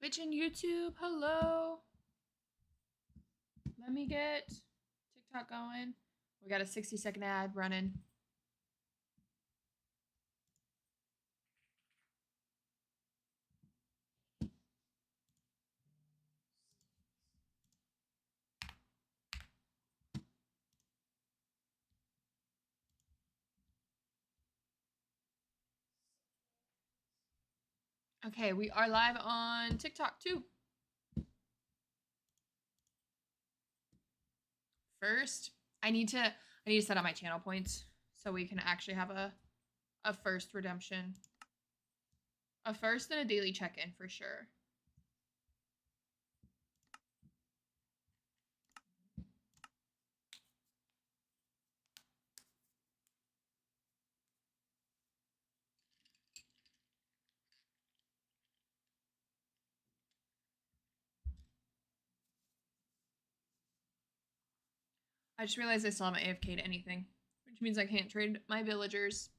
Twitch and YouTube, hello. Let me get TikTok going. We got a 60-second ad running. Okay, we are live on TikTok too. First, I need to set up my channel points so we can actually have a first redemption. A first and a daily check-in for sure. I just realized I still haven't AFK'd anything, which means I can't trade my villagers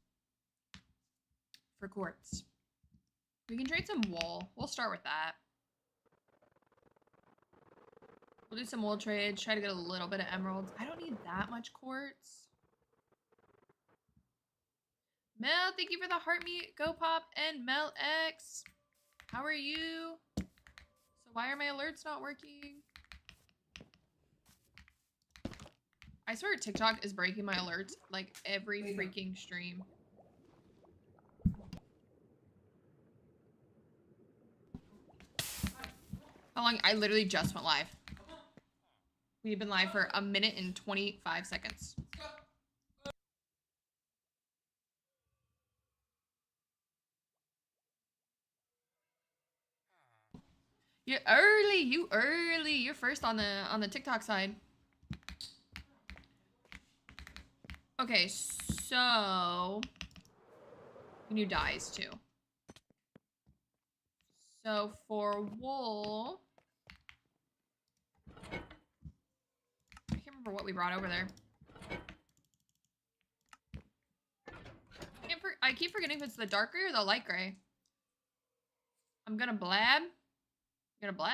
for quartz. We can trade some wool. We'll start with that. We'll do some wool trades, try to get a little bit of emeralds. I don't need that much quartz. Mel, thank you for the heart meat, Go Pop, and Mel X. How are you? So why are my alerts not working? I swear TikTok is breaking my alerts like every freaking stream. How long? I literally just went live. We've been live for 1 minute and 25 seconds. You're early. You early. You're first on the TikTok side. Okay, so we need dyes too. So for wool, I can't remember what we brought over there. I keep forgetting if it's the dark gray or the light gray. I'm gonna blab. You gonna blab?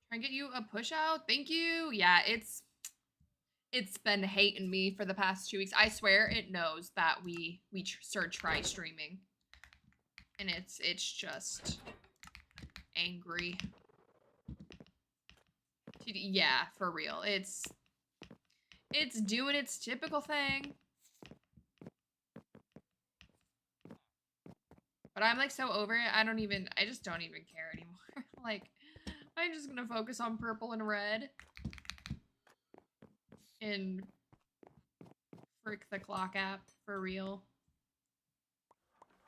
Try and get you a push out. Thank you. Yeah, it's been hating me for the past 2 weeks. I swear it knows that we try streaming, and it's just angry. Yeah, for real. It's doing its typical thing. But I'm like so over it. I just don't even care anymore. Like, I'm just gonna focus on purple and red. And frick the clock app for real.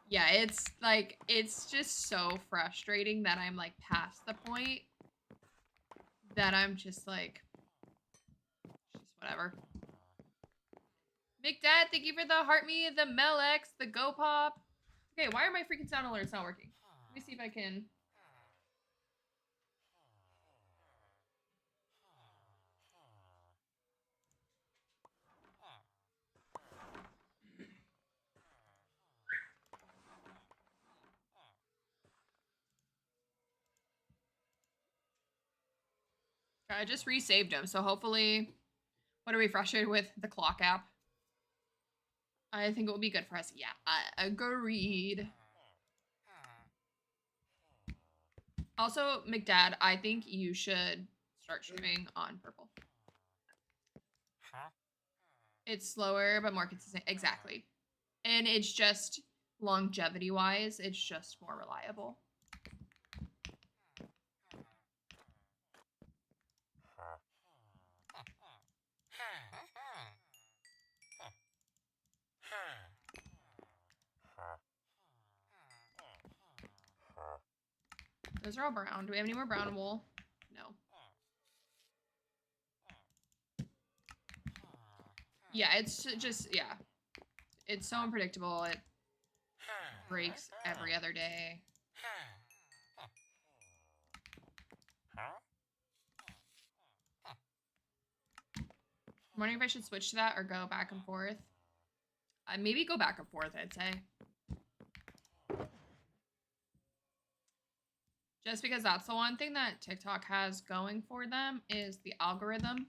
Yeah, it's like, it's just so frustrating that I'm like past the point that I'm just like, just whatever. McDad, thank you for the heart me, the Melex, the Go Pop. Okay, why are my freaking sound alerts not working? Let me see if I can. I just resaved them, so hopefully, what are we frustrated with? The clock app. I think it will be good for us. Yeah, I agreed. Also, McDad, I think you should start streaming on purple. It's slower, but more consistent. Exactly. And it's just, longevity-wise, it's just more reliable. Those are all brown. Do we have any more brown wool? No. Yeah, it's just, yeah. It's so unpredictable. It breaks every other day. I'm wondering if I should switch to that or go back and forth. Maybe go back and forth, I'd say. Just because that's the one thing that TikTok has going for them is the algorithm.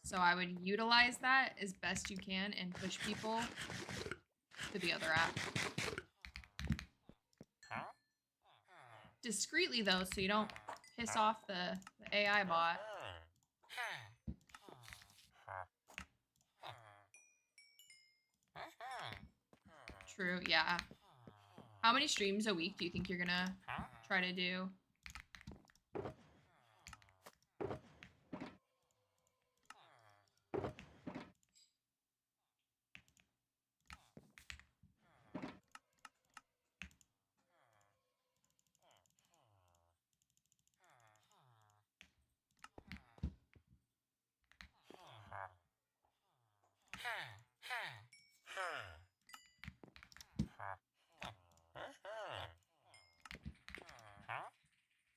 So I would utilize that as best you can and push people to the other app. Discreetly though, so you don't piss off the AI bot. True, yeah. How many streams a week do you think you're gonna try to do?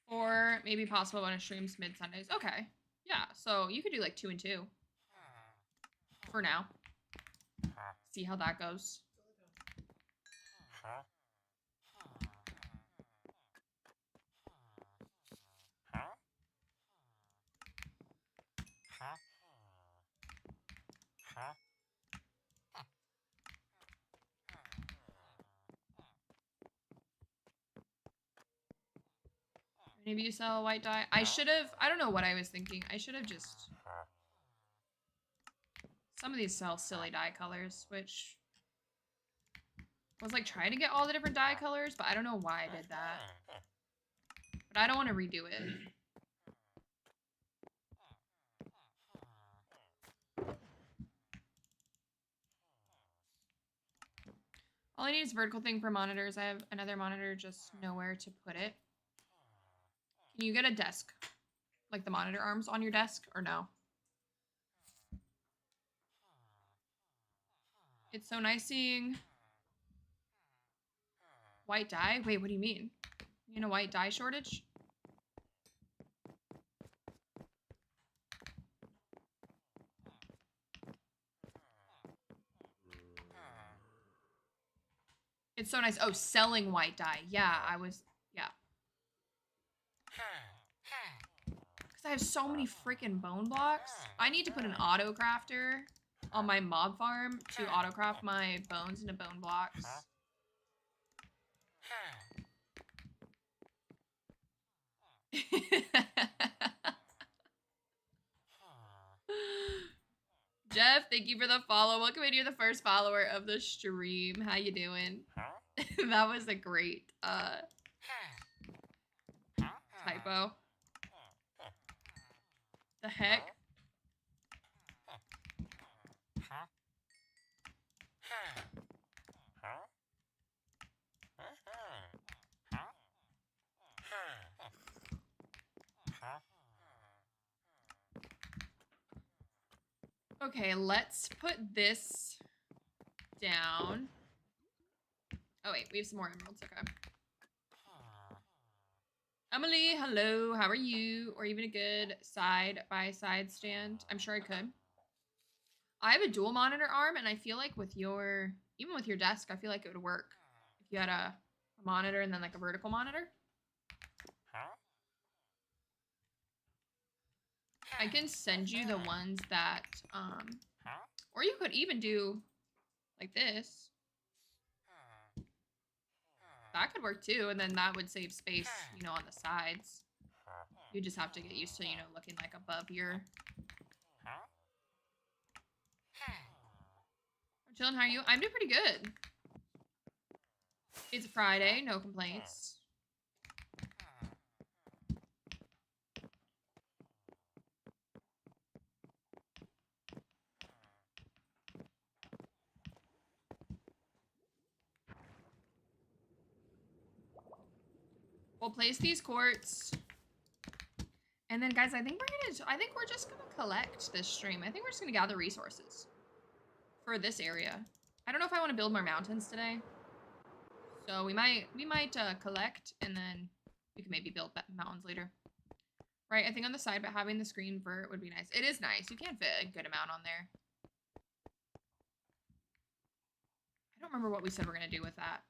Or maybe possible bonus streams mid-Sundays. Okay. Yeah, so you could do like 2 and 2. For now. See how that goes. Maybe you sell a white dye. I should have, I don't know what I was thinking. I should have just, some of these sell silly dye colors, which I was like trying to get all the different dye colors, but I don't know why I did that. But I don't want to redo it. All I need is a vertical thing for monitors. I have another monitor, just nowhere to put it. Can you get a desk? Like the monitor arms on your desk, or no? It's so nice seeing white dye. Wait, what do you mean? You in a white dye shortage? It's so nice. Oh, selling white dye. Yeah, I was, yeah. Because I have so many freaking bone blocks. I need to put an auto crafter on my mob farm to auto craft my bones into bone blocks. Jeff, thank you for the follow. Welcome in. You're the first follower of the stream. How you doing? That was a great typo. The heck? Okay, let's put this down. Oh wait, we have some more emeralds, okay. Emily, hello, how are you? Or even a good side-by-side stand. I'm sure I could. I have a dual monitor arm, and I feel like with your, even with your desk, I feel like it would work. If you had a monitor and then like a vertical monitor. I can send you the ones that, or you could even do like this. That could work too, and then that would save space, you know, on the sides. You just have to get used to, you know, looking like above your... I'm chilling, how are you? I'm doing pretty good. It's Friday, no complaints. We'll place these quartz. And then guys, I think we're just gonna collect this stream. I think we're just gonna gather resources for this area. I don't know if I want to build more mountains today. So we might collect, and then we can maybe build mountains later. Right, I think on the side, but having the screen vert would be nice. It is nice. You can fit a good amount on there. I don't remember what we said we're gonna do with that.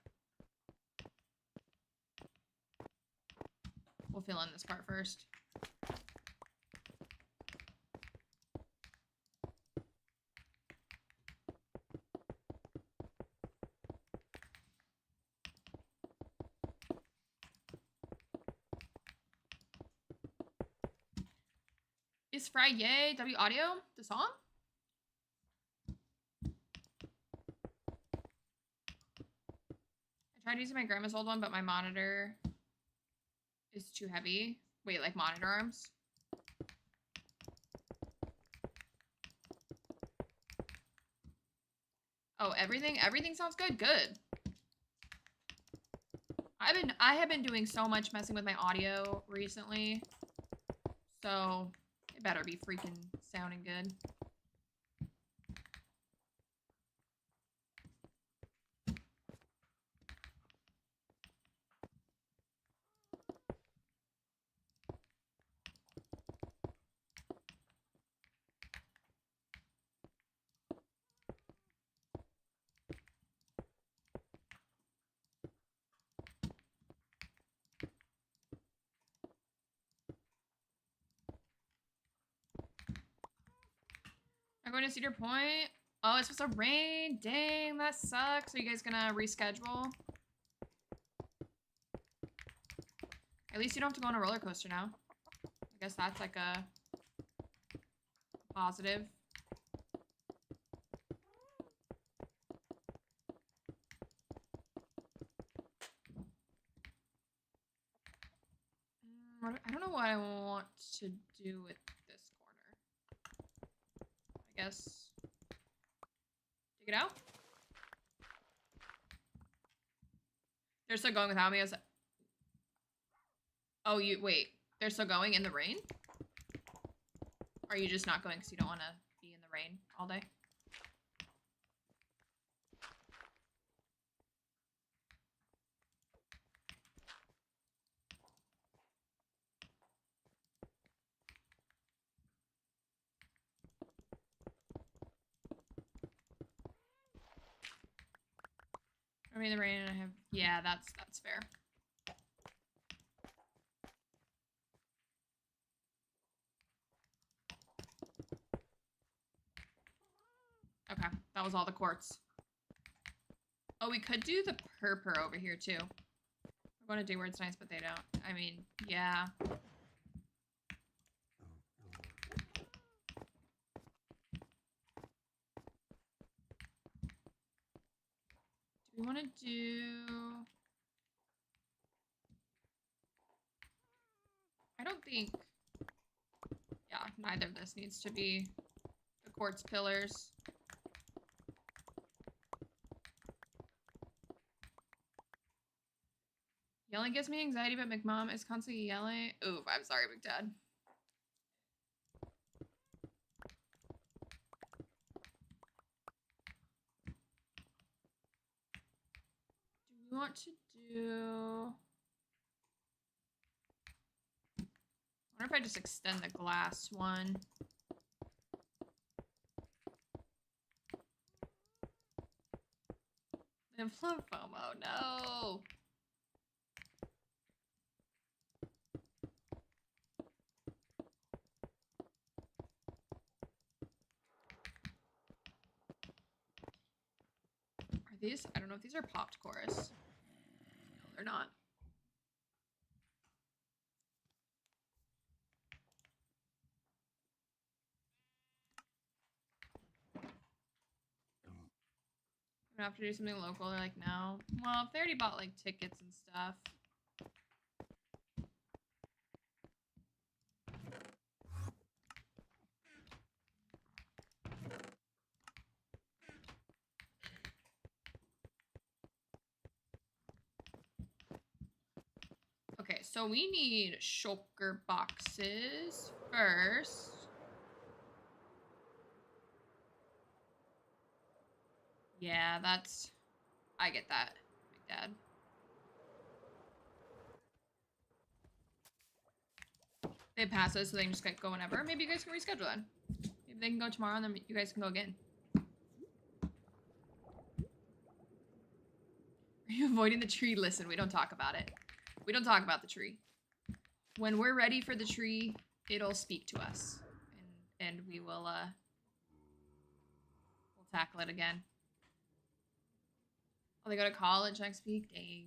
We'll fill in this part first. Is Friday W audio the song? I tried using my grandma's old one, but my monitor is too heavy. Wait, like monitor arms? Oh, everything sounds good. Good. I have been doing so much messing with my audio recently. So it better be freaking sounding good. I'm going to Cedar Point. Oh, it's supposed to rain. Dang, that sucks. Are you guys gonna reschedule? At least you don't have to go on a roller coaster now. I guess that's like a positive. I don't know what I want to do with this corner. I guess take it out. They're still going without me. Oh, wait. They're still going in the rain? Or are you just not going because you don't want to be in the rain all day? I mean, the rain and I have... Yeah, that's fair. Okay, that was all the quartz. Oh, we could do the purpur over here, too. We're going to do where it's nice, but they don't. I mean, yeah. Do we want to do... I don't think... Yeah, neither of this needs to be the quartz pillars. Yelling gives me anxiety, but McMom is constantly yelling. Ooh, I'm sorry, Big Dad. Do we want to do... I wonder if I just extend the glass one. And FOMO, no! Are these? I don't know if these are popped chorus. No, they're not. I'm gonna have to do something local. They're like, no. Well, if they already bought like tickets and stuff. Okay, so we need shulker boxes first. Yeah, that's... I get that, Big Dad. They pass us, so they can just go whenever. Maybe you guys can reschedule then. Maybe they can go tomorrow, and then you guys can go again. Are you avoiding the tree? Listen, we don't talk about it. We don't talk about the tree. when we're ready for the tree, it'll speak to us. And we will we'll tackle it again. Oh, they go to college next week? Dang.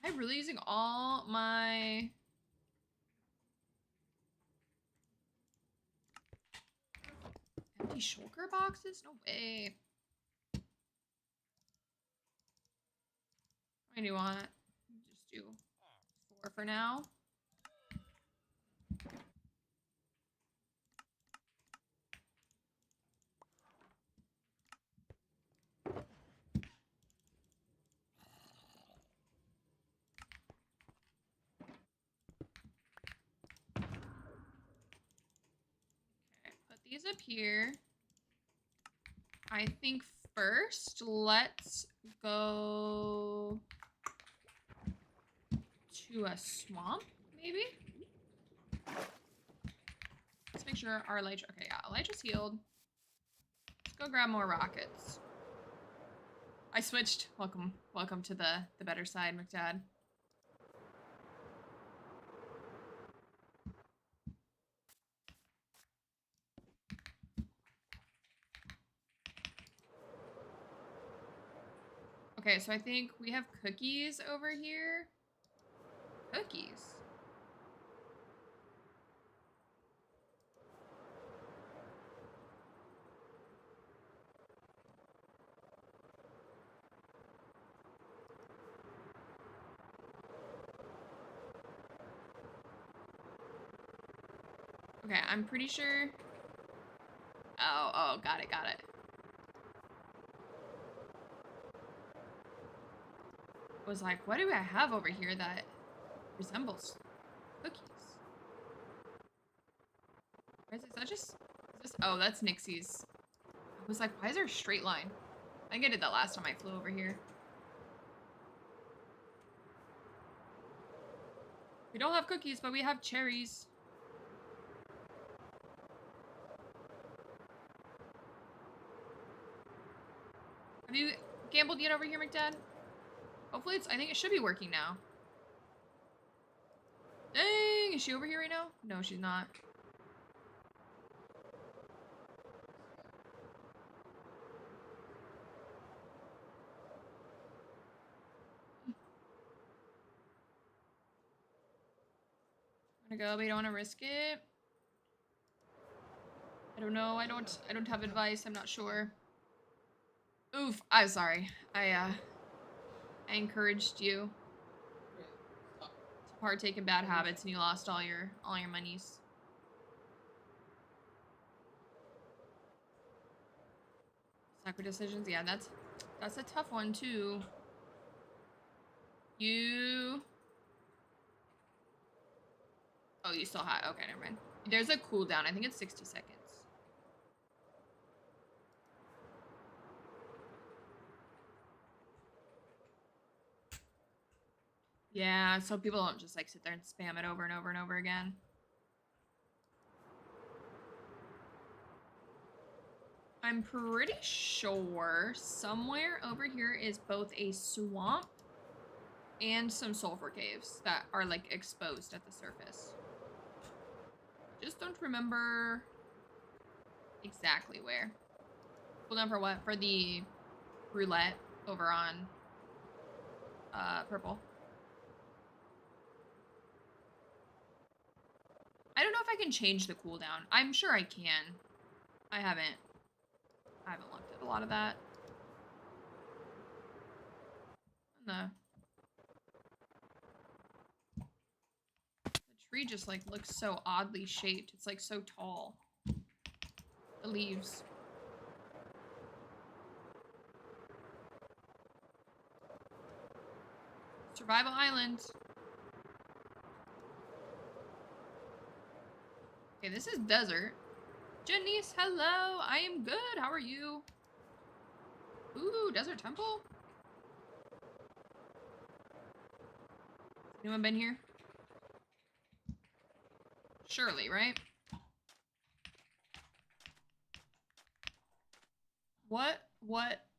Am I really using all my... empty shulker boxes? No way. I do want just do 4 for now. Okay, put these up here. I think first let's go to a swamp, maybe? Let's make sure our Elytra... okay, yeah, Elytra's healed. Let's go grab more rockets. I switched. Welcome to the better side, McDad. Okay, so I think we have cookies over here. Cookies. Okay, I'm pretty sure. Oh, got it. I was like, what do I have over here that resembles cookies? Is that just... is this... oh, that's Nixie's. I was like, why is there a straight line? I think I did that last time I flew over here. We don't have cookies, but we have cherries. Have you gambled yet over here, McDad? Hopefully it's... I think it should be working now. Dang! Is she over here right now? No, she's not. I'm gonna go, but you don't want to risk it. I don't know. I don't have advice. I'm not sure. Oof. I'm sorry. I encouraged you to partake in bad habits, and you lost all your monies. Soccer decisions. Yeah, that's a tough one too. You. Oh, you still have. Okay, never mind. There's a cooldown. I think it's 60 seconds. Yeah, so people don't just like sit there and spam it over and over and over again. I'm pretty sure somewhere over here is both a swamp and some sulfur caves that are like exposed at the surface. Just don't remember exactly where. Cooldown for what? For the roulette over on purple. I don't know if I can change the cooldown. I'm sure I can. I haven't looked at a lot of that. The tree just like looks so oddly shaped. It's like so tall. The leaves. Survival Island. Okay, this is desert. Janice, hello. I am good. How are you? Ooh, desert temple. Anyone been here? Surely, right? What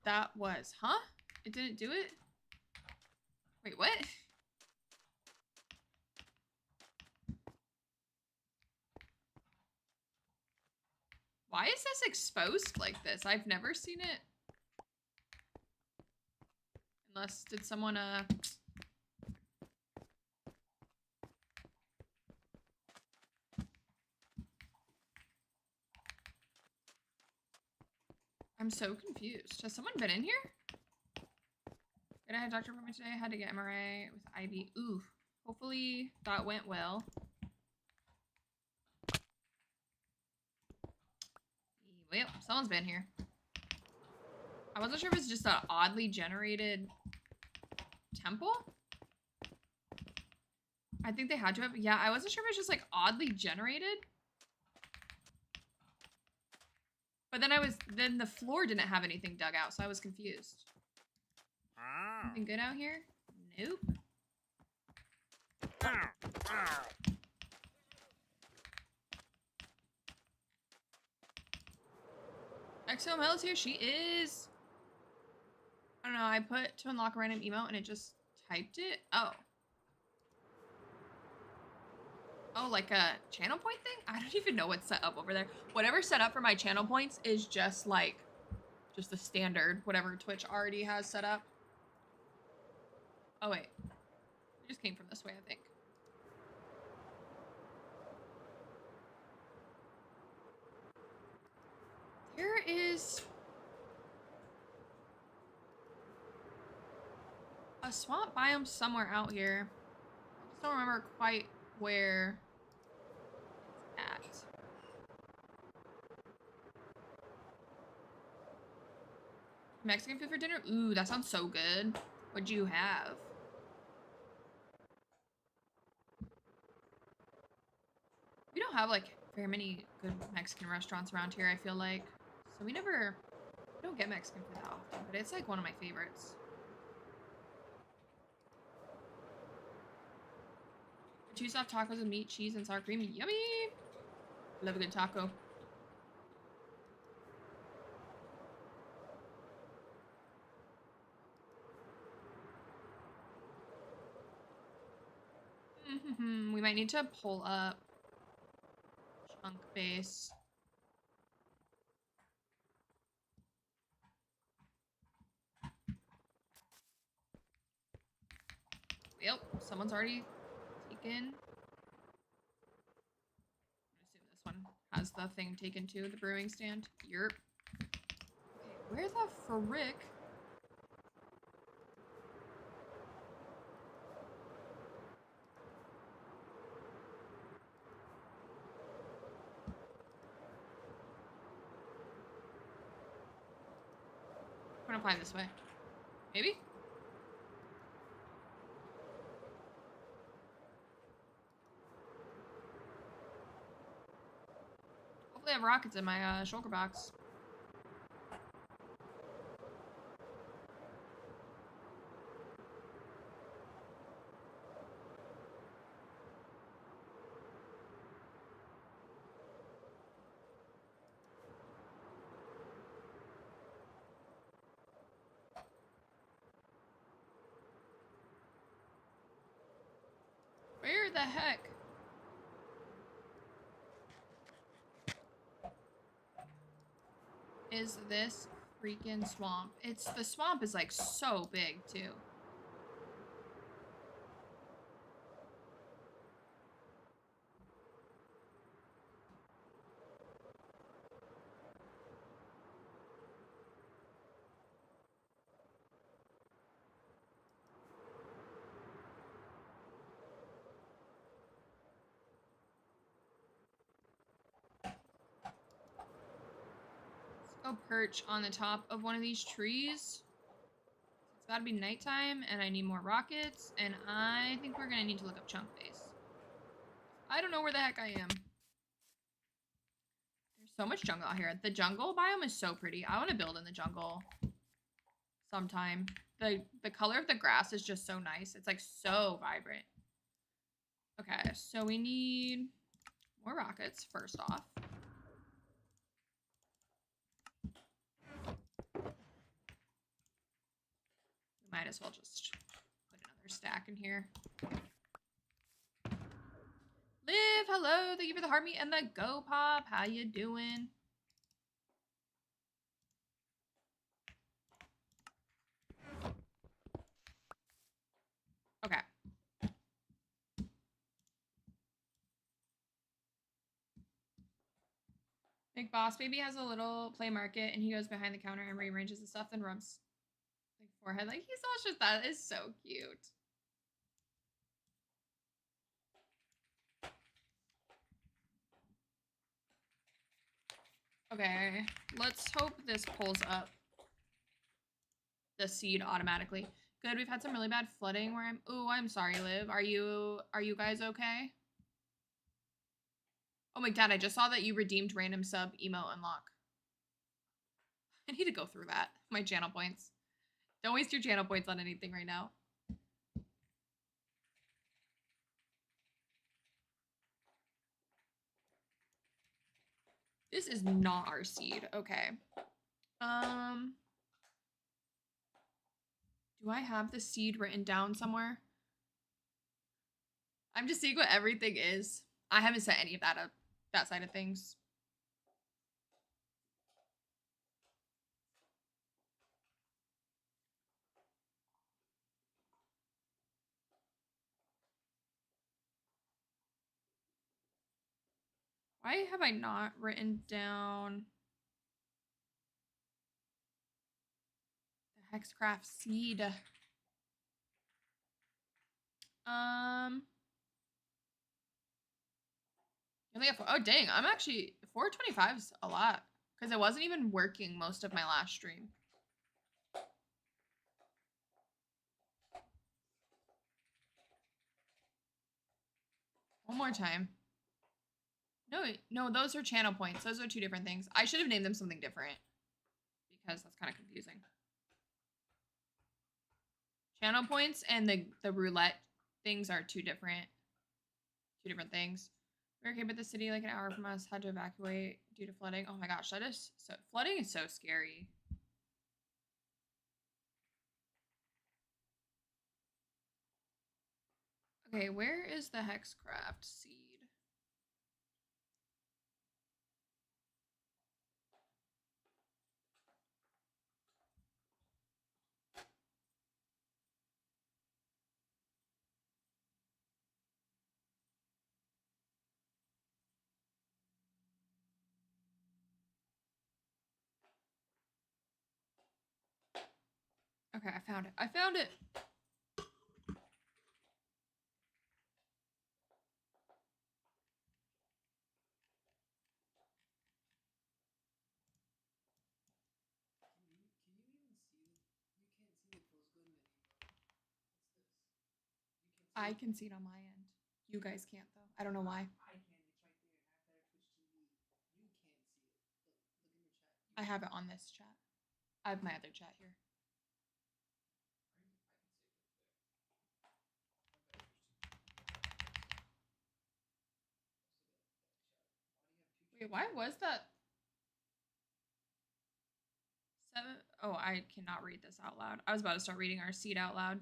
that was? Huh? It didn't do it? Wait, what? Why is this exposed like this? I've never seen it. Unless, did someone, I'm so confused. Has someone been in here? Good, I had a doctor appointment today. I had to get MRI with IV. Ooh, hopefully that went well. Well, someone's been here. I wasn't sure if it's just an oddly generated temple. I think they had to have, yeah, I wasn't sure if it was just like oddly generated. But then the floor didn't have anything dug out, so I was confused. Anything good out here? Nope. XOML is here. She is. I don't know. I put to unlock a random emote and it just typed it. Oh. Oh, like a channel point thing? I don't even know what's set up over there. Whatever's set up for my channel points is just like, just the standard, whatever Twitch already has set up. Oh, wait. We just came from this way, I think. There is a swamp biome somewhere out here. I just don't remember quite where it's at. Mexican food for dinner? Ooh, that sounds so good. What'd you have? We don't have like very many good Mexican restaurants around here, I feel like. So we don't get Mexican food that often, but it's like one of my favorites. Two soft tacos with meat, cheese, and sour cream. Yummy! Love a good taco. We might need to pull up chunk base. Yep, someone's already taken. I'm gonna assume this one has the thing taken too, the brewing stand. Yerp. Okay, where the frick? I'm gonna fly this way. Maybe? Hopefully I have rockets in my shulker box. Where the heck? Is this freaking swamp? The swamp is like so big too. Let's go perch on the top of one of these trees. It's gotta be nighttime and I need more rockets and I think we're gonna need to look up chunk base. I don't know where the heck I am. There's so much jungle out here. The jungle biome is so pretty. I want to build in the jungle sometime. The color of the grass is just so nice. It's like so vibrant. Okay, so we need more rockets first off. We might as well just put another stack in here. Liv, hello. Thank you for the heart meat and the go pop. How you doing? Like Boss Baby has a little play market and he goes behind the counter and rearranges the stuff and rubs like forehead. Like he's all just that is so cute. Okay, let's hope this pulls up the seed automatically. Good, we've had some really bad flooding where I'm sorry, Liv. Are you guys okay? Oh my god, I just saw that you redeemed random sub emote unlock. I need to go through that. My channel points. Don't waste your channel points on anything right now. This is not our seed. Okay. Do I have the seed written down somewhere? I'm just seeing what everything is. I haven't set any of that up, that side of things. Why have I not written down the Hexcraft seed? Oh dang, I'm actually 425 is a lot because I wasn't even working most of my last stream. One more time. No, those are channel points. Those are two different things. I should have named them something different because that's kind of confusing. Channel points and the roulette things are two different things. We're okay, but the city like an hour from us had to evacuate due to flooding. Oh my gosh, that is so flooding is so scary. Okay, where is the Hexcraft seed? Okay, I found it. I found it. I can see it on my end. You guys can't though. I don't know why. I have it on this chat. I have my other chat here. Wait, why was that? Seven? Oh, I cannot read this out loud. I was about to start reading our seed out loud.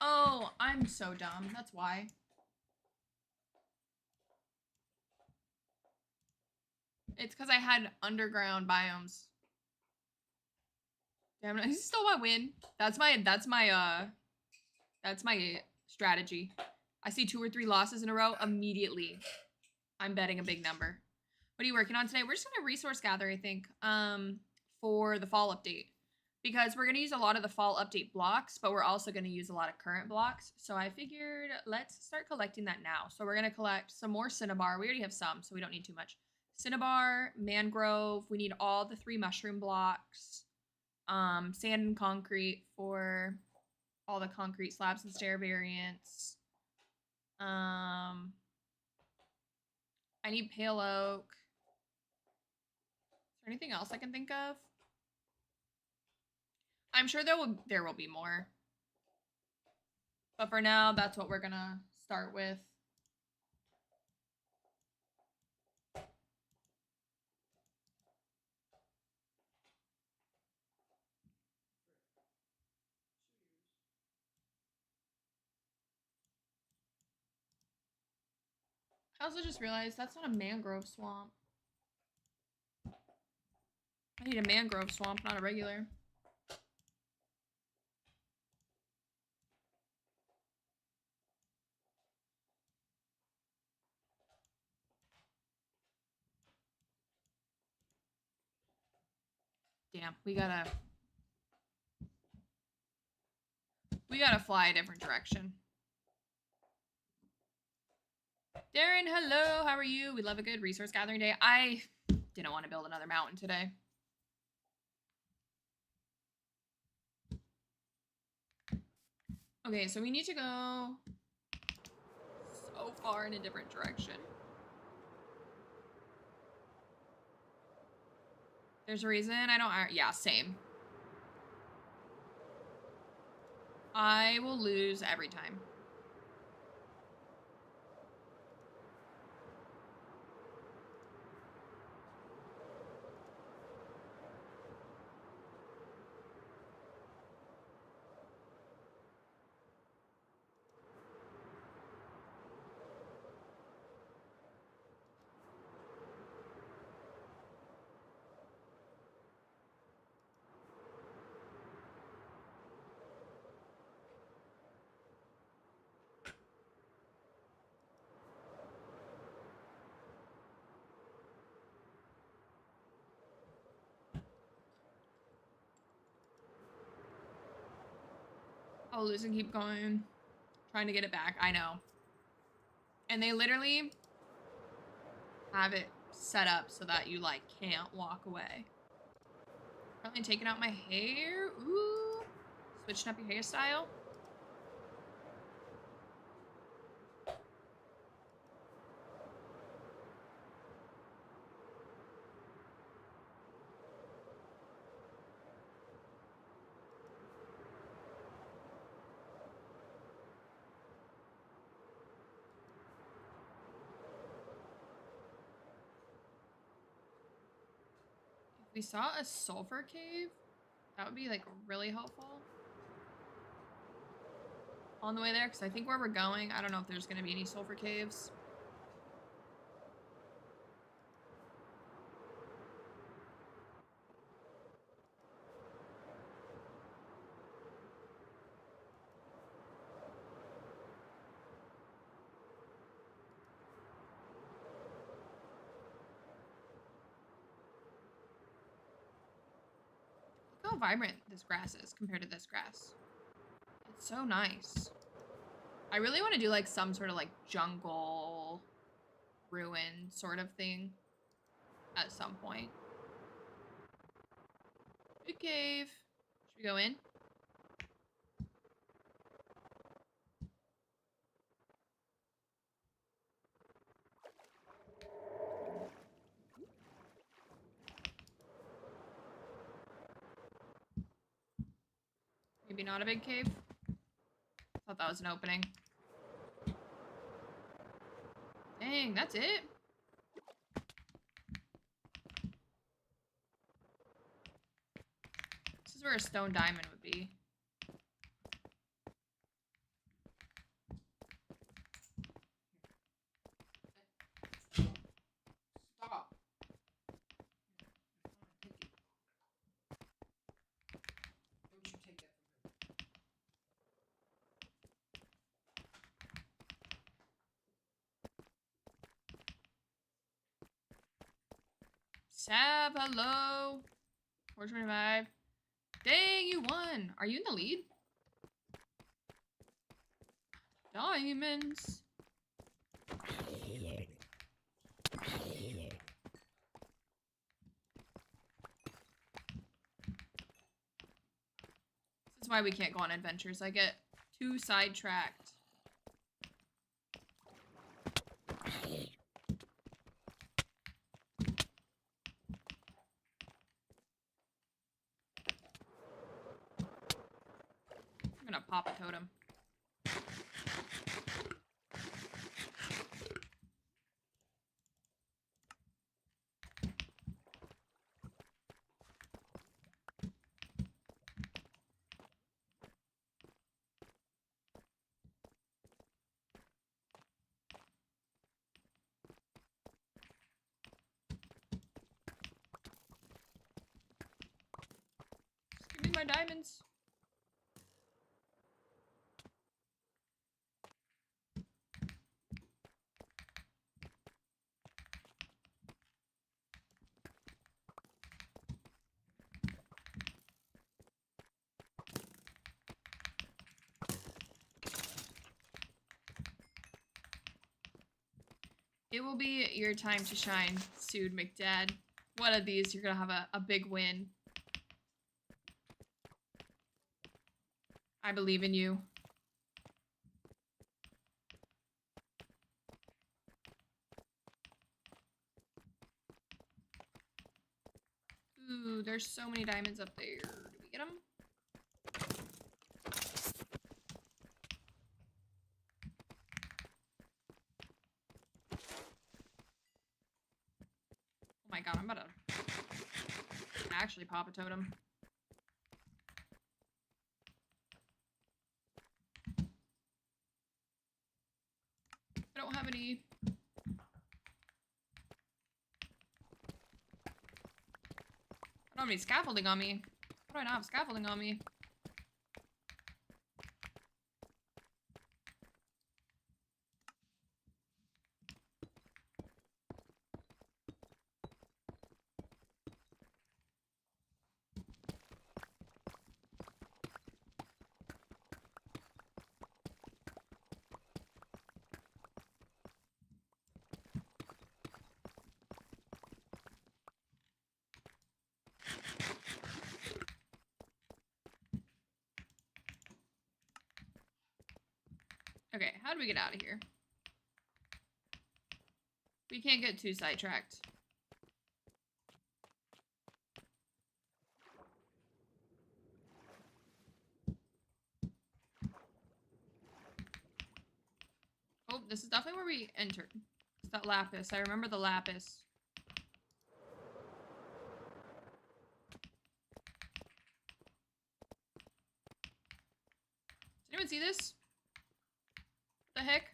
Oh, I'm so dumb. That's why. It's because I had underground biomes. Damn it! He stole my win. That's my strategy. I see 2 or 3 losses in a row. Immediately, I'm betting a big number. What are you working on today? We're just gonna resource gather, I think, for the fall update. Because we're gonna use a lot of the fall update blocks, but we're also gonna use a lot of current blocks. So I figured let's start collecting that now. So we're gonna collect some more cinnabar. We already have some, so we don't need too much. Cinnabar, mangrove. We need all the 3 mushroom blocks. Sand and concrete for all the concrete slabs and stair variants. I need pale oak. Is there anything else I can think of? I'm sure there will be more. But for now, that's what we're gonna start with. I also just realized that's not a mangrove swamp. I need a mangrove swamp, not a regular. Damn, we gotta fly a different direction. Darren, hello, how are you? We love a good resource gathering day. I didn't want to build another mountain today. Okay, so we need to go so far in a different direction. There's a reason I don't, yeah, same. I will lose every time. I'll lose and keep going. Trying to get it back. I know. And they literally have it set up so that you, like, can't walk away. Currently taking out my hair. Ooh. Switching up your hairstyle. We saw a sulfur cave. That would be, like, really helpful. On the way there, because I think where we're going, I don't know if there's going to be any sulfur caves. Look how vibrant this grass is compared to this grass. It's so nice. I really want to do, like, some sort of, like, jungle ruin sort of thing at some point. Big cave. Should we go in? Maybe not a big cave. Thought that was an opening. Dang, that's it? This is where a stone diamond would be. Stop. Don't you take that from her. Sav, hello. 425. Dang, you won. Are you in the lead? Diamonds. This is why we can't go on adventures. I get too sidetracked. I'm gonna pop a totem. my diamonds. It will be your time to shine, Sued McDad. One of these, you're gonna have a big win. I believe in you. Ooh, there's so many diamonds up there. Do we get them? Oh my god, I'm about to actually pop a totem. I don't have any. I don't have any scaffolding on me. Why do I not have scaffolding on me? Okay, how do we get out of here? We can't get too sidetracked. Oh, this is definitely where we entered. It's that lapis. I remember the lapis. Does anyone see this? What the heck?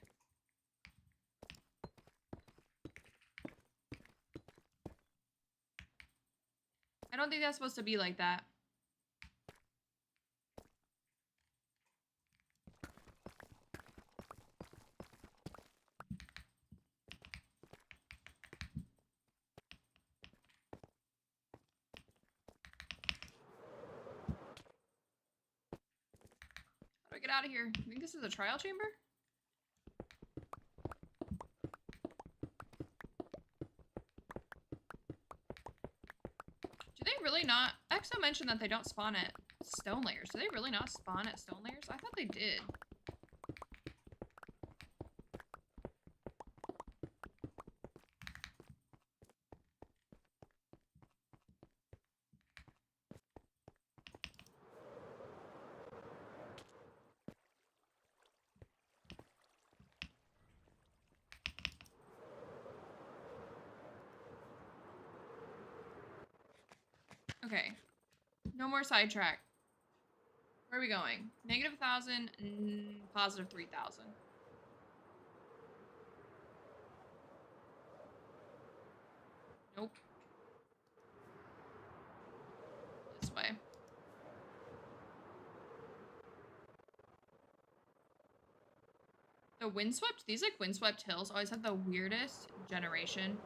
I don't think that's supposed to be like that. How do I get out of here? I think this is a trial chamber? Do they really not? Exo mentioned that they don't spawn at stone layers. Do they really not spawn at stone layers? I thought they did. Okay. No more sidetrack. Where are we going? Negative 1,000, positive 3,000. Nope. This way. The windswept? These like windswept hills always have the weirdest generation.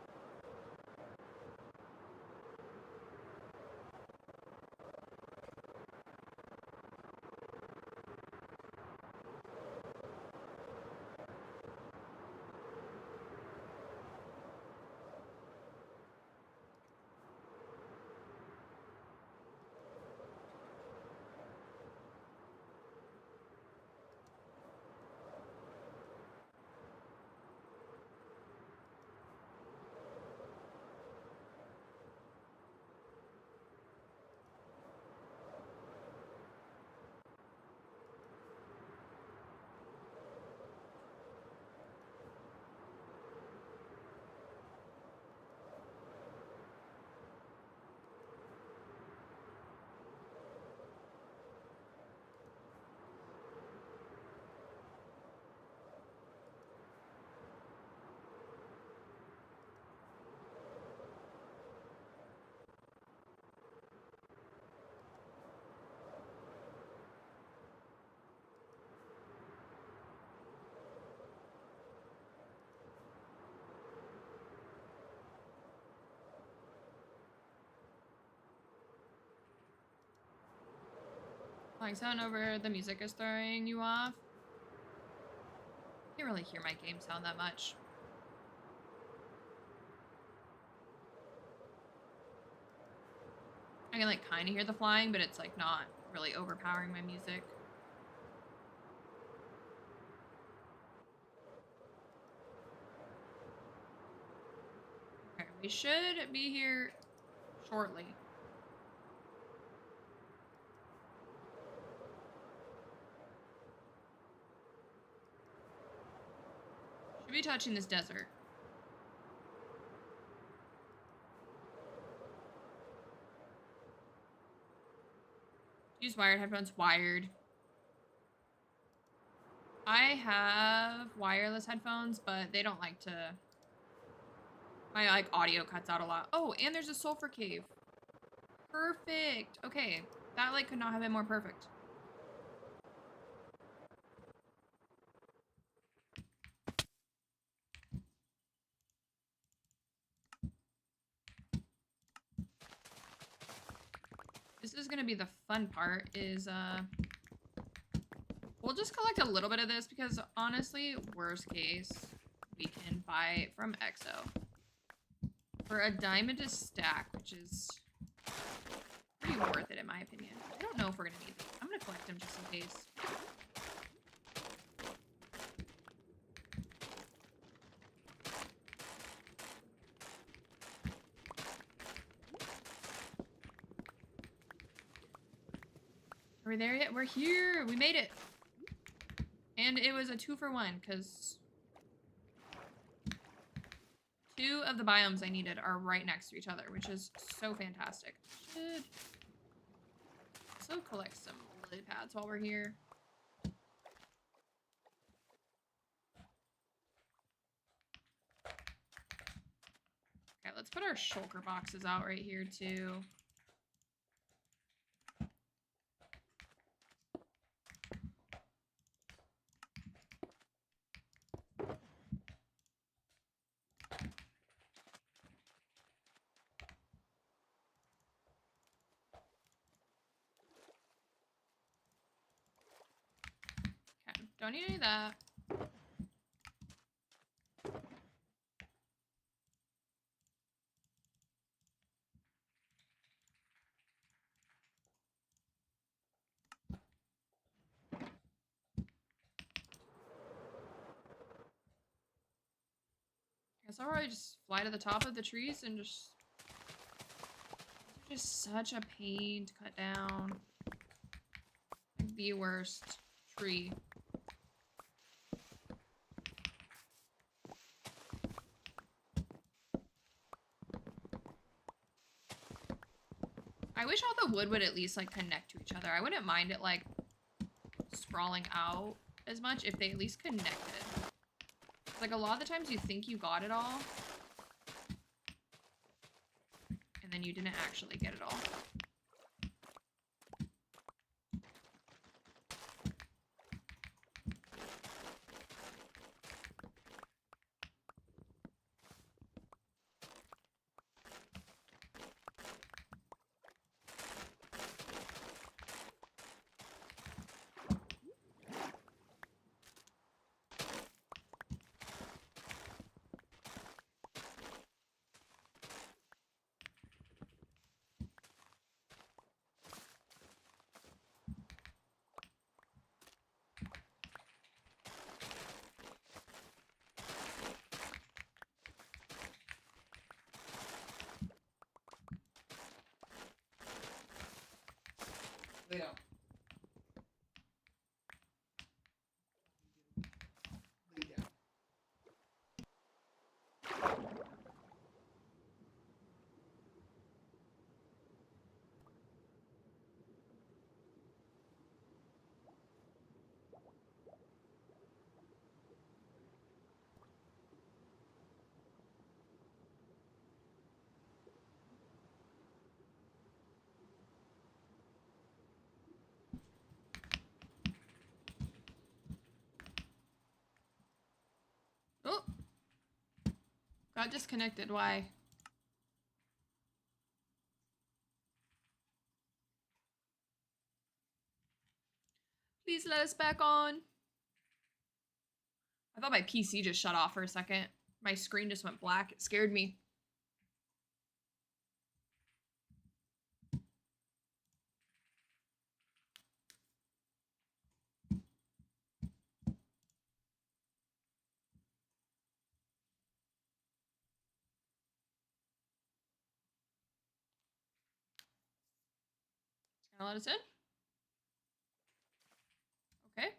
Flying sound over the music is throwing you off. Can't really hear my game sound that much. I can like kind of hear the flying, but it's like not really overpowering my music. Okay, we should be here shortly. Should be touching this desert. Use wired headphones. Wired. I have wireless headphones, but they don't like to... My like audio cuts out a lot. Oh, and there's a sulfur cave. Perfect. Okay. That like could not have been more perfect. This is gonna be the fun part is we'll just collect a little bit of this because honestly, worst case, we can buy it from Exo. For a diamond a stack, which is pretty worth it in my opinion. I don't know if we're gonna need these. I'm gonna collect them just in case. Are we there yet? We're here! We made it! And it was a 2-for-1, because 2 of the biomes I needed are right next to each other, which is so fantastic. Should also collect some lily pads while we're here. Okay, let's put our shulker boxes out right here, too. Don't need any of that. Guess I'll probably just fly to the top of the trees and just... They're just such a pain to cut down. Like the worst tree. I wish all the wood would at least like connect to each other. I wouldn't mind it like sprawling out as much if they at least connected. Like a lot of the times you think you got it all and then you didn't actually get it all. Lay down. Lay down. Oh! Got disconnected. Why? Please let us back on. I thought my PC just shut off for a second. My screen just went black. It scared me. Gonna let us in? Okay.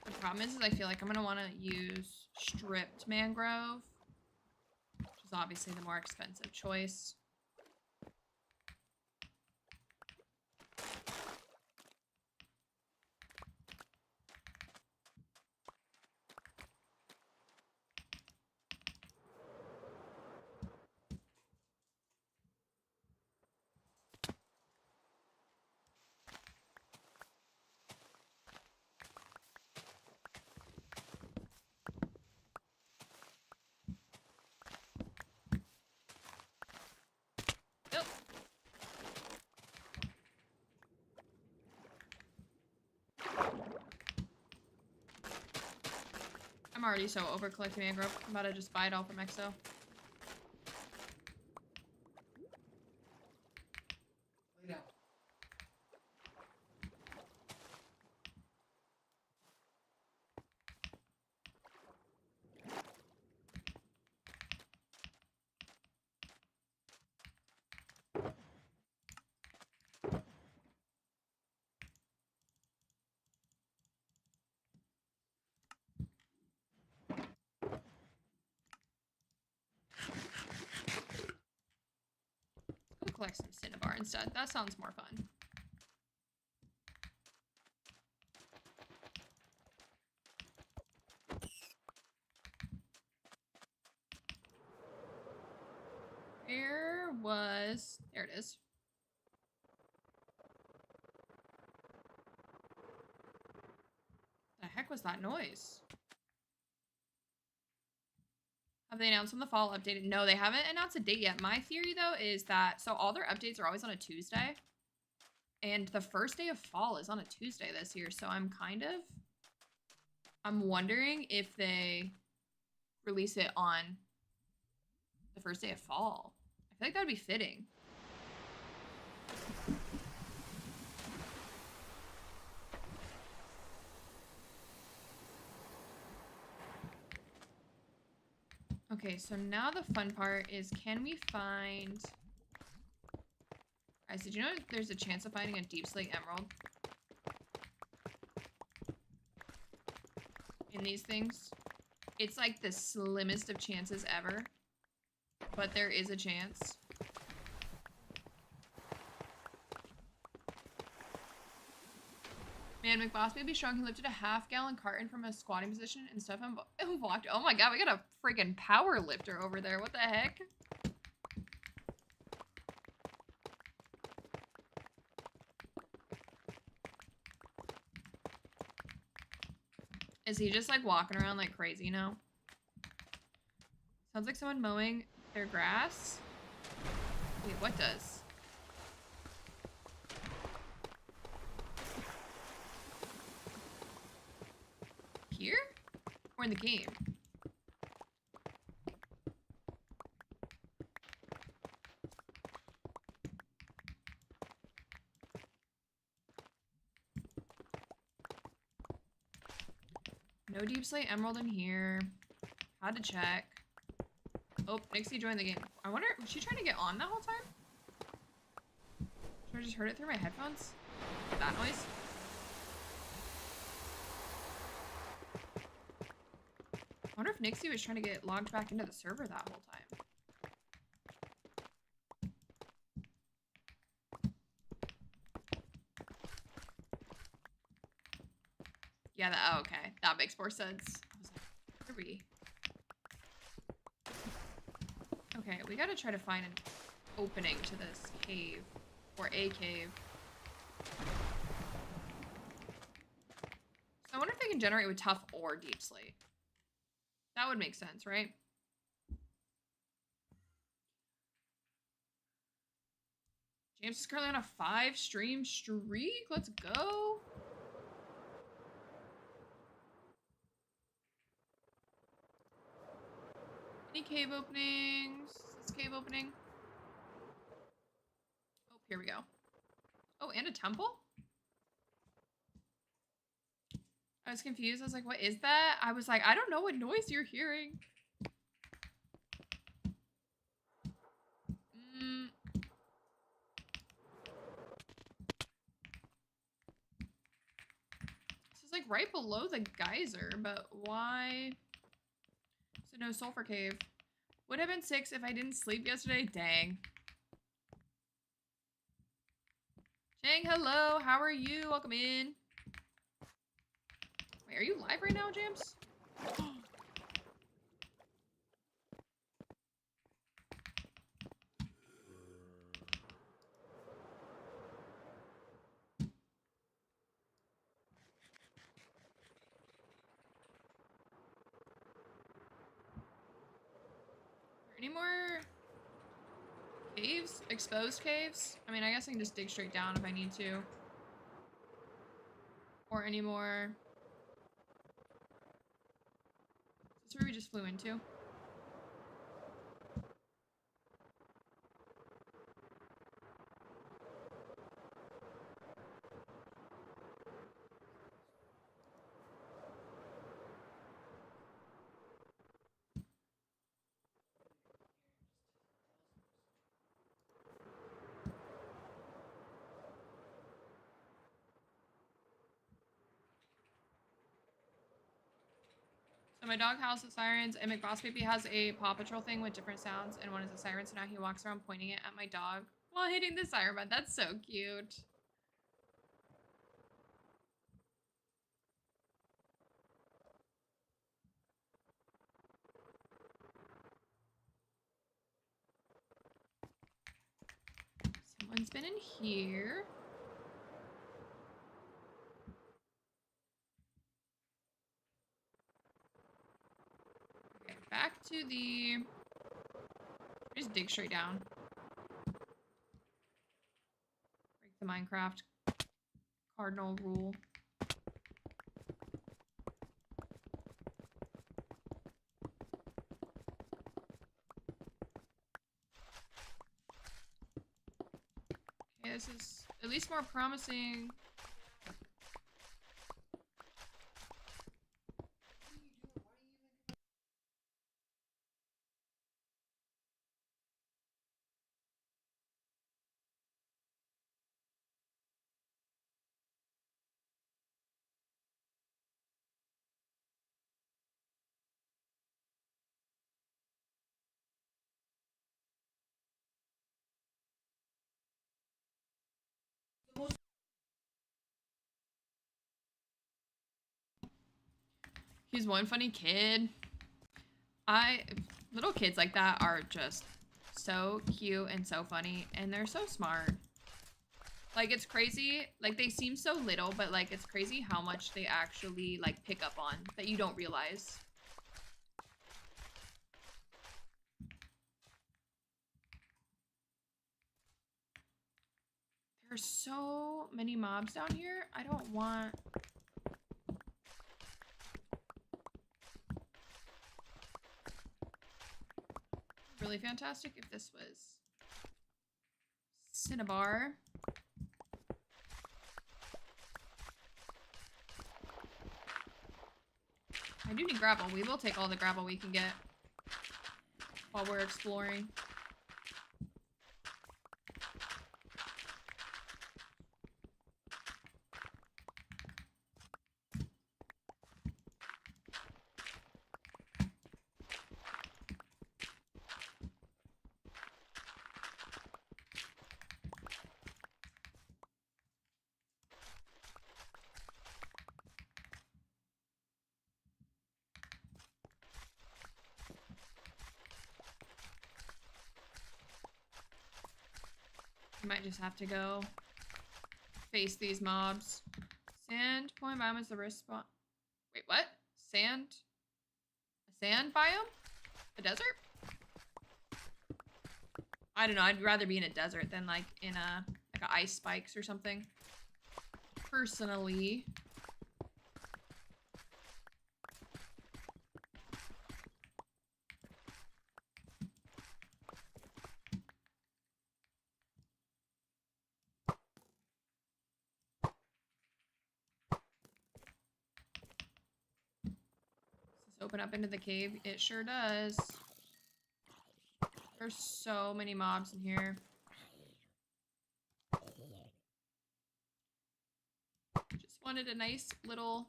The problem is I feel like I'm gonna want to use stripped mangrove, which is obviously the more expensive choice. Nope. I'm already so over collecting mangrove. I'm about to just buy it all from Exo. Lay down. I'll collect some cinnabar instead. That sounds more fun. There it is. The heck was that noise? Have they announced when the fall updated? No, they haven't announced a date yet. My theory, though, is that... So all their updates are always on a Tuesday. And the first day of fall is on a Tuesday this year. So I'm wondering if they release it on the first day of fall. I feel like that would be fitting. Okay, so now the fun part is, can we find... Guys, did you know there's a chance of finding a deep slate emerald in these things? It's like the slimmest of chances ever, but there is a chance. Man, McBoss may be strong. He lifted a half-gallon carton from a squatting position and stuff and walked. Oh my god, we got a freaking power lifter over there. What the heck? Is he just like walking around like crazy now? Sounds like someone mowing their grass. Wait, what does? Here? Or in the game? No deep slate emerald in here. Had to check. Oh, Nixie joined the game. I wonder, was she trying to get on that whole time? Should I just heard it through my headphones? That noise? I wonder if Nixie was trying to get logged back into the server that whole time. that makes more sense. I was like, where are we? Okay, we gotta try to find an opening to this cave. Or a cave. So I wonder if they can generate with tough or deep slate. That would make sense, right? James is currently on a 5-stream streak. Let's go. Any cave openings? This cave opening? Oh, here we go. Oh, and a temple? I was confused. I was like, what is that? I was like, I don't know what noise you're hearing. This is like right below the geyser, but why? So no sulfur cave. Would have been 6 if I didn't sleep yesterday. Dang. Chang, hello. How are you? Welcome in. Wait, are you live right now, James? Any more caves? Exposed caves? I mean, I guess I can just dig straight down if I need to. Or any more... Is this where we just flew into? So my dog howls at sirens, and McBoss Baby has a Paw Patrol thing with different sounds, and one is a siren, so now he walks around pointing it at my dog while hitting the siren button. That's so cute. Someone's been in here. Okay, back to the... Just dig straight down. Break the Minecraft cardinal rule. Okay, this is at least more promising. He's one funny kid. Little kids like that are just so cute and so funny, and they're so smart. Like, it's crazy. Like, they seem so little, but like, it's crazy how much they actually like pick up on that you don't realize. There's so many mobs down here. I don't want... Really fantastic if this was Cinnabar. I do need gravel. We will take all the gravel we can get while we're exploring. Might just have to go face these mobs. Sand point biome is the respawn. Wait, what? Sand? A sand biome? A desert? I don't know. I'd rather be in a desert than like in a ice spikes or something. Personally. Does this open up into the cave? It sure does. There's so many mobs in here. Just wanted a nice little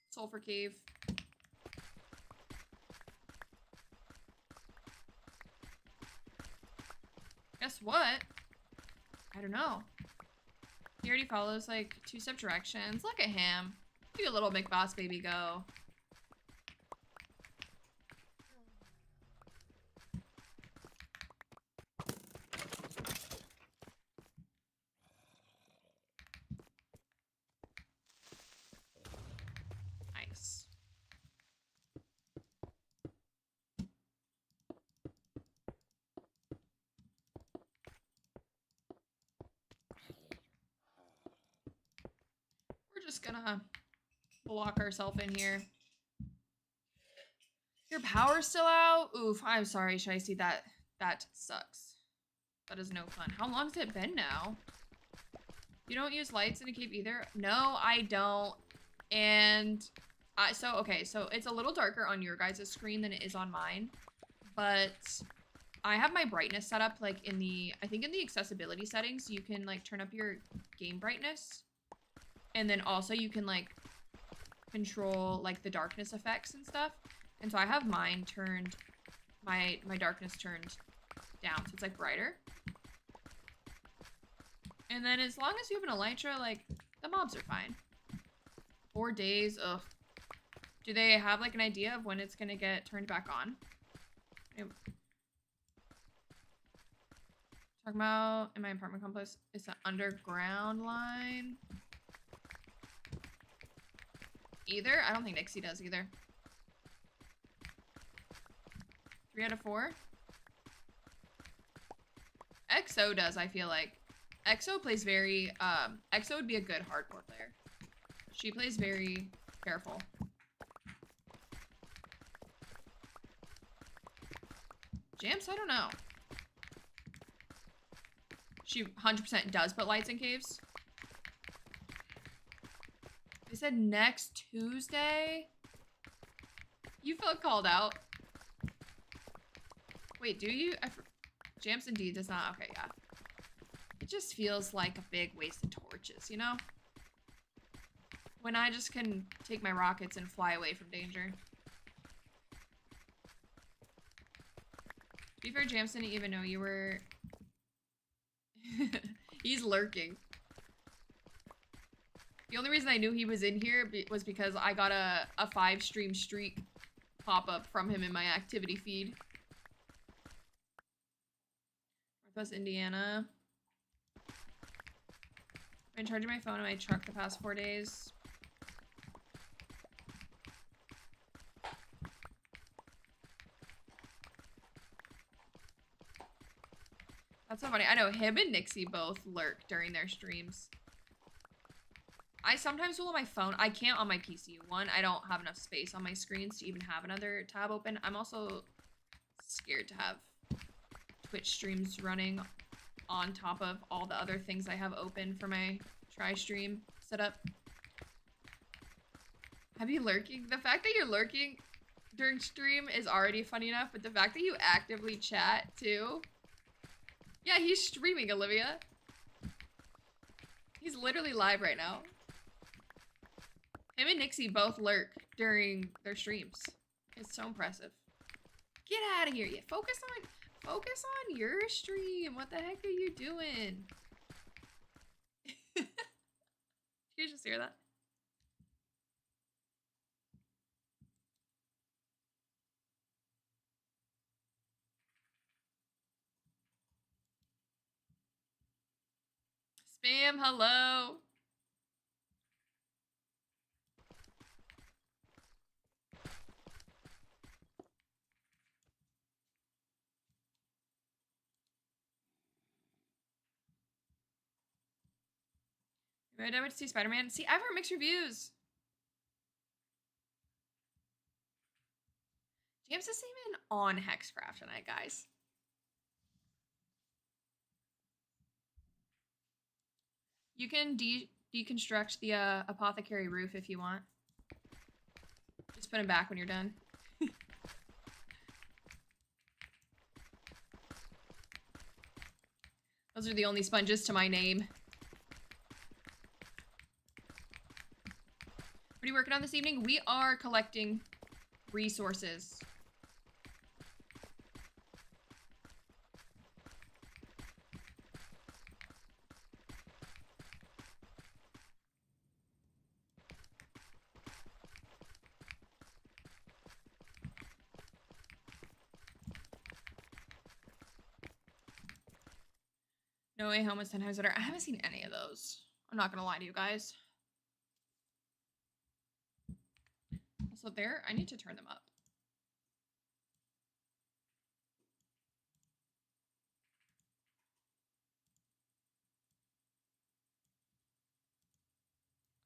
sulfur cave. Guess what? I don't know. He already follows like 2-step directions. Look at him. Look at little McBoss baby go. Nice. We're just gonna block ourselves in here. Your power's still out? Oof, I'm sorry, Shicey. That sucks. That is no fun. How long's it been now? You don't use lights in a cave either? No, I don't. And okay, so it's a little darker on your guys' screen than it is on mine. But I have my brightness set up like in the, I think in the accessibility settings, you can like turn up your game brightness. And then also you can like control like the darkness effects and stuff. And so I have mine turned, my darkness turned down, so it's like brighter. And then as long as you have an elytra, like the mobs are fine. 4 days, ugh. Do they have like an idea of when it's gonna get turned back on? Talking about in my apartment complex, it's an underground line. Either? I don't think Nixie does either. 3 out of 4? EXO does, I feel like. EXO plays very, EXO would be a good hardcore player. She plays very careful. Jamps, I don't know. She 100% does put lights in caves. They said next Tuesday? You felt called out. Wait, do you? Jamps indeed does not. Okay, yeah. It just feels like a big waste of torches, you know? When I just can take my rockets and fly away from danger. To be fair, Jamps didn't even know you were... He's lurking. The only reason I knew he was in here was because I got a 5-stream streak pop-up from him in my activity feed. Northwest Indiana. I've been charging my phone in my truck the past 4 days. That's so funny. I know him and Nixie both lurk during their streams. I sometimes will on my phone. I can't on my PC. One, I don't have enough space on my screens to even have another tab open. I'm also scared to have Twitch streams running on top of all the other things I have open for my tri-stream setup. Have you lurking? The fact that you're lurking during stream is already funny enough, but the fact that you actively chat too. Yeah, he's streaming, Olivia. He's literally live right now. Him and Nixie both lurk during their streams. It's so impressive. Get out of here. Yeah, focus on your stream. What the heck are you doing? Did you just hear that? Spam, hello. Right, I would see Spider-Man. See, I've heard mixed reviews. James isn't even on Hexcraft tonight, guys. You can deconstruct the apothecary roof if you want. Just put him back when you're done. Those are the only sponges to my name. What are you working on this evening? We are collecting resources. No Way Home is 10 times better. I haven't seen any of those. I'm not gonna lie to you guys. Also, there, I need to turn them up.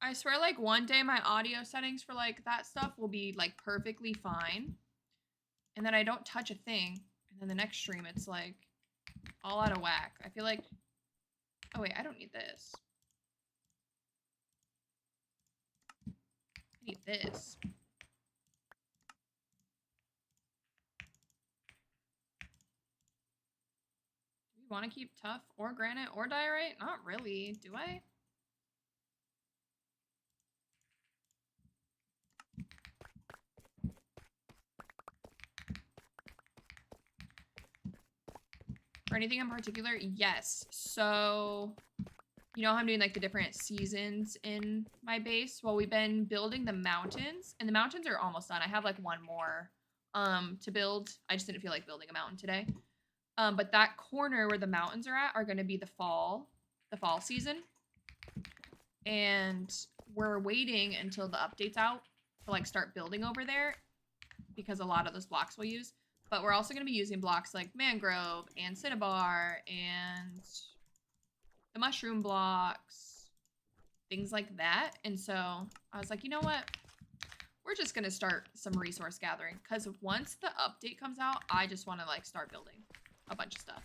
I swear, like, one day my audio settings for, like, that stuff will be, like, perfectly fine. And then I don't touch a thing. And then the next stream, it's, like, all out of whack. I feel like... Oh, wait, I don't need this. I need this. Do we want to keep tough or granite or diorite? Not really, do I? For anything in particular? Yes. So, you know how I'm doing like the different seasons in my base? Well, we've been building the mountains, and the mountains are almost done. I have like one more to build. I just didn't feel like building a mountain today. But that corner where the mountains are going to be the fall season. And we're waiting until the update's out to like start building over there because a lot of those blocks we'll use. But we're also going to be using blocks like mangrove and cinnabar and the mushroom blocks, things like that. And so I was like, you know what? We're just going to start some resource gathering because once the update comes out, I just want to like start building a bunch of stuff.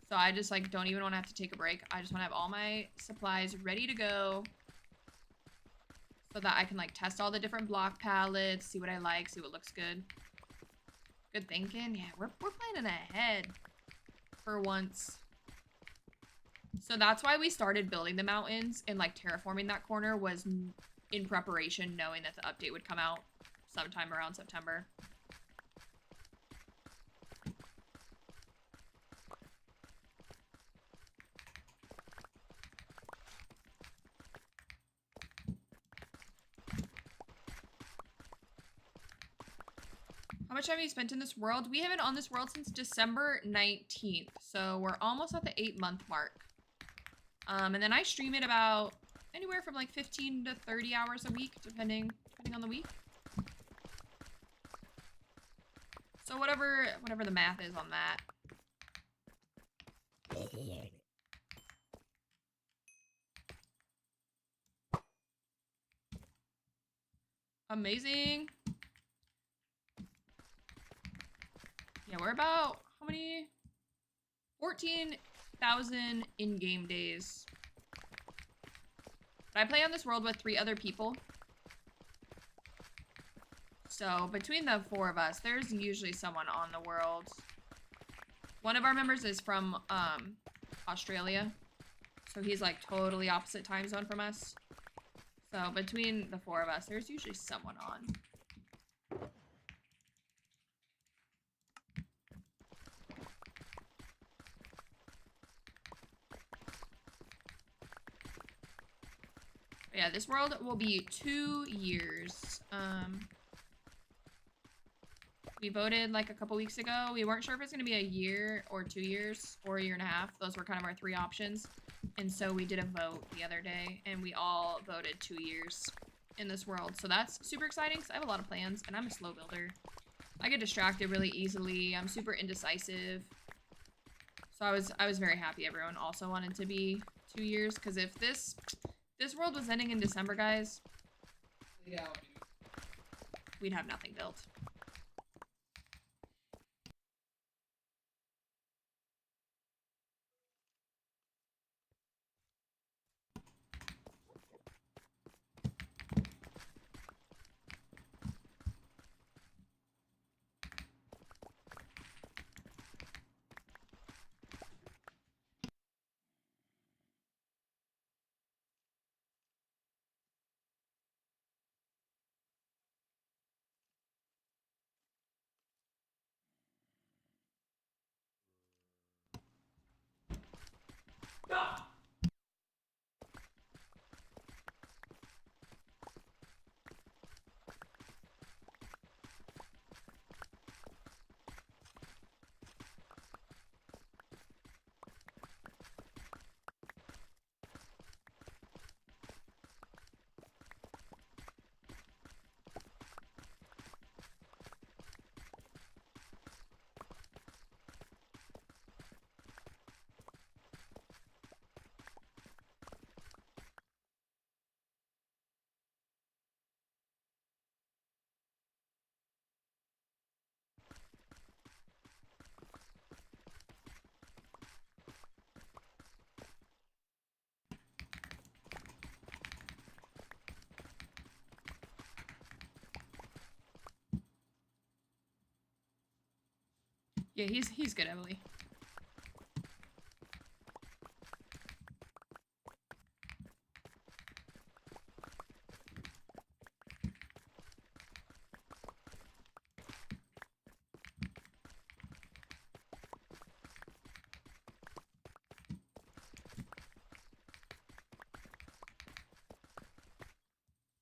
So I just like don't even want to have to take a break. I just want to have all my supplies ready to go so that I can like test all the different block palettes, see what I like, see what looks good. Good thinking. Yeah, we're planning ahead for once. So that's why we started building the mountains and like terraforming that corner was in preparation, knowing that the update would come out sometime around September. How much time have you spent in this world? We haven't on this world since December 19th. So we're almost at the 8-month mark. And then I stream it about anywhere from like 15 to 30 hours a week, depending on the week. So whatever the math is on that. Amazing. Yeah, we're about, how many? 14,000 in-game days. But I play on this world with 3 other people. So between the 4 of us, there's usually someone on the world. One of our members is from Australia. So he's like totally opposite time zone from us. So between the 4 of us, there's usually someone on. But yeah, this world will be 2 years. We voted like a couple weeks ago. We weren't sure if it's going to be a year or 2 years or a year and a half. Those were kind of our 3 options. And so we did a vote the other day, and we all voted 2 years in this world. So that's super exciting, because I have a lot of plans, and I'm a slow builder. I get distracted really easily. I'm super indecisive. So I was very happy everyone also wanted to be 2 years, because if this world was ending in December, guys, Yeah, we'd have nothing built. Yeah, he's good, Emily.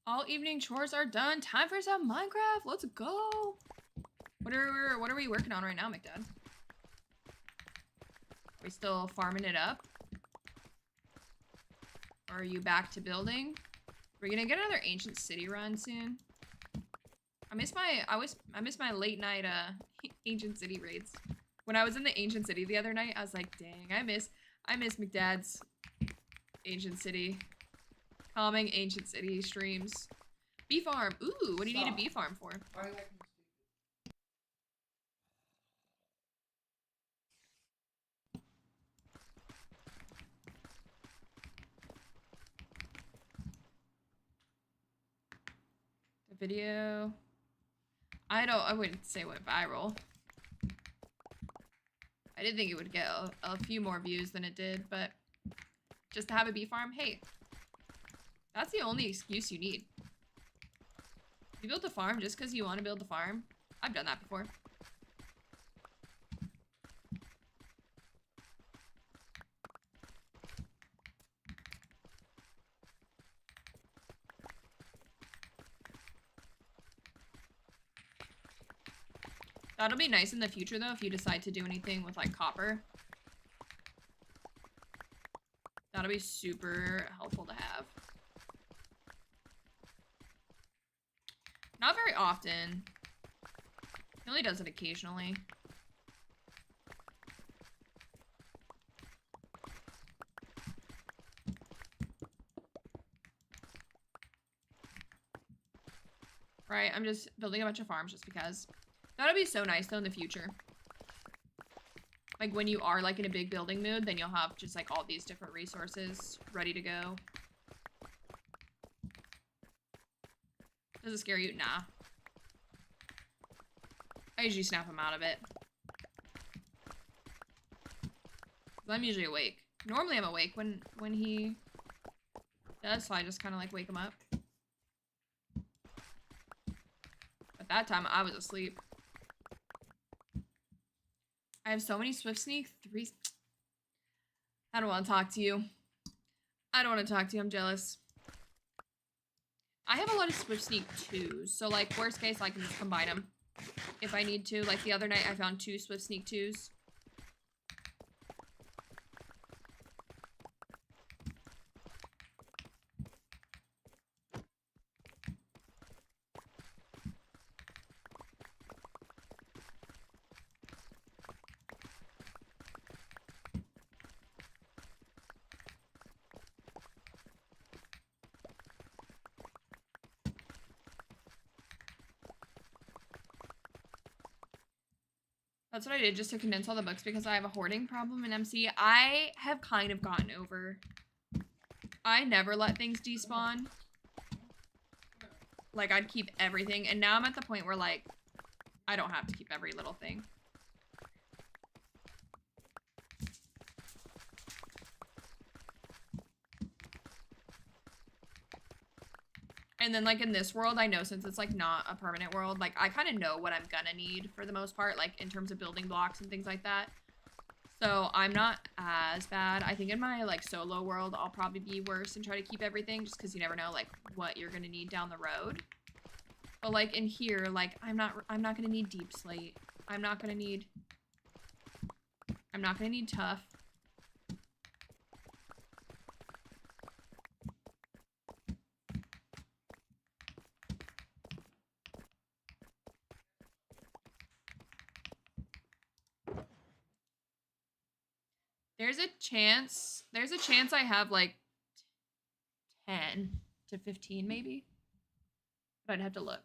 All evening chores are done. Time for some Minecraft. Let's go. What are we working on right now, McDad? Are we still farming it up? Or are you back to building? We're gonna get another ancient city run soon. I miss my late night ancient city raids. When I was in the ancient city the other night, I was like, dang, I miss McDad's ancient city. Calming ancient city streams. Bee farm. Ooh, what do you need a bee farm for? why are you acting stupid? The video. I wouldn't say it went viral. I did think it would get a few more views than it did, but just to have a bee farm, hey, that's the only excuse you need. You built a farm just because you want to build a farm. I've done that before. That'll be nice in the future, though, if you decide to do anything with, like, copper. That'll be super helpful to have. Not very often. He only does it occasionally. Right, I'm just building a bunch of farms just because. That'll be so nice, though, in the future. Like, when you are, like, in a big building mood, then you'll have just, like, all these different resources ready to go. Does it scare you? Nah. I usually snap him out of it. 'Cause I'm usually awake. Normally I'm awake when he does, so I just kind of, like, wake him up. At that time, I was asleep. I have so many Swift Sneak 3s. I don't want to talk to you. I don't want to talk to you. I'm jealous. I have a lot of Swift Sneak 2s. So, like, worst case, I can just combine them if I need to. Like, the other night, I found 2 Swift Sneak 2s. That's what I did just to condense all the books because I have a hoarding problem in MC. I have kind of gotten over. I never let things despawn. Like, I'd keep everything, and now I'm at the point where, like, I don't have to keep every little thing. And then, like, in this world, I know since it's, like, not a permanent world, like, I kind of know what I'm gonna need for the most part, like, in terms of building blocks and things like that. So, I'm not as bad. I think in my, like, solo world, I'll probably be worse and try to keep everything just because you never know, like, what you're gonna need down the road. But, like, in here, like, I'm not gonna need deep slate. I'm not gonna need tough. There's a chance I have like 10 to 15 maybe. But I'd have to look.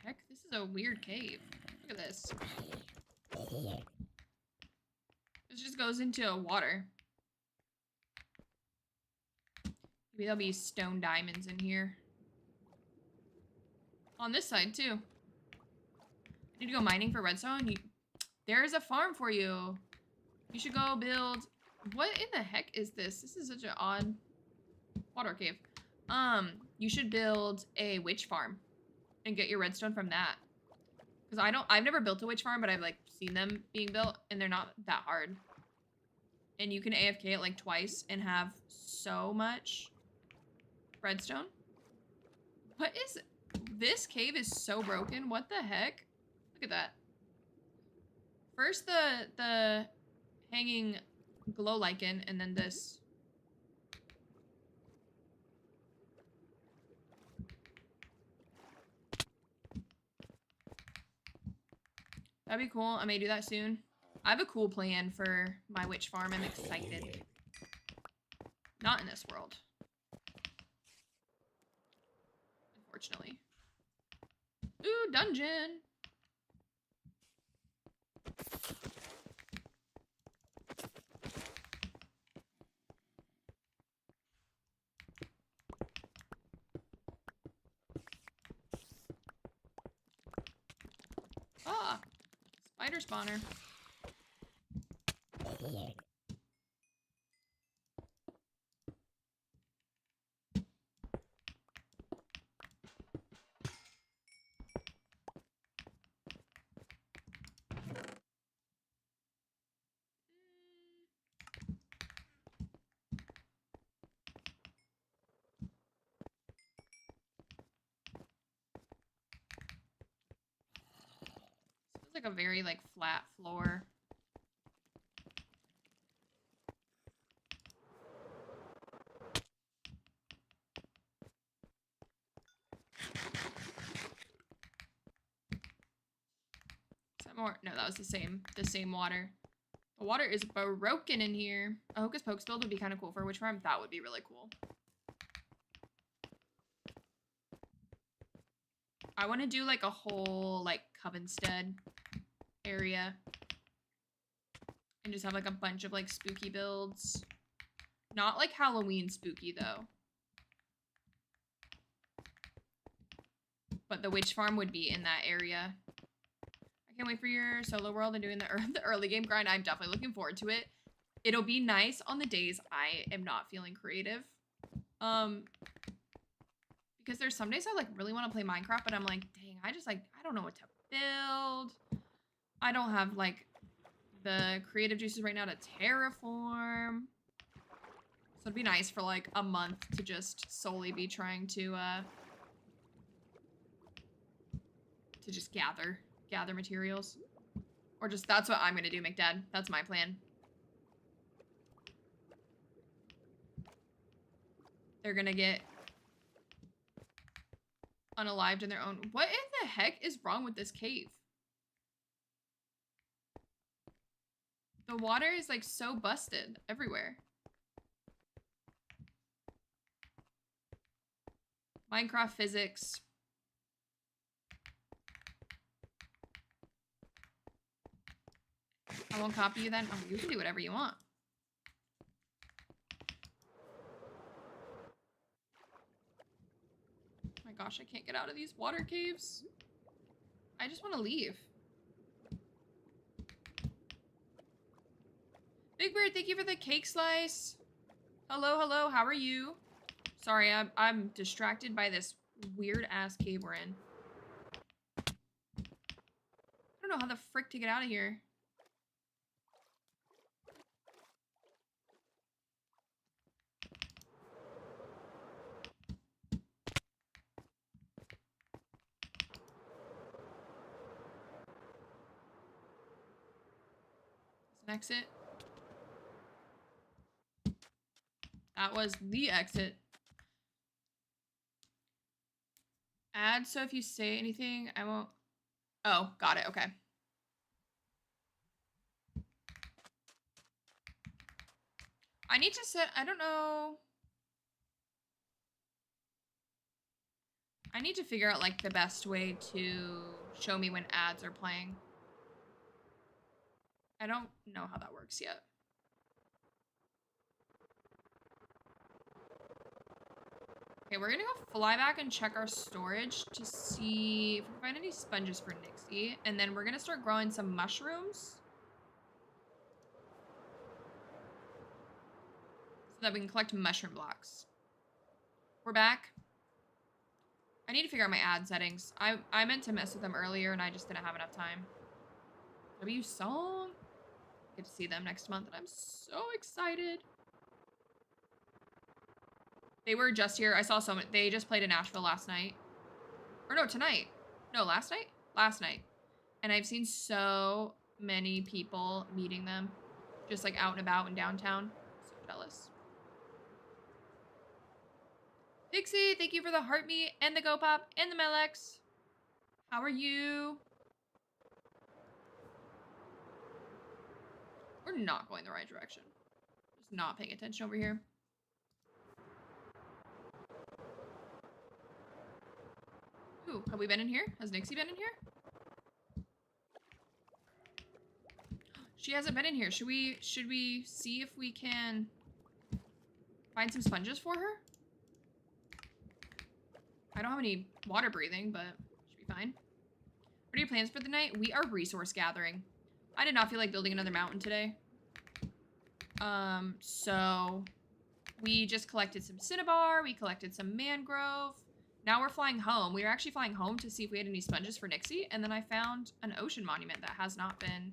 Heck, this is a weird cave. Look at this. This just goes into water. Maybe there'll be stone diamonds in here. On this side too. I need to go mining for redstone. There's a farm for you. You should go build. What in the heck is this? This is such an odd water cave. You should build a witch farm and get your redstone from that. Because I've never built a witch farm, but I've like seen them being built and they're not that hard. And you can AFK it like twice and have so much redstone. What is it? This cave is so broken. What the heck? Look at that. First the hanging glow lichen and then this. That'd be cool. I may do that soon. I have a cool plan for my witch farm. I'm excited. Not in this world. Unfortunately. Ooh, dungeon! Ah! Spider spawner. This feels like a very like flat floor. Is that more? No, that was the same water. The water is broken in here. A Hocus Pocus build would be kind of cool for a witch farm. That would be really cool. I want to do like a whole like Covenstead area. And just have like a bunch of like spooky builds. Not like Halloween spooky though. But the witch farm would be in that area. I can't wait for your solo world and doing the early game grind. I'm definitely looking forward to it. It'll be nice on the days I am not feeling creative. Because there's some days I like really want to play Minecraft, but I'm like, dang, I don't know what to build. I don't have like the creative juices right now to terraform. So it'd be nice for like a month to just solely be trying to just gather materials. Or just, that's what I'm gonna do, McDad. That's my plan. They're gonna get unalived in their own. What in the heck is wrong with this cave? The water is like so busted everywhere. Minecraft physics. I won't copy you then. Oh, you can do whatever you want. Oh my gosh, I can't get out of these water caves. I just want to leave. Big Bird, thank you for the cake slice. Hello, hello, how are you? Sorry, I'm distracted by this weird ass cave we're in. I don't know how the frick to get out of here. An exit. That was the exit. Add, so if you say anything, I won't. Oh, got it. Okay. I need to set, I don't know. I need to figure out like the best way to show me when ads are playing. I don't know how that works yet. Okay, we're gonna go fly back and check our storage to see if we can find any sponges for Nixie. And then we're gonna start growing some mushrooms. So that we can collect mushroom blocks. We're back. I need to figure out my ad settings. I meant to mess with them earlier and I just didn't have enough time. W song. Get to see them next month and I'm so excited. They were just here. I saw someone. They just played in Nashville last night. Or no, tonight. No, last night? Last night. And I've seen so many people meeting them. Just like out and about in downtown. So jealous. Dixie, thank you for the heart meat and the go pop and the Melex. How are you? We're not going the right direction. Just not paying attention over here. Ooh, have we been in here? Has Nixie been in here? She hasn't been in here. Should we see if we can find some sponges for her? I don't have any water breathing, but should be fine. What are your plans for the night? We are resource gathering. I did not feel like building another mountain today. So we just collected some cinnabar. We collected some mangrove. Now we're flying home. We were actually flying home to see if we had any sponges for Nixie. And then I found an ocean monument that has not been...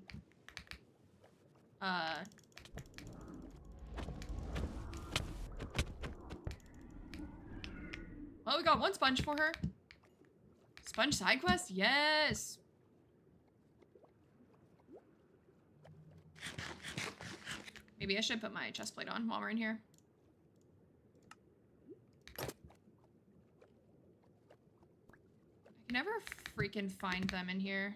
Well, we got one sponge for her. Sponge side quest? Yes! Maybe I should put my chest plate on while we're in here. I can never freaking find them in here.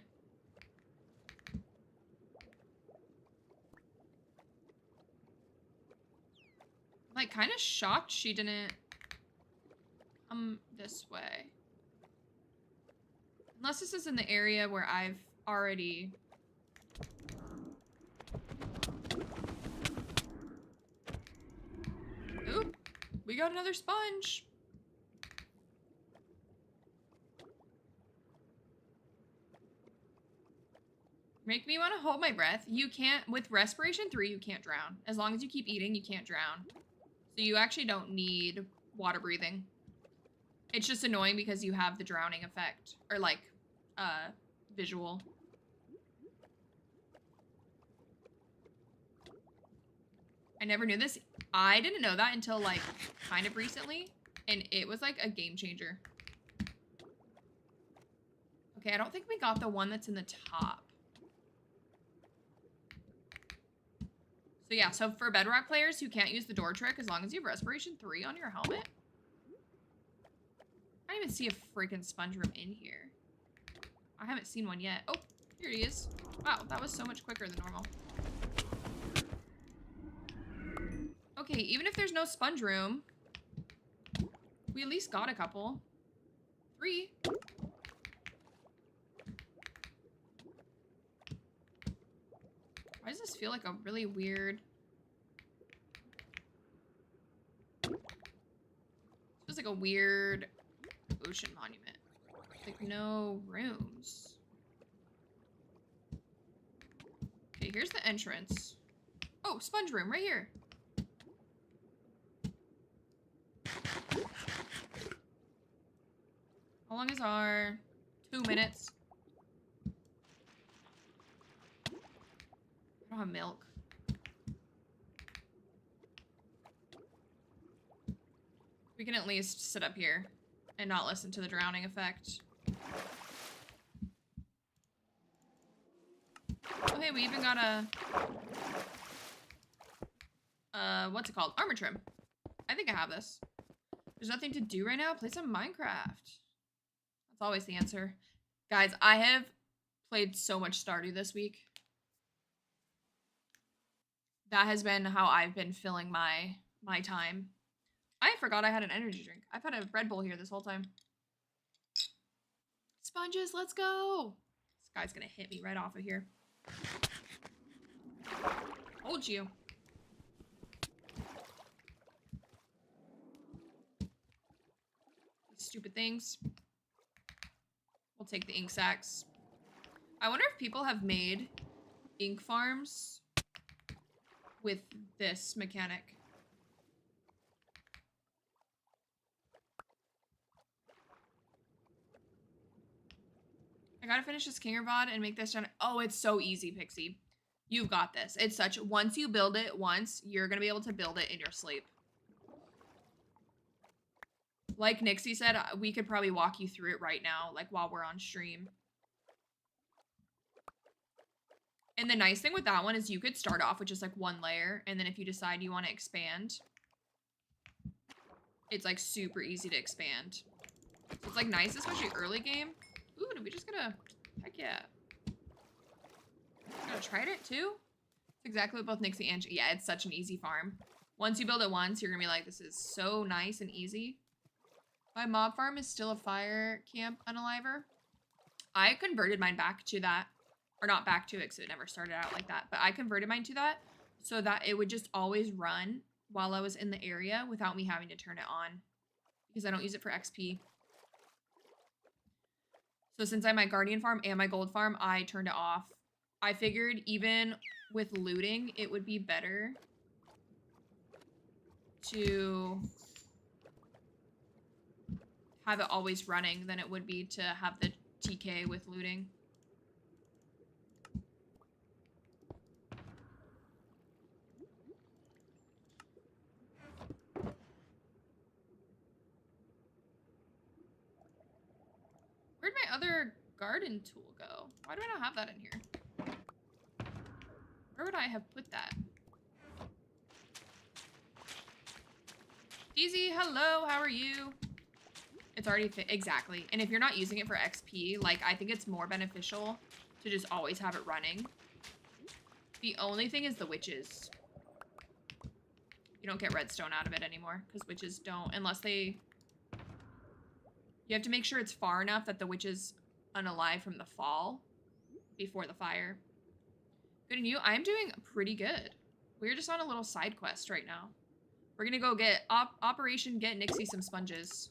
I'm like kind of shocked she didn't come this way. Unless this is in the area where I've already... Oop, we got another sponge. Make me want to hold my breath. You can't, with respiration 3, you can't drown. As long as you keep eating, you can't drown. So you actually don't need water breathing. It's just annoying because you have the drowning effect. Or like, visual. I never knew this. I didn't know that until like kind of recently. And it was like a game changer. Okay, I don't think we got the one that's in the top. So yeah, so for bedrock players who can't use the door trick, as long as you have respiration 3 on your helmet. I don't even see a freaking sponge room in here. I haven't seen one yet. Oh, here he is. Wow, that was so much quicker than normal. Okay, even if there's no sponge room, we at least got a couple. 3. Why does this feel like a really weird... It feels like a weird ocean monument. Like no rooms. Okay, here's the entrance. Oh, sponge room right here. How long is our 2 minutes? I don't have milk. We can at least sit up here and not listen to the drowning effect. Oh, hey, we even got a... what's it called? Armor trim. I think I have this. There's nothing to do right now. Play some Minecraft. That's always the answer. Guys, I have played so much Stardew this week. That has been how I've been filling my time. I forgot I had an energy drink. I've had a Red Bull here this whole time. Sponges, let's go. This guy's gonna hit me right off of here. Told you. These stupid things. We'll take the ink sacks. I wonder if people have made ink farms with this mechanic. I gotta finish this Kinger VOD and make this done. Oh, it's so easy, Pixie. You've got this. It's such, once you build it once, you're gonna be able to build it in your sleep. Like Nixie said, we could probably walk you through it right now, like while we're on stream. And the nice thing with that one is you could start off with just like 1 layer, and then if you decide you want to expand, it's like super easy to expand. So it's like nice, especially early game. Ooh, did we just get a... Heck yeah. Gotta try it too? It's exactly what both Nixie and... Yeah, it's such an easy farm. Once you build it once, you're gonna be like, this is so nice and easy. My mob farm is still a fire camp unaliver. I converted mine back to that. Or not back to it, because it never started out like that. But I converted mine to that so that it would just always run while I was in the area without me having to turn it on. Because I don't use it for XP. So since I'm my Guardian farm and my Gold farm, I turned it off. I figured even with looting, it would be better to have it always running than it would be to have the TK with looting. Where'd my other garden tool go? Why do I not have that in here? Where would I have put that? Easy, hello, how are you? It's already fit, exactly. And if you're not using it for XP, like, I think it's more beneficial to just always have it running. The only thing is the witches. You don't get redstone out of it anymore, because witches don't, unless they... You have to make sure it's far enough that the witch is unalive from the fall before the fire. Good and you? I'm doing pretty good. We're just on a little side quest right now. We're gonna go get Operation Get Nixie some sponges.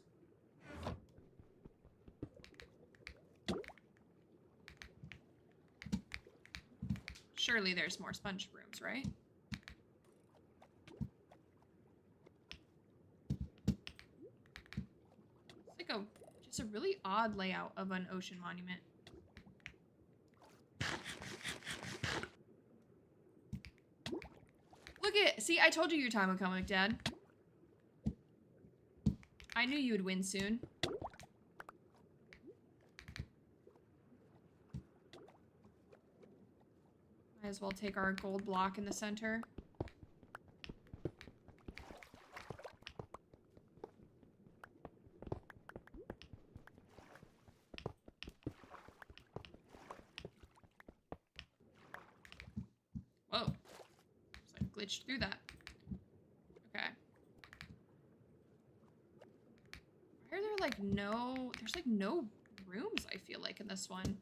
Surely there's more sponge rooms, right? It's like just a really odd layout of an ocean monument. Look at, see, I told you your time would come, Dad. I knew you would win soon. Might as well take our gold block in the center. Whoa. Just like glitched through that. Okay. Why are there like there's like no rooms, I feel like, in this one.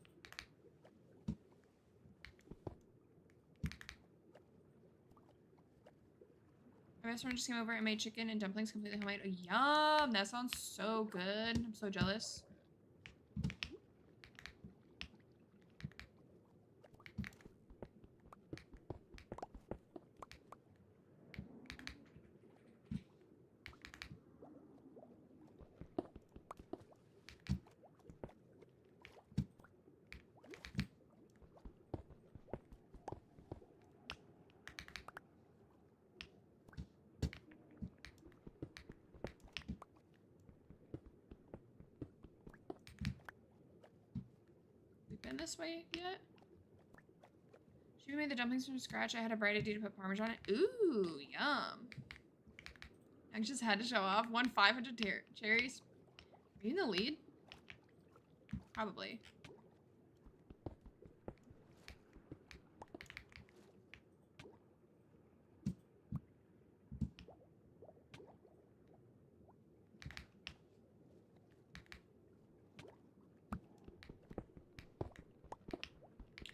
My best friend just came over and made chicken and dumplings completely homemade. Oh, yum! That sounds so good. I'm so jealous. Been this way yet? She made the dumplings from scratch. I had a bright idea to put Parmesan on it. Ooh, yum. I just had to show off. Won 500 cherries. Are you in the lead? Probably.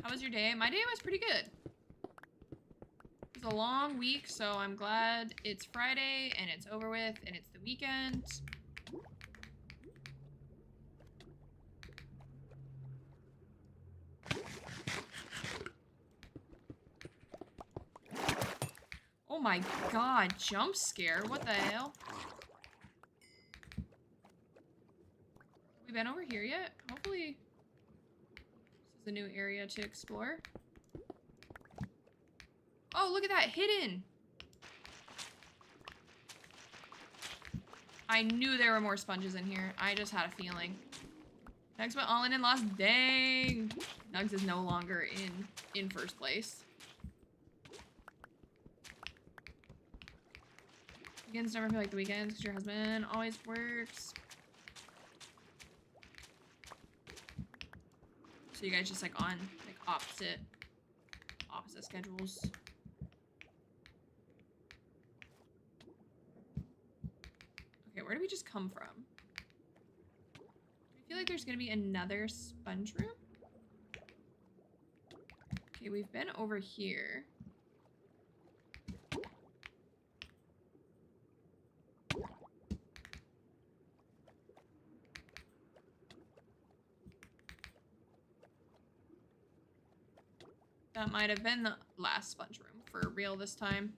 How was your day? My day was pretty good. It was a long week, so I'm glad it's Friday and it's over with and it's the weekend. Oh my god, jump scare. What the hell? We been over here yet? Hopefully this is a new area to explore. Oh, look at that, hidden. I knew there were more sponges in here. I just had a feeling. Nugs went all in and lost. Dang. Nugs is no longer in first place. Weekends never feel like the weekends because your husband always works. So you guys just like on like opposite schedules. Okay, where did we just come from? I feel like there's gonna be another sponge room. Okay, we've been over here. That might have been the last sponge room for real this time.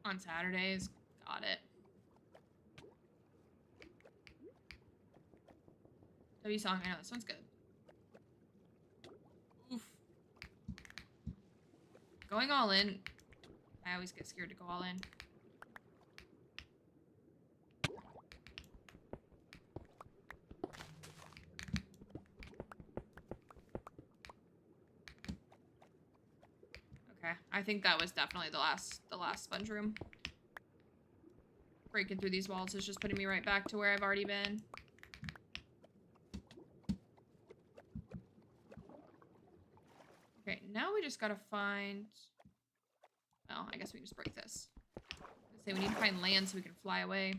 On Saturdays. Got it. W song. I know this one's good. Oof. Going all in. I always get scared to go all in. Okay, I think that was definitely the last sponge room. Breaking through these walls is just putting me right back to where I've already been. Okay, now we just gotta find... Well, I guess we can just break this. Let's say we need to find land so we can fly away.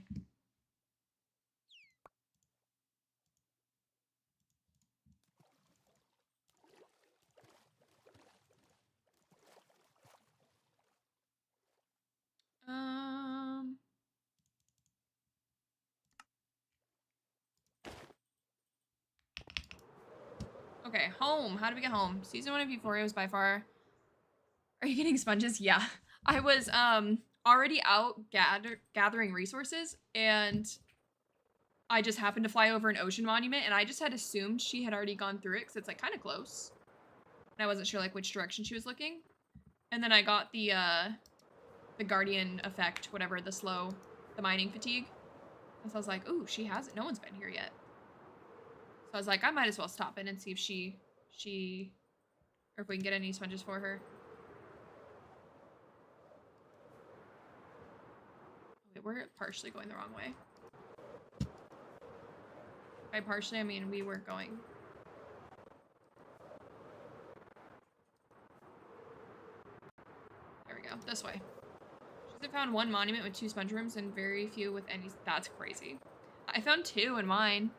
Okay, home. How do we get home? Season 1 of Euphoria was by far... Are you getting sponges? Yeah. I was already out gathering resources, and I just happened to fly over an ocean monument, and I just had assumed she had already gone through it because it's like kind of close. And I wasn't sure like which direction she was looking. And then I got the guardian effect, whatever, the mining fatigue. And so I was like, ooh, she hasn't. No one's been here yet. So I was like, I might as well stop in and see if she, or if we can get any sponges for her. Wait, we're partially going the wrong way. By partially, I mean we were going. There we go, this way. She found 1 monument with 2 sponge rooms and very few with any. That's crazy. I found 2 in mine.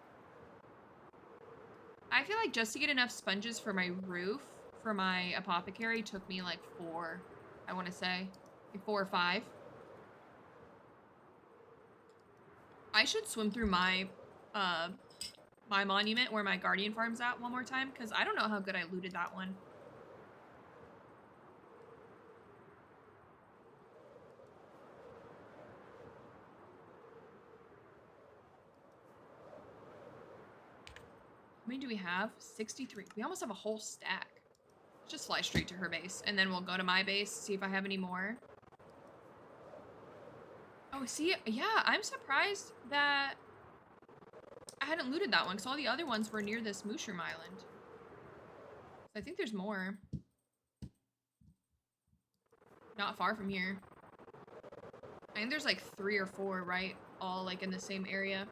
I feel like just to get enough sponges for my roof, for my apothecary, took me like 4, I want to say. Like 4 or 5. I should swim through my my monument where my guardian farm's at one more time, because I don't know how good I looted that one. How many do we have? 63. We almost have a whole stack. Let's just fly straight to her base, and then we'll go to my base, see if I have any more. Oh, see? Yeah, I'm surprised that I hadn't looted that one, because all the other ones were near this mushroom island. I think there's more. Not far from here. I think there's like 3 or 4, right? All like in the same area.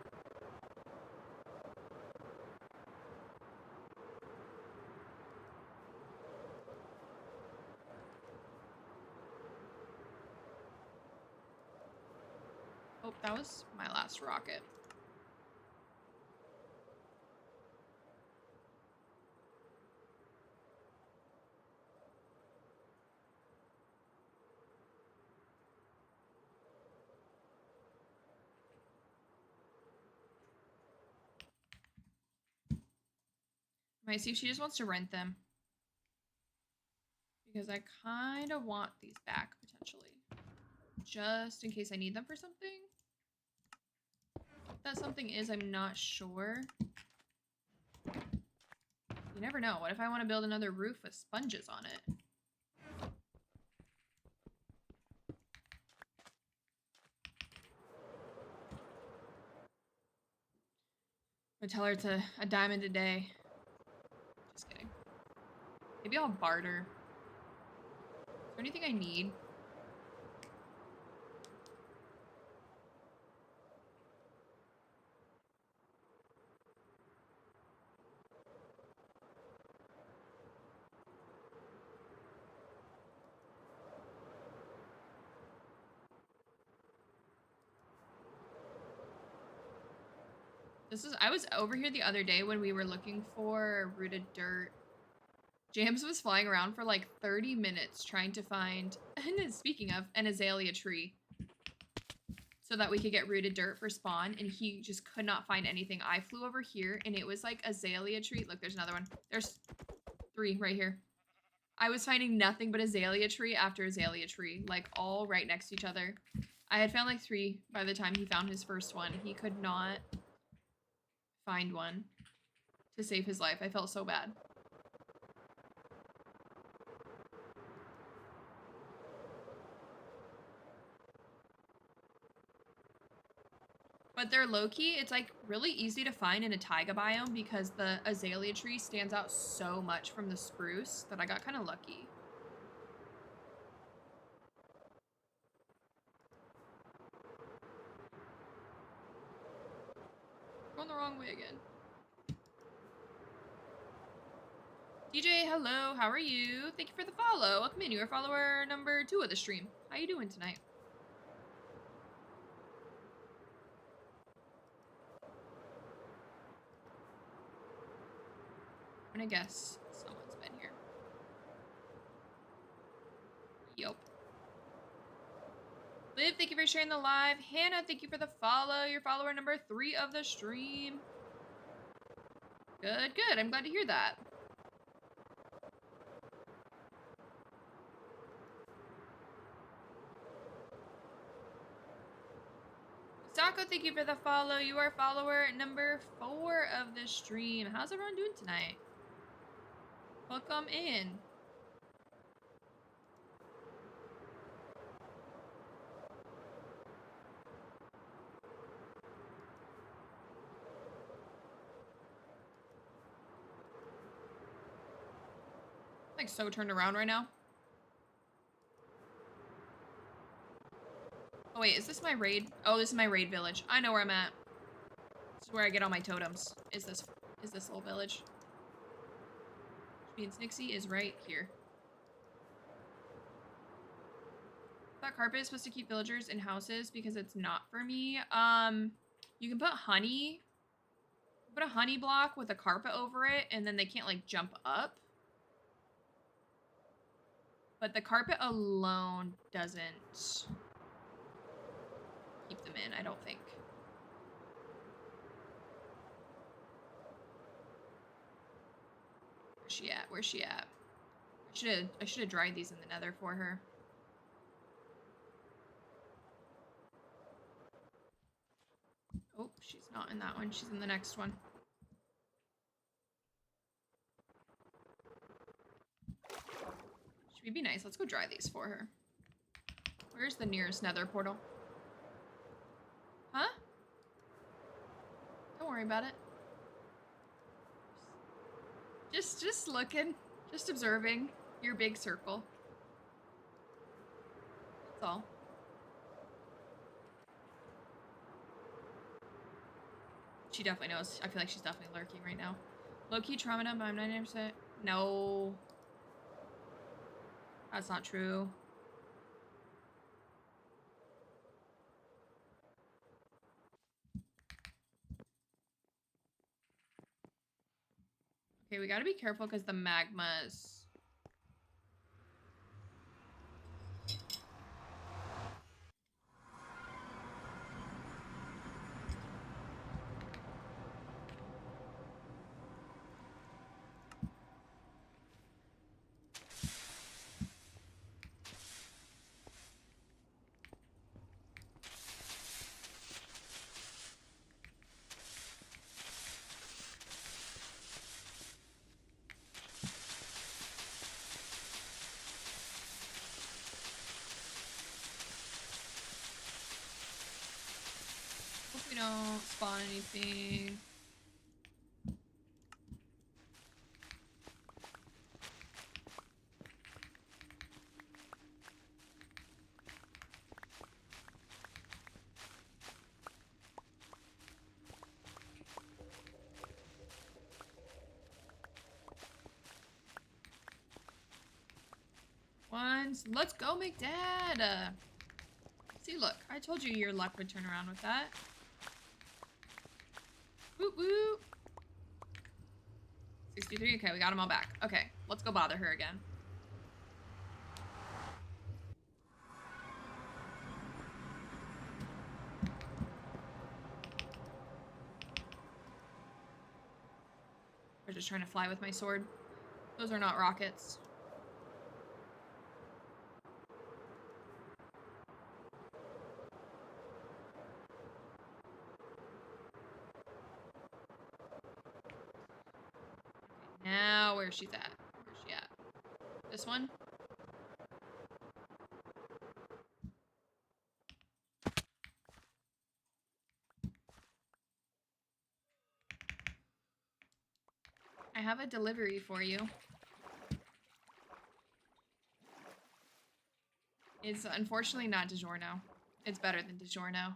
Oh, that was my last rocket. Might see if she just wants to rent them. Because I kind of want these back, potentially. Just in case I need them for something. What that something is, I'm not sure. You never know. What if I want to build another roof with sponges on it? I'm gonna tell her it's a diamond a day. Just kidding. Maybe I'll barter. Is there anything I need? I was over here the other day when we were looking for rooted dirt. Jams was flying around for like 30 minutes trying to find, and speaking of, an azalea tree. So that we could get rooted dirt for spawn, and he just could not find anything. I flew over here, and it was like azalea tree. Look, there's another one. There's 3 right here. I was finding nothing but azalea tree after azalea tree, like all right next to each other. I had found like 3 by the time he found his first one. He could not find one to save his life. I felt so bad. But they're low-key, it's like really easy to find in a taiga biome because the azalea tree stands out so much from the spruce that I got kind of lucky. Going the wrong way again. DJ, hello, how are you? Thank you for the follow. Welcome in, you are follower number 2 of the stream. How you doing tonight? I'm gonna guess someone's been here. Yup. Liv, thank you for sharing the live. Hannah, thank you for the follow. You're follower number 3 of the stream. Good, good. I'm glad to hear that. thank you for the follow. You are follower number 4 of this stream. How's everyone doing tonight? Welcome in. Like so turned around right now. Oh wait, is this my raid? Oh, this is my raid village. I know where I'm at. This is where I get all my totems. Is this little village? Which means Nixie is right here. That carpet is supposed to keep villagers in houses because it's not for me. You can put honey. Put a honey block with a carpet over it, and then they can't like jump up. But the carpet alone doesn't keep them in, I don't think. Where's she at? Where's she at? I should have dried these in the nether for her. Oh, she's not in that one. She's in the next one. Should we be nice? Let's go dry these for her. Where's the nearest nether portal? Huh? Don't worry about it. Just looking. Just observing your big circle. That's all. She definitely knows. I feel like she's definitely lurking right now. Low-key trauma dump, I'm 99%. No. That's not true. Okay, we gotta be careful because the magma's... Hope we don't spawn anything. Let's go, McDad. See, look, I told you your luck would turn around with that. Whoop whoop. 63. Okay, we got them all back. Okay, let's go bother her again. We're just trying to fly with my sword. Those are not rockets. Now, where she's at? Where's she at? This one? I have a delivery for you. It's unfortunately not DiGiorno. It's better than DiGiorno.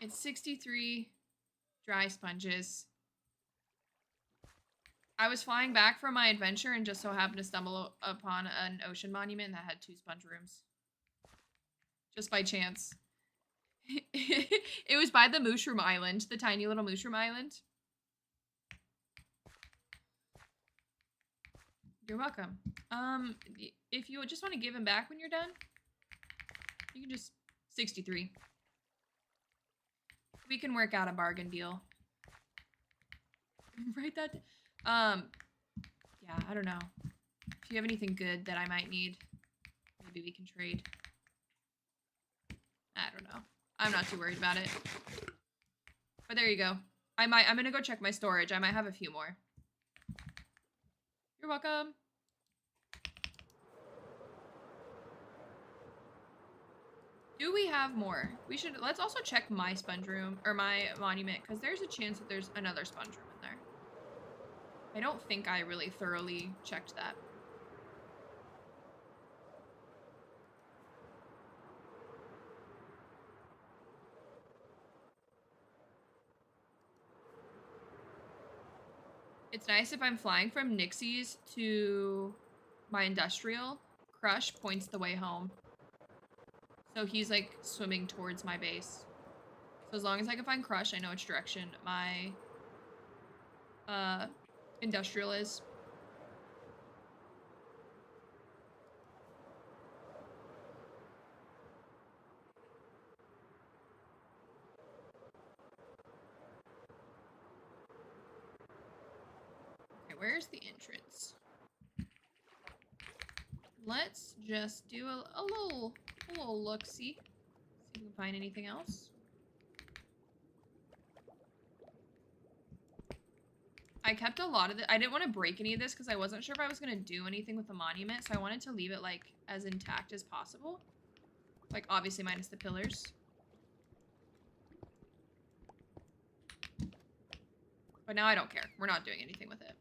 It's 63 dry sponges. I was flying back from my adventure and just so happened to stumble upon an ocean monument that had 2 sponge rooms. Just by chance. It was by the Mushroom Island, the tiny little Mushroom Island. You're welcome. If you just want to give him back when you're done, you can just 63. We can work out a bargain deal. Write that. Yeah, I don't know. If you have anything good that I might need, maybe we can trade. I don't know. I'm not too worried about it. But there you go. I'm gonna go check my storage. I might have a few more. You're welcome. Do we have more? We should, let's also check my sponge room, or my monument, because there's a chance that there's another sponge room in there. I don't think I really thoroughly checked that. It's nice if I'm flying from Nixie's to my industrial. Crush points the way home. So he's like swimming towards my base. So as long as I can find Crush, I know which direction my industrial is. Okay, where's the entrance? Let's just do a little look-see. See if we can find anything else. I kept a lot of it. I didn't want to break any of this because I wasn't sure if I was going to do anything with the monument, so I wanted to leave it like as intact as possible. Like obviously minus the pillars. But now I don't care. We're not doing anything with it.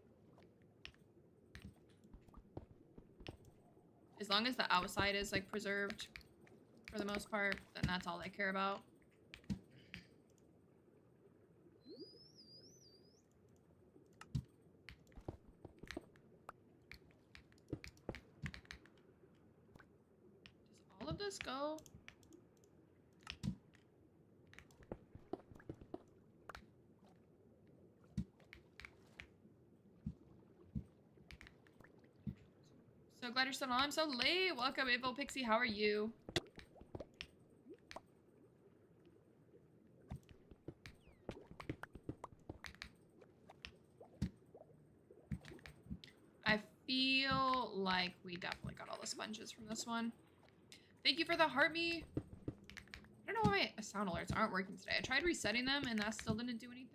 As long as the outside is like preserved for the most part, then that's all I care about. Does all of this go? So glad you're still on. I'm so late. Welcome, Evil Pixie. How are you? I feel like we definitely got all the sponges from this one. Thank you for the heart me. I don't know why my sound alerts aren't working today. I tried resetting them and that still didn't do anything.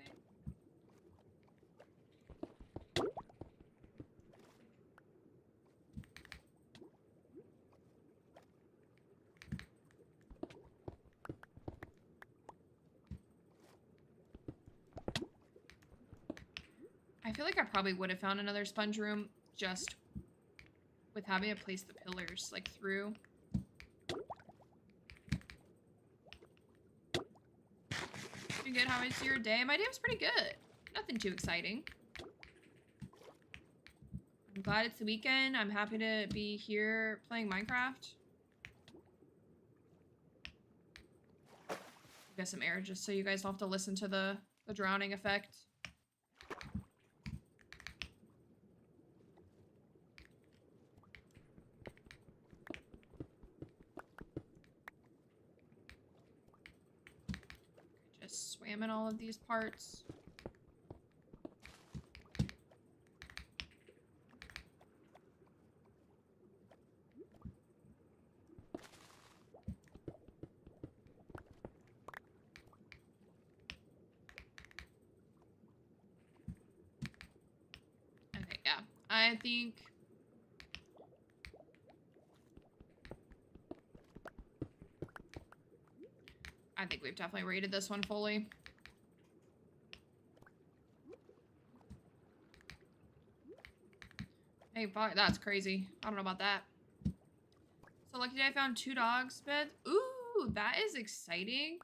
I feel like I probably would have found another sponge room just with having to place the pillars like through. Pretty good. How was your day? My day was pretty good. Nothing too exciting. I'm glad it's the weekend. I'm happy to be here playing Minecraft. Get some air just so you guys don't have to listen to the drowning effect. Just swam in all of these parts. I think we've definitely rated this one fully. Hey, fuck, that's crazy. I don't know about that. So lucky day I found 2 dogs beds. Ooh, that is exciting.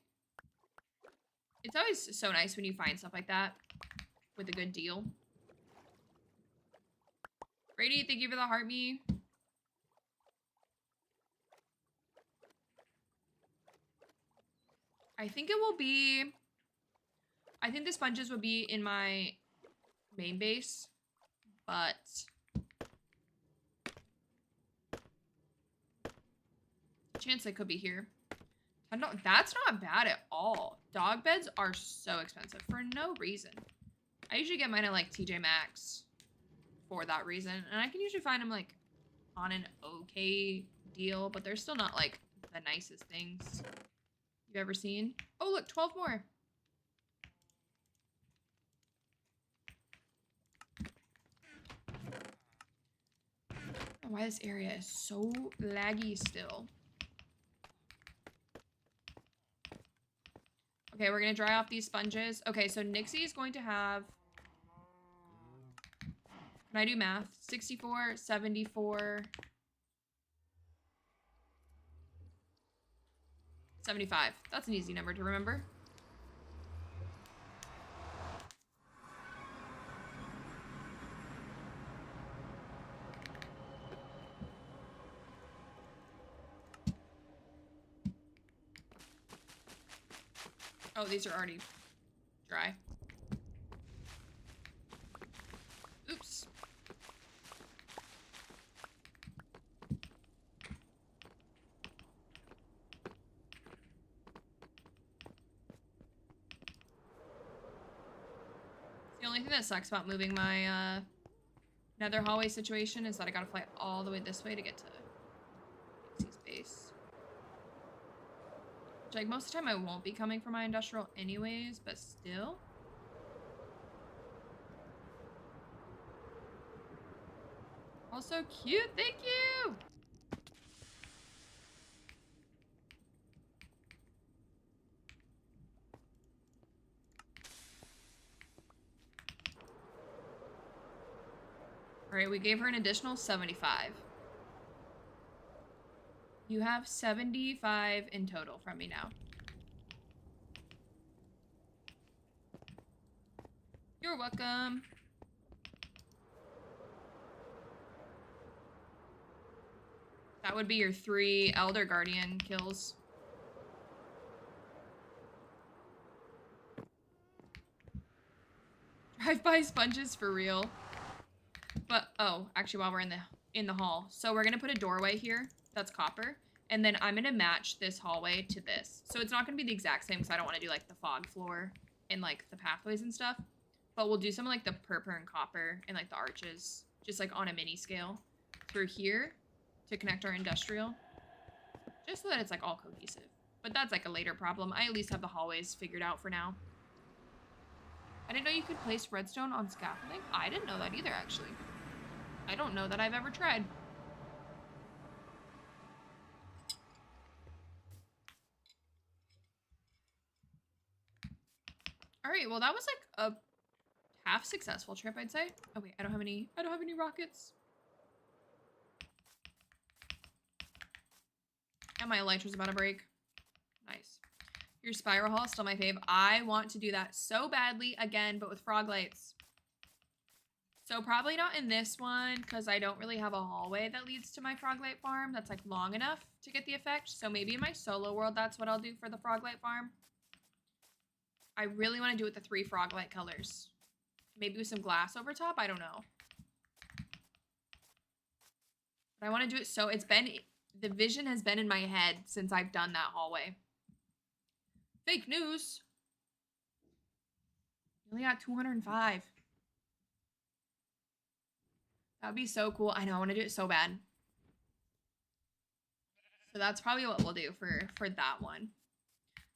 It's always so nice when you find stuff like that with a good deal. Brady, thank you for the heart me. I think it will be... I think the sponges will be in my main base, but... chance they could be here. That's not bad at all. Dog beds are so expensive for no reason. I usually get mine at like TJ Maxx for that reason, and I can usually find them like on an okay deal, but they're still not like the nicest things. you've ever seen. Oh, look, 12 more. I don't know why this area is so laggy still. Okay, we're gonna dry off these sponges. Okay, so Nixie is going to have, can I do math? 64, 74, 75. That's an easy number to remember. Oh, these are already dry. Oops. The only thing that sucks about moving my nether hallway situation is that I gotta fly all the way this way to get to Nixie's base. Which, like, most of the time I won't be coming from my industrial anyways, but still. Also cute, thank you! Alright, we gave her an additional 75. You have 75 in total from me now. You're welcome. That would be your 3 Elder Guardian kills. Drive-by sponges for real. But, oh, actually while we're in the hall. So we're gonna put a doorway here that's copper. And then I'm gonna match this hallway to this. So it's not gonna be the exact same because I don't want to do like the fog floor and like the pathways and stuff. But we'll do some like the purple and copper and like the arches. Just like on a mini scale through here to connect our industrial. Just so that it's like all cohesive. But that's like a later problem. I at least have the hallways figured out for now. I didn't know you could place redstone on scaffolding. I didn't know that either, actually. I don't know that I've ever tried. All right, well, that was like a half successful trip, I'd say. Oh wait, I don't have any rockets. And my elytra's about to break. Nice. Your spiral hall is still my fave. I want to do that so badly again, but with frog lights. So probably not in this one because I don't really have a hallway that leads to my frog light farm that's like long enough to get the effect. So maybe in my solo world, that's what I'll do for the frog light farm. I really want to do it with the 3 frog light colors. Maybe with some glass over top. I don't know. But I want to do it so it's been, the vision has been in my head since I've done that hallway. Fake news. You only got 205. That would be so cool. I know, I want to do it so bad. So that's probably what we'll do for that one.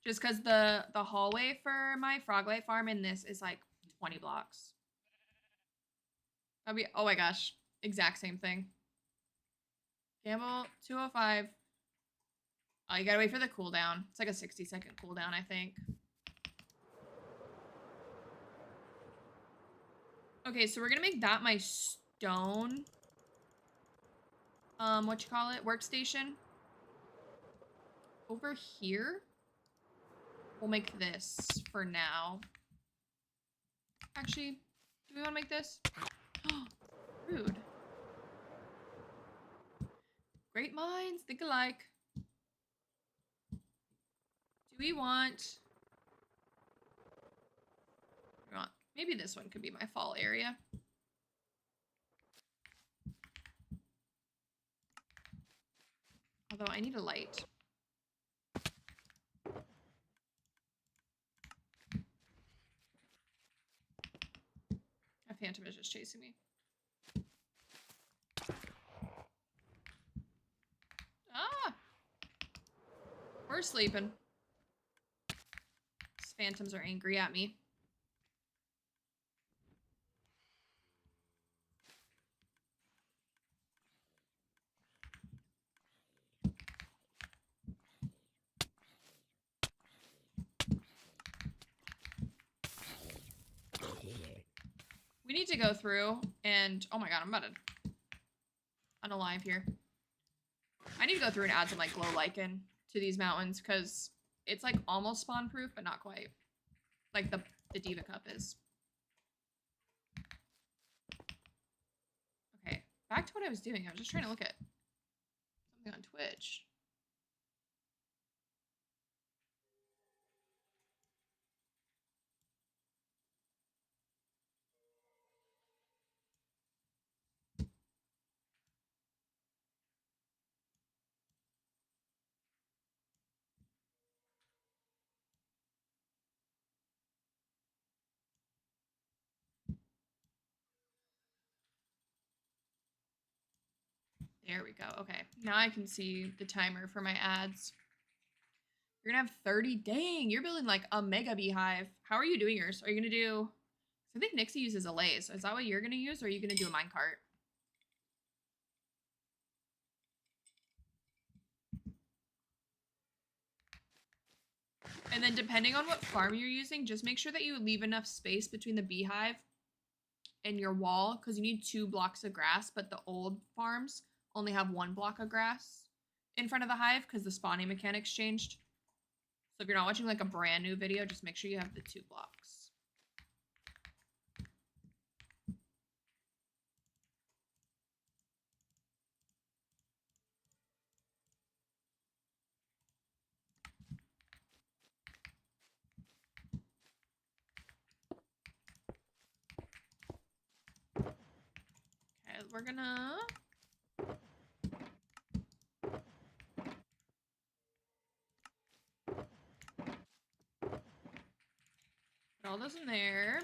Just because the hallway for my Froglight farm in this is like 20 blocks. That'd be, oh my gosh, exact same thing. Gamble, 205. Oh, you gotta wait for the cooldown. It's like a 60-second cooldown, I think. Okay, so we're gonna make that my stone. What you call it? Workstation. Over here, we'll make this for now. Actually, do we want to make this? Rude. Great minds think alike. Do we want... Maybe this one could be my fall area. Although I need a light. A phantom is just chasing me. Ah! We're sleeping. phantoms are angry at me. We need to go through and oh my god, I'm about to unalive here. I need to go through and add some like glow lichen to these mountains because it's like almost spawn proof, but not quite. Like the Diva Cup is. Okay, back to what I was doing. I was just trying to look at something on Twitch. There we go. Okay, now I can see the timer for my ads. You're gonna have 30. Dang, you're building like a mega beehive. How are you doing yours? Are you gonna do? I think Nixie uses a laze. Is that what you're gonna use, or are you gonna do a minecart? And then depending on what farm you're using, just make sure that you leave enough space between the beehive and your wall because you need 2 blocks of grass, but the old farms only have 1 block of grass in front of the hive because the spawning mechanics changed. So if you're not watching like a brand new video, just make sure you have the 2 blocks. Okay, we're gonna put all those in there.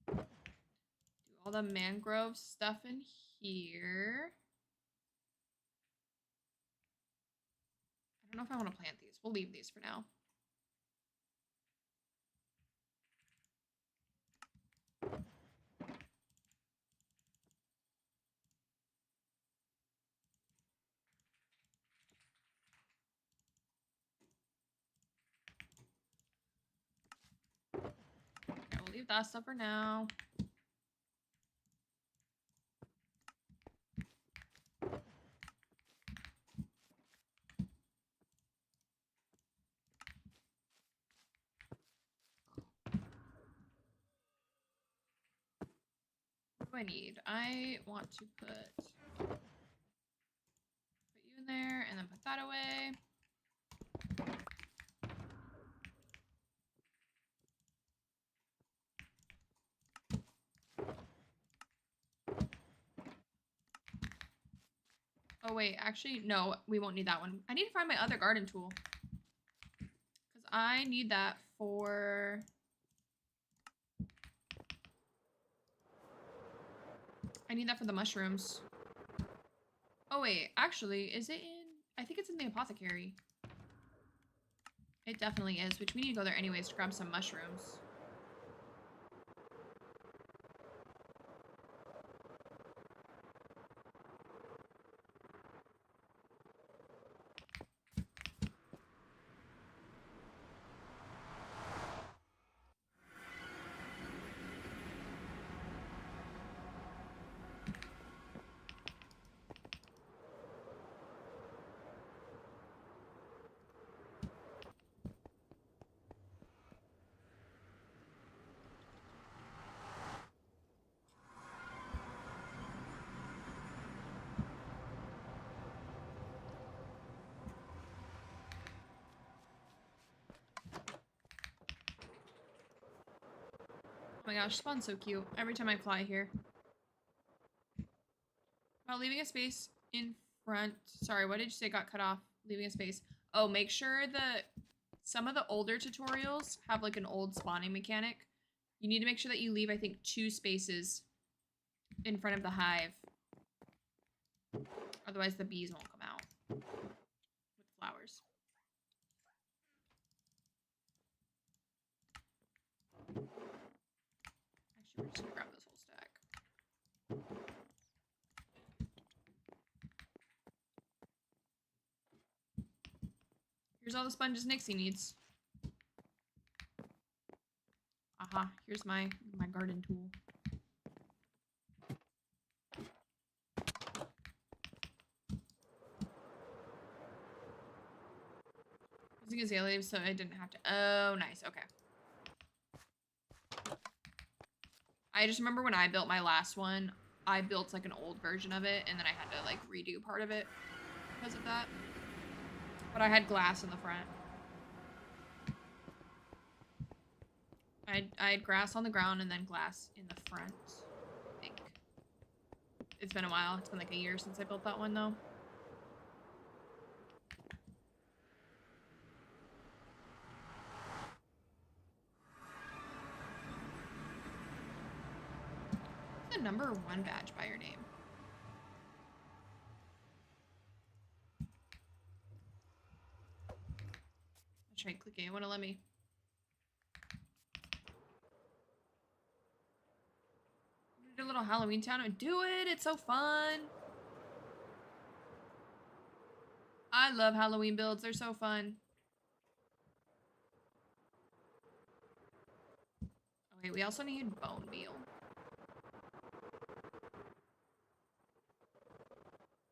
Do all the mangrove stuff in here. I don't know if I want to plant these. We'll leave these for now. Okay, we'll leave that stuff for now. What do I need? I want to put you in there and then put that away. Oh wait, actually, no, we won't need that one. I need to find my other garden tool. Because I need that for... I need that for the mushrooms. Oh wait, actually, is it in... I think it's in the apothecary. It definitely is, which we need to go there anyways to grab some mushrooms. Oh my gosh, spawn's so cute every time I fly here. About leaving a space in front. Sorry, what did you say got cut off? Leaving a space. Oh, make sure the some of the older tutorials have like an old spawning mechanic. You need to make sure that you leave, I think, 2 spaces in front of the hive. Otherwise the bees won't come out with flowers. Actually, we're just gonna grab this whole stack. Here's all the sponges Nixie needs. Aha, here's my garden tool. Using azalea so I didn't have to. Oh, nice. Okay. I just remember when I built my last one, I built like an old version of it, and then I had to like redo part of it because of that. But I had glass in the front. I had grass on the ground and then glass in the front, I think. It's been a while. It's been like a year since I built that one, though. What's the number 1 badge by your name? I'll try clicking. It wouldn't let me. A little Halloween town and do it. It's so fun. I love Halloween builds. They're so fun. Okay, we also need bone meal.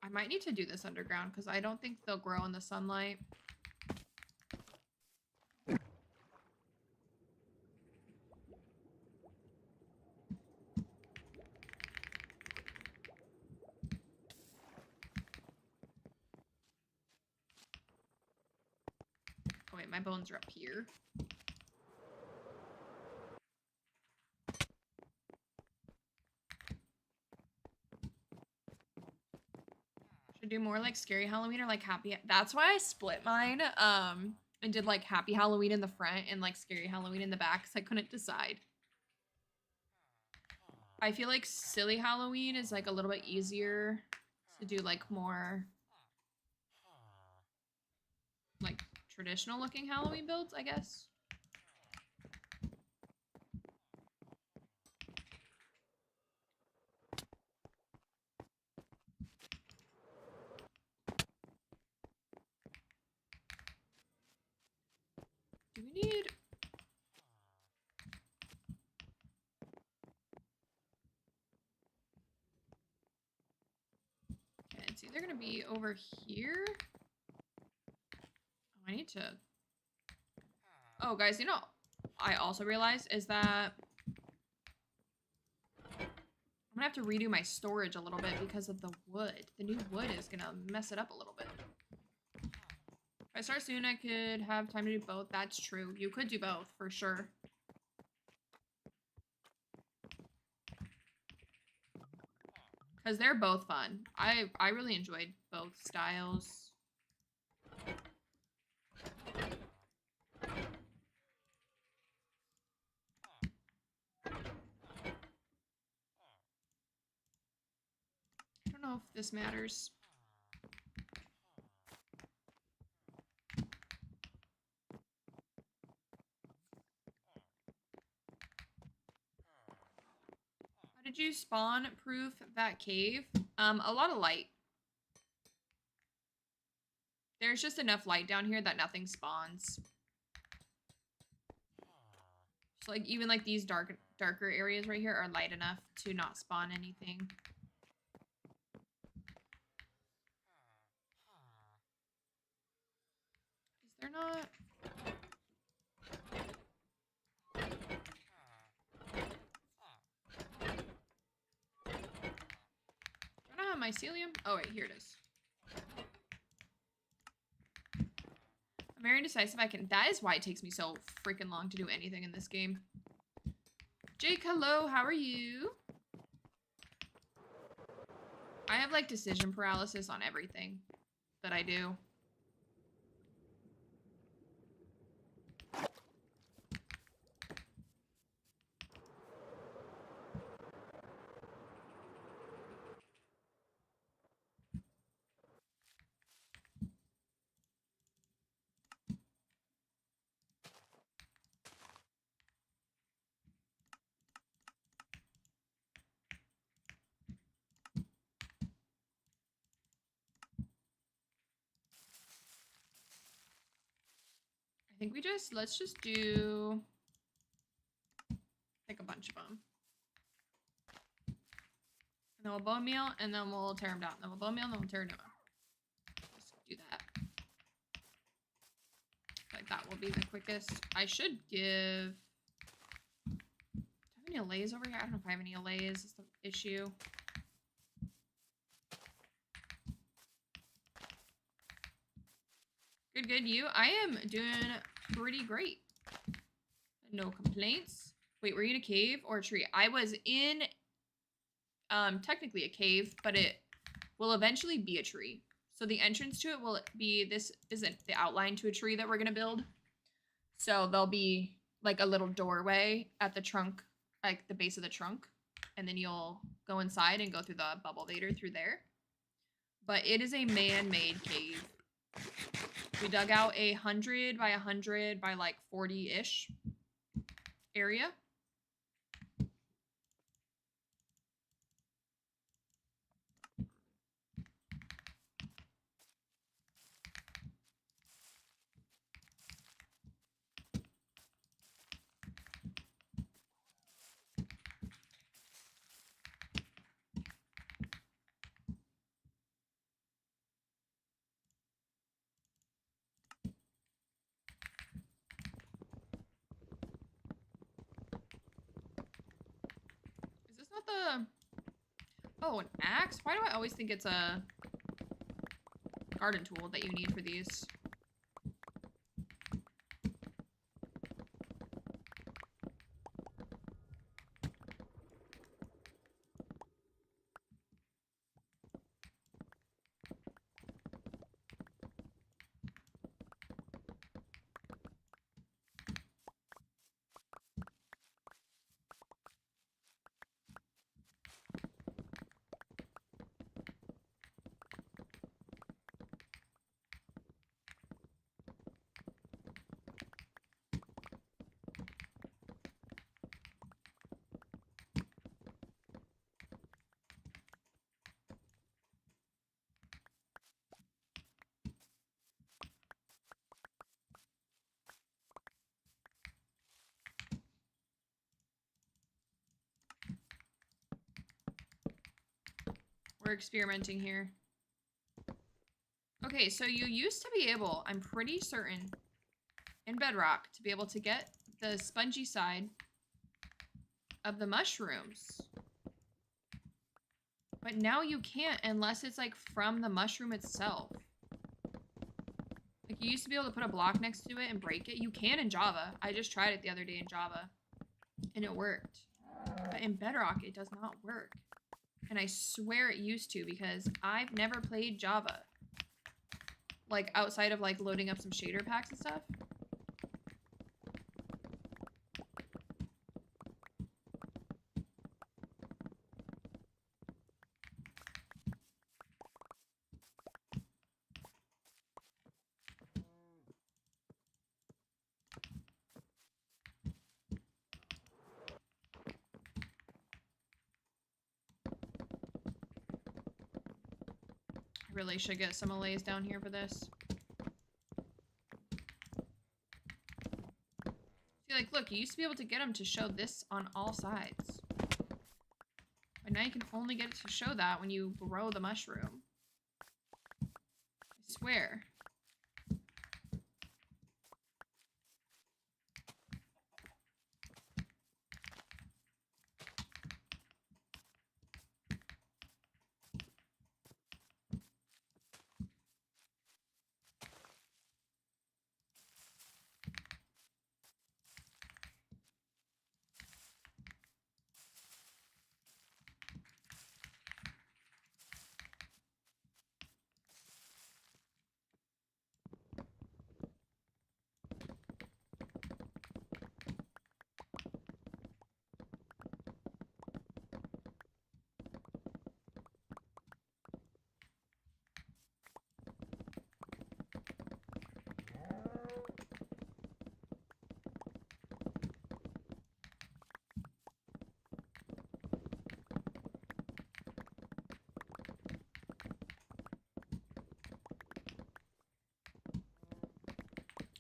I might need to do this underground because I don't think they'll grow in the sunlight. Oh wait, my bones are up here. Should do more like scary Halloween or like happy. That's why I split mine and did like happy Halloween in the front and like scary Halloween in the back because I couldn't decide. I feel like silly Halloween is like a little bit easier to do like more like traditional looking Halloween builds, I guess. Do we need... Okay, it's either gonna be over here. Oh, I need to... Oh, guys, you know, I also realized is that I'm gonna have to redo my storage a little bit because of the wood. The new wood is gonna mess it up a little bit. If I start soon, I could have time to do both. That's true. You could do both, for sure. Because they're both fun. I really enjoyed both styles. I don't know if this matters. How did you spawn proof that cave? A lot of light. There's just enough light down here that nothing spawns. So like even like these darker areas right here are light enough to not spawn anything. Is there not? Do I not have mycelium? Oh wait, here it is. I'm very indecisive. That is why it takes me so freaking long to do anything in this game. Jake, hello, how are you? I have like decision paralysis on everything that I do. I think let's just do like a bunch of them. And then we'll bone meal, and then we'll tear them down. Then we'll bone meal, and then we'll tear them down. Just do that. Like that will be the quickest. I should give... Do I have any allays over here? I don't know if I have any allays. Is the issue. Good, good. You? I am doing pretty great. No complaints. Wait, were you in a cave or a tree? I was in, technically a cave, but it will eventually be a tree. So the entrance to it will be, this isn't the outline to a tree that we're going to build. So there'll be like a little doorway at the trunk, like the base of the trunk. And then you'll go inside and go through the bubble vader through there. But it is a man-made cave. We dug out 100 by 100 by like 40-ish area. Is this not the... Oh, an axe? Why do I always think it's a garden tool that you need for these? We're experimenting here. Okay, so you used to be able, I'm pretty certain, in Bedrock, to be able to get the spongy side of the mushrooms. But now you can't unless it's like from the mushroom itself. Like you used to be able to put a block next to it and break it. You can in Java. I just tried it the other day in Java and it worked. But in Bedrock, it does not work. And I swear it used to because I've never played Java. Like outside of like loading up some shader packs and stuff. Really should get some allays down here for this. See, like, look, you used to be able to get them to show this on all sides. But now you can only get it to show that when you grow the mushroom. I swear.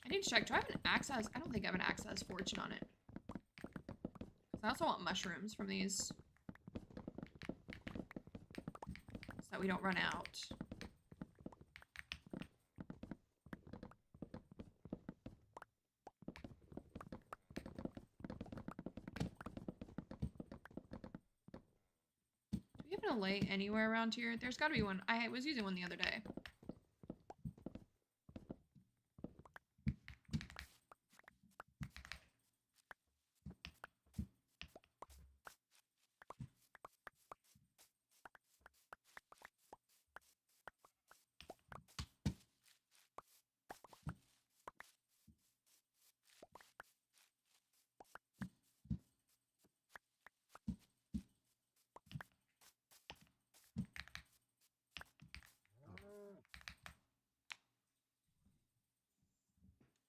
I need to check. Do I have an access? I don't think I have an access fortune on it. I also want mushrooms from these. So that we don't run out. Do we have an allay anywhere around here? There's gotta be one. I was using one the other day.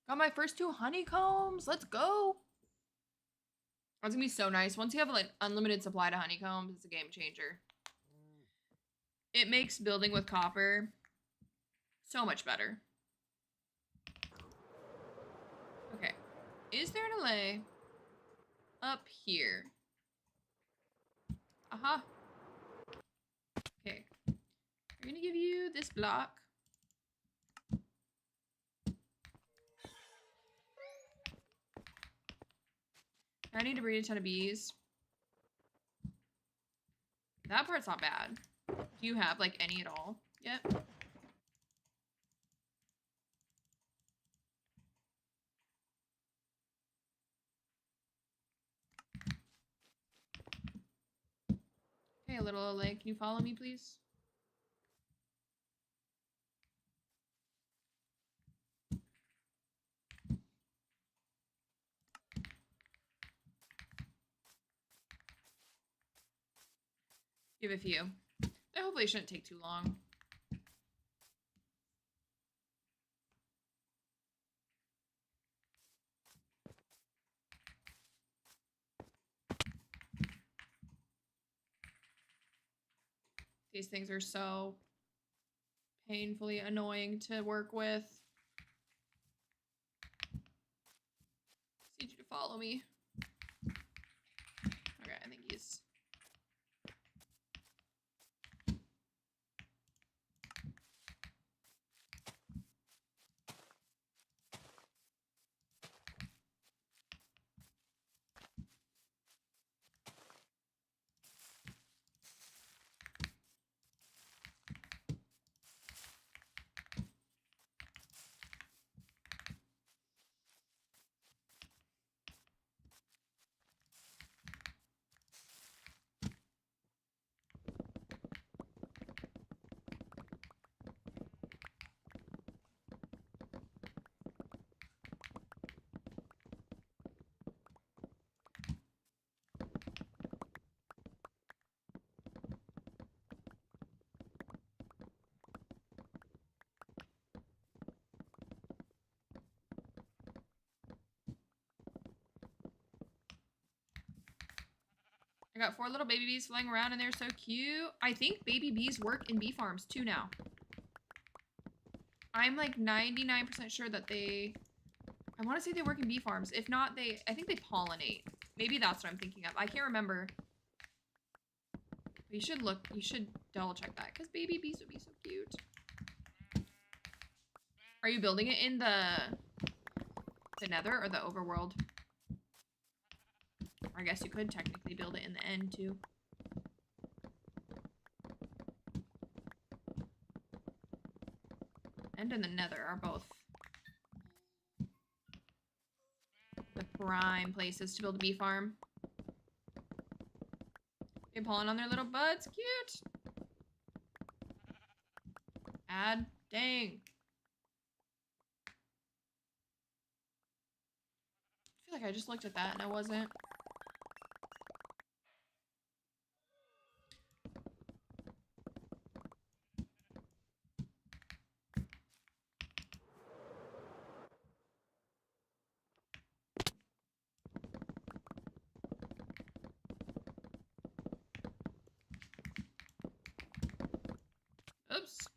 Got my first 2 honeycombs. Let's go. That's gonna be so nice. Once you have like unlimited supply to honeycombs, it's a game changer. It makes building with copper so much better. Okay. Is there an allay up here? Aha. Okay. We're gonna give you this block. I need to breed a ton of bees. That part's not bad. Do you have like any at all yet? Okay, a little allay. Can you follow me, please? Give a few. That hopefully shouldn't take too long. These things are so painfully annoying to work with. Just need you to follow me. Okay, I think he's... I got 4 little baby bees flying around and they're so cute. I think baby bees work in bee farms too now. I'm like 99% sure that they... I want to say they work in bee farms. If not, I think they pollinate. Maybe that's what I'm thinking of. I can't remember. But you should look, you should double check that because baby bees would be so cute. Are you building it in the nether or the overworld? Or I guess you could technically build it in the end too. End and the nether are both the prime places to build a bee farm. They're pulling on their little buds. Cute. Add. Dang. I feel like I just looked at that and I wasn't. Oops.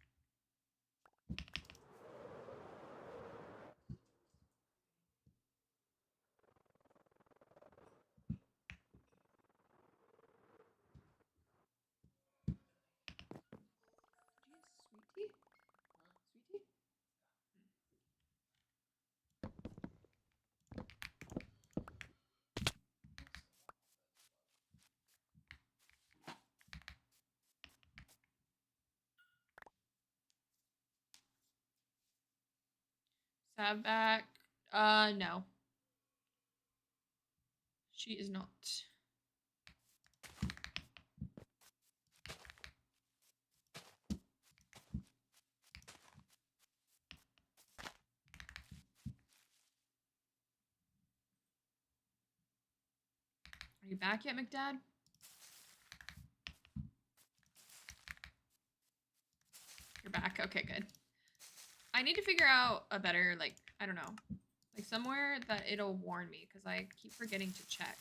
Stab back. No. She is not. Are you back yet, McDad? You're back. Okay, good. I need to figure out a better, like, I don't know, like somewhere that it'll warn me because I keep forgetting to check.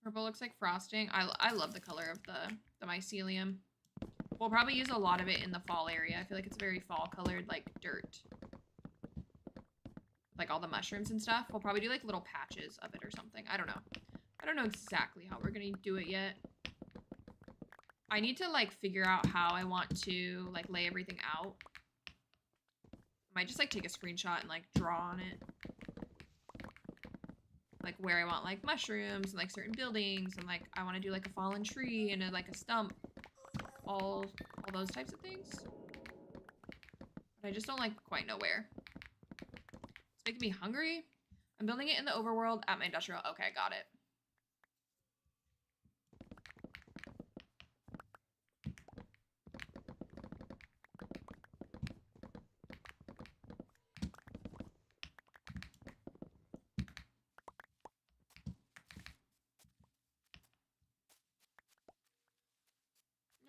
Purple looks like frosting. I love the color of the mycelium. We'll probably use a lot of it in the fall area. I feel like it's very fall colored, like dirt. Like all the mushrooms and stuff. We'll probably do like little patches of it or something. I don't know. I don't know exactly how we're gonna do it yet. I need to like figure out how I want to like lay everything out. I might just like take a screenshot and like draw on it. Like where I want like mushrooms and like certain buildings and like I want to do like a fallen tree and like a stump. All those types of things. But I just don't like quite know where. It's making me hungry. I'm building it in the overworld at my industrial. Okay, got it.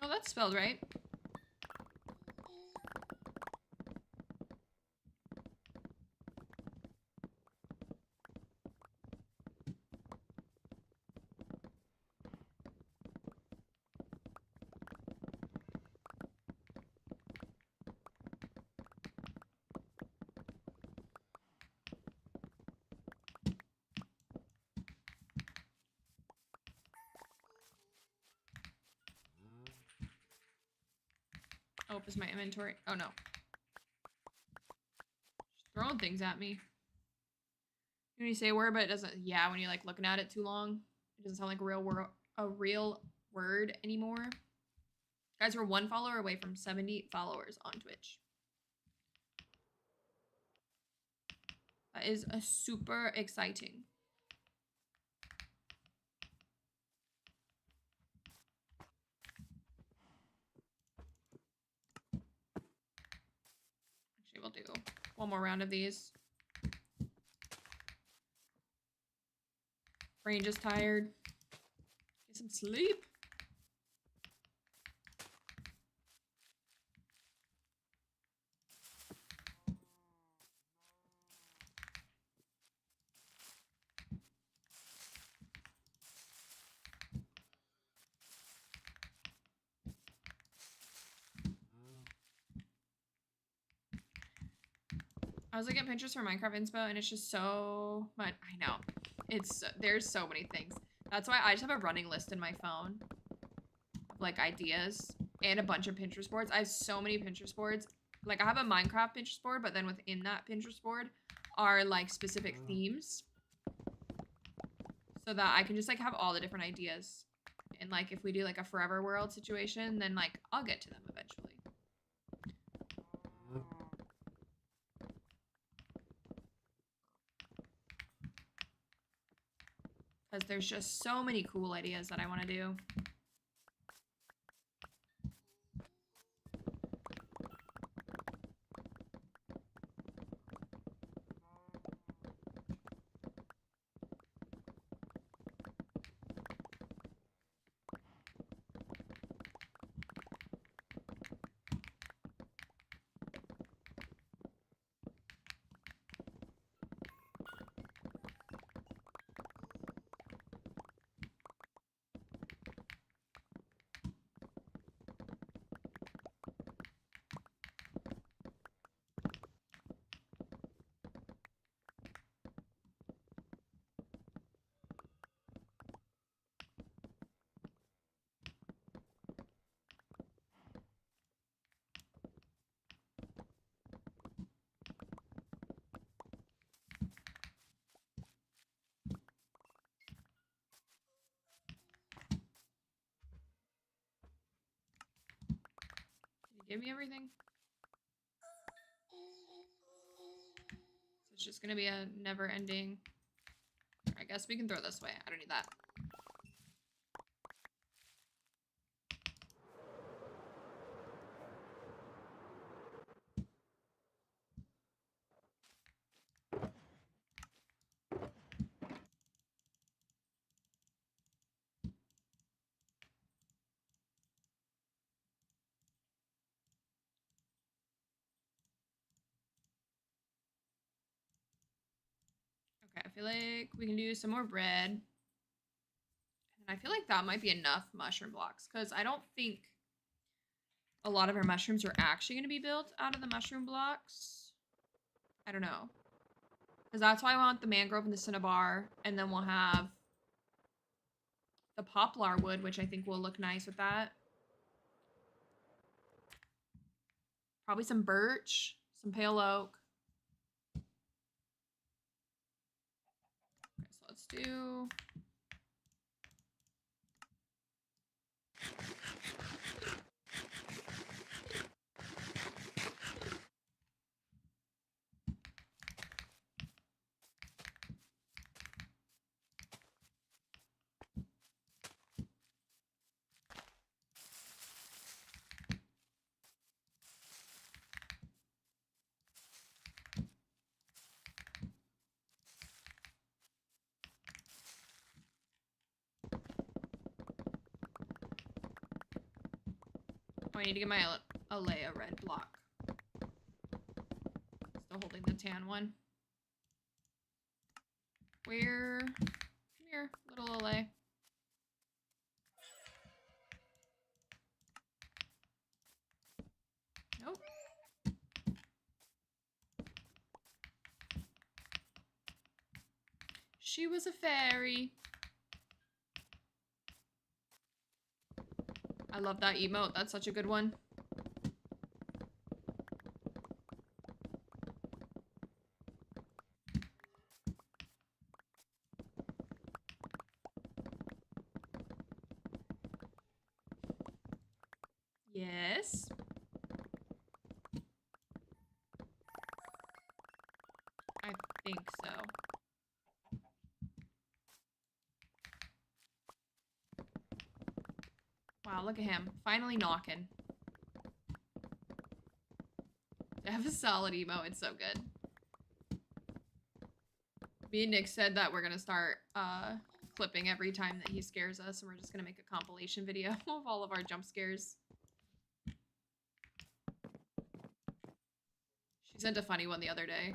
No, that's spelled right. Oh, is my inventory? Oh no. Just throwing things at me. When you say a word, but it doesn't. Yeah, when you're like looking at it too long, it doesn't sound like a real word anymore. Guys, we're 1 follower away from 70 followers on Twitch. That is a super exciting. Actually, we'll do one more round of these. Brain just tired. Get some sleep. I was looking at Pinterest for Minecraft inspo and it's just so much. I know. There's so many things. That's why I just have a running list in my phone of like ideas and a bunch of Pinterest boards. I have so many Pinterest boards. Like I have a Minecraft Pinterest board, but then within that Pinterest board are like specific themes. So that I can just like have all the different ideas. And like if we do like a forever world situation, then like I'll get to them eventually. Because there's just so many cool ideas that I want to do. give me everything? So it's just gonna be a never-ending. I guess we can throw this away. I don't need that. Okay, I feel like we can do some more bread. And I feel like that might be enough mushroom blocks because I don't think a lot of our mushrooms are actually going to be built out of the mushroom blocks. I don't know. Because that's why I want the mangrove and the cinnabar. And then we'll have the poplar wood, which I think will look nice with that. Probably some birch, some pale oak. Okay, so let's do... Oh, I need to get my Alea red block. Still holding the tan one. Where? Come here, little Alea. Nope. She was a fairy. I love that emote. That's such a good one. Yes. I think so. Wow, look at him. Finally knocking. I have a solid emo. It's so good. Me and Nick said that we're gonna start clipping every time that he scares us, and we're just gonna make a compilation video of all of our jump scares. She sent a funny one the other day.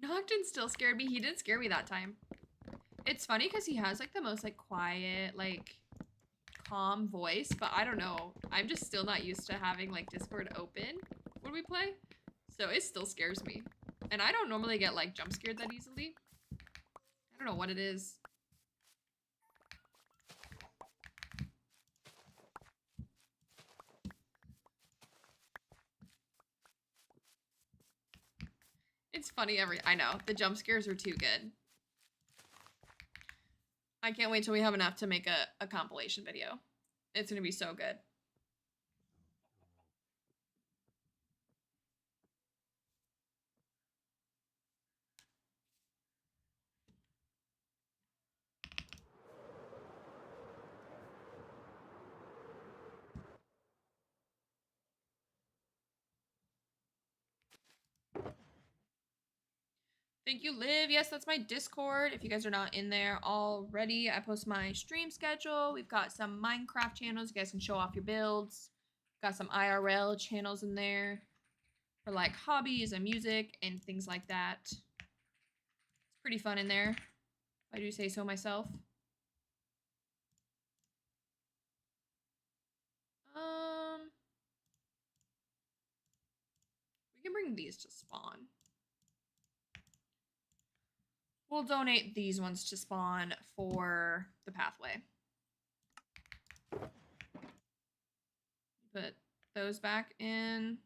Nocton still scared me. He did scare me that time. It's funny because he has like the most like quiet, like calm voice, but I don't know. I'm just still not used to having like Discord open when we play. So it still scares me. And I don't normally get like jump scared that easily. I don't know what it is. It's funny I know. The jump scares are too good. I can't wait till we have enough to make a compilation video. It's gonna be so good. Thank you, Liv. Yes, that's my Discord. If you guys are not in there already, I post my stream schedule. We've got some Minecraft channels. You guys can show off your builds. Got some IRL channels in there for like hobbies and music and things like that. It's pretty fun in there, if I do say so myself. We can bring these to spawn. We'll donate these ones to spawn for the pathway. Put those back in.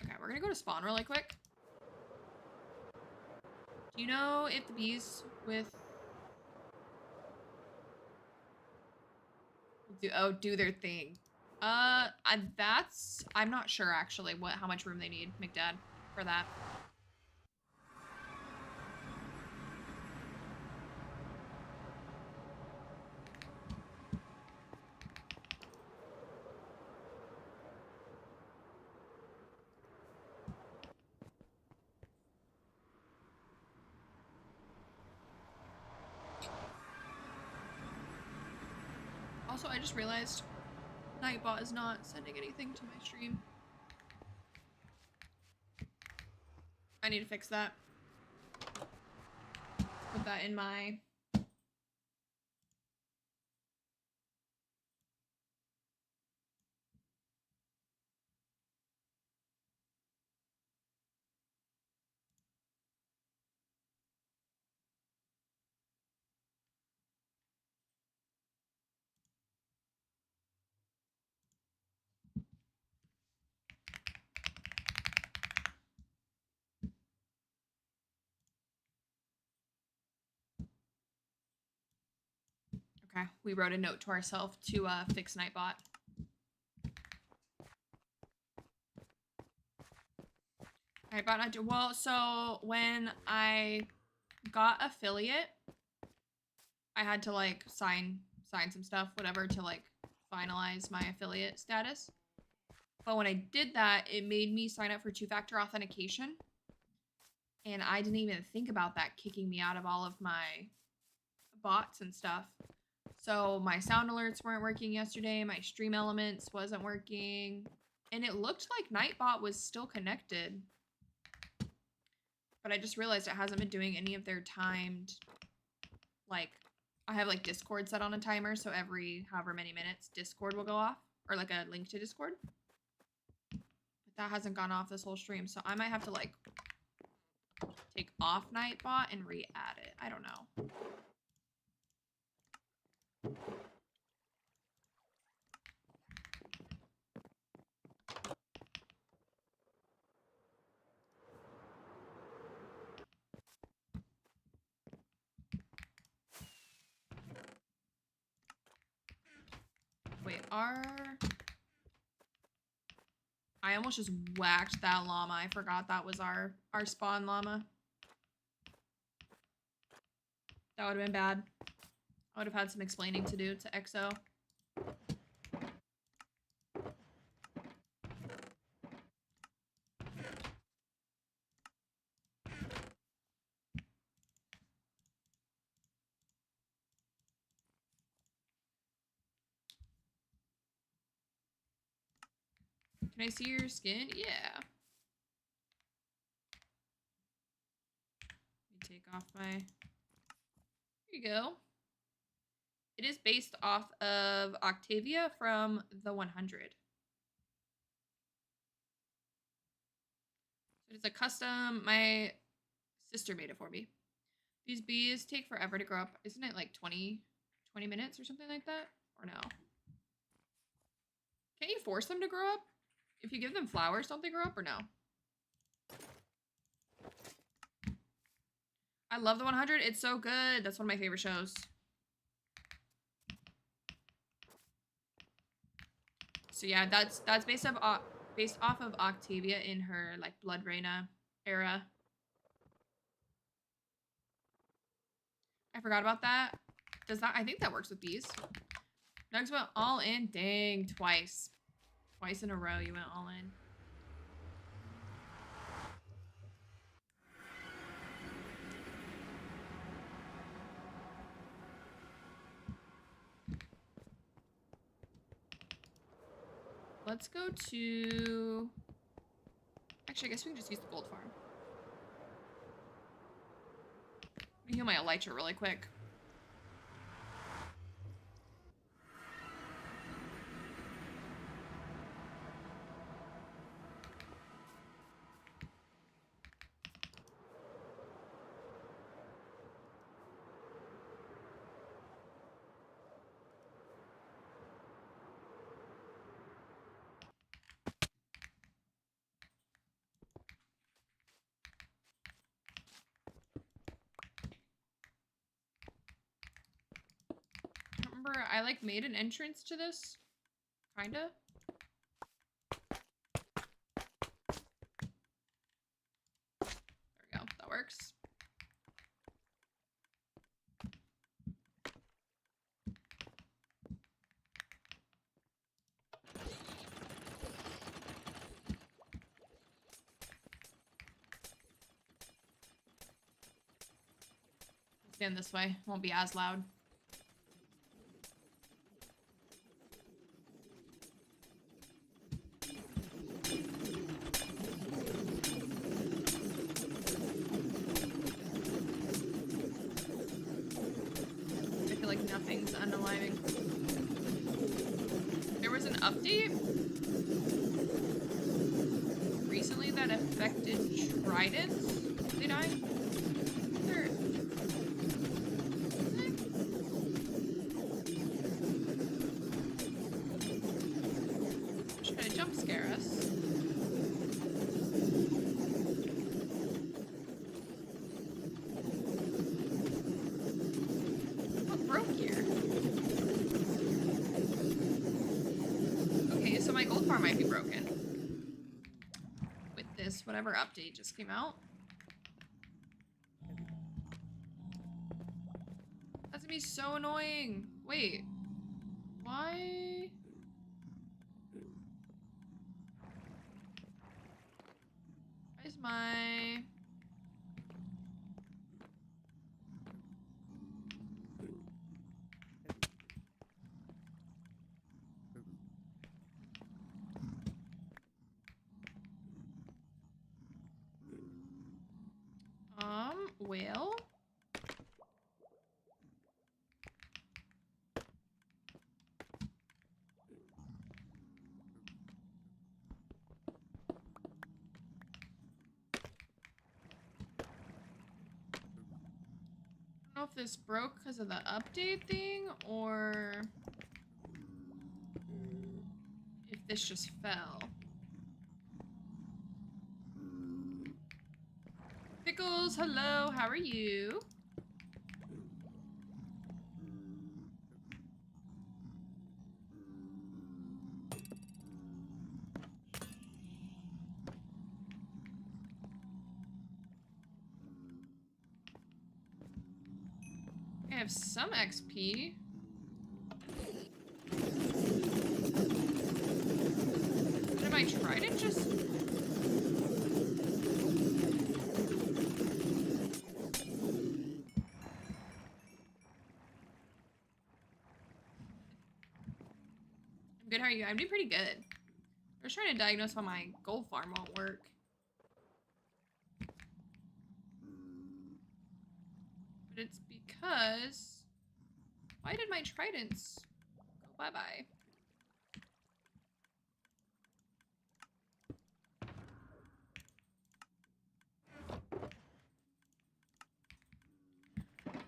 Okay, we're gonna go to spawn really quick. Do you know if the bees with do their thing? I'm not sure actually how much room they need, McDad, for that. Also, I just realized Nightbot is not sending anything to my stream. I need to fix that. Put that in my... Okay, we wrote a note to ourselves to fix Nightbot. Nightbot, well, so when I got affiliate, I had to like sign some stuff, whatever, to like finalize my affiliate status. But when I did that, it made me sign up for two-factor authentication. And I didn't even think about that kicking me out of all of my bots and stuff. So my sound alerts weren't working yesterday. My stream elements wasn't working. And it looked like Nightbot was still connected. But I just realized it hasn't been doing any of their timed, like, I have like Discord set on a timer. So every however many minutes, Discord will go off, or like a link to Discord. But that hasn't gone off this whole stream. So I might have to like take off Nightbot and re-add it. I don't know. Wait, I almost just whacked that llama. I forgot that was our spawn llama. That would have been bad. I would have had some explaining to do to EXO. Can I see your skin? Yeah. Let me take off my... Here you go. It is based off of Octavia from the 100. So it's a custom... My sister made it for me. These bees take forever to grow up. Isn't it like 20 minutes or something like that? Or no? Can't you force them to grow up? If you give them flowers, don't they grow up or no? I love the 100. It's so good. That's one of my favorite shows. So yeah, that's based off of Octavia in her like Blood Reina era. I forgot about that. Does that? I think that works with bees. Nugs went all in. Dang, twice. Twice in a row you went all in. Let's go to... Actually, I guess we can just use the gold farm. Let me heal my elytra really quick. remember I like made an entrance to this. Kinda. There we go. That works. Stand this way. Won't be as loud. I feel like nothing's unaliving. There was an update recently that affected tridents. Did they die? There. Trying to jump scare us. What broke here? Okay, so my gold farm might be broken. With this, whatever update just came out. That's gonna be so annoying. Wait. Why? Where's my... well... I don't know if this broke because of the update thing, or if this just fell. Pickles, hello, how are you? I have some XP. Did my trident just... I'm good, how are you? I'm doing pretty good. I was trying to diagnose why my gold farm won't work. But it's because... Why did my tridents go bye-bye?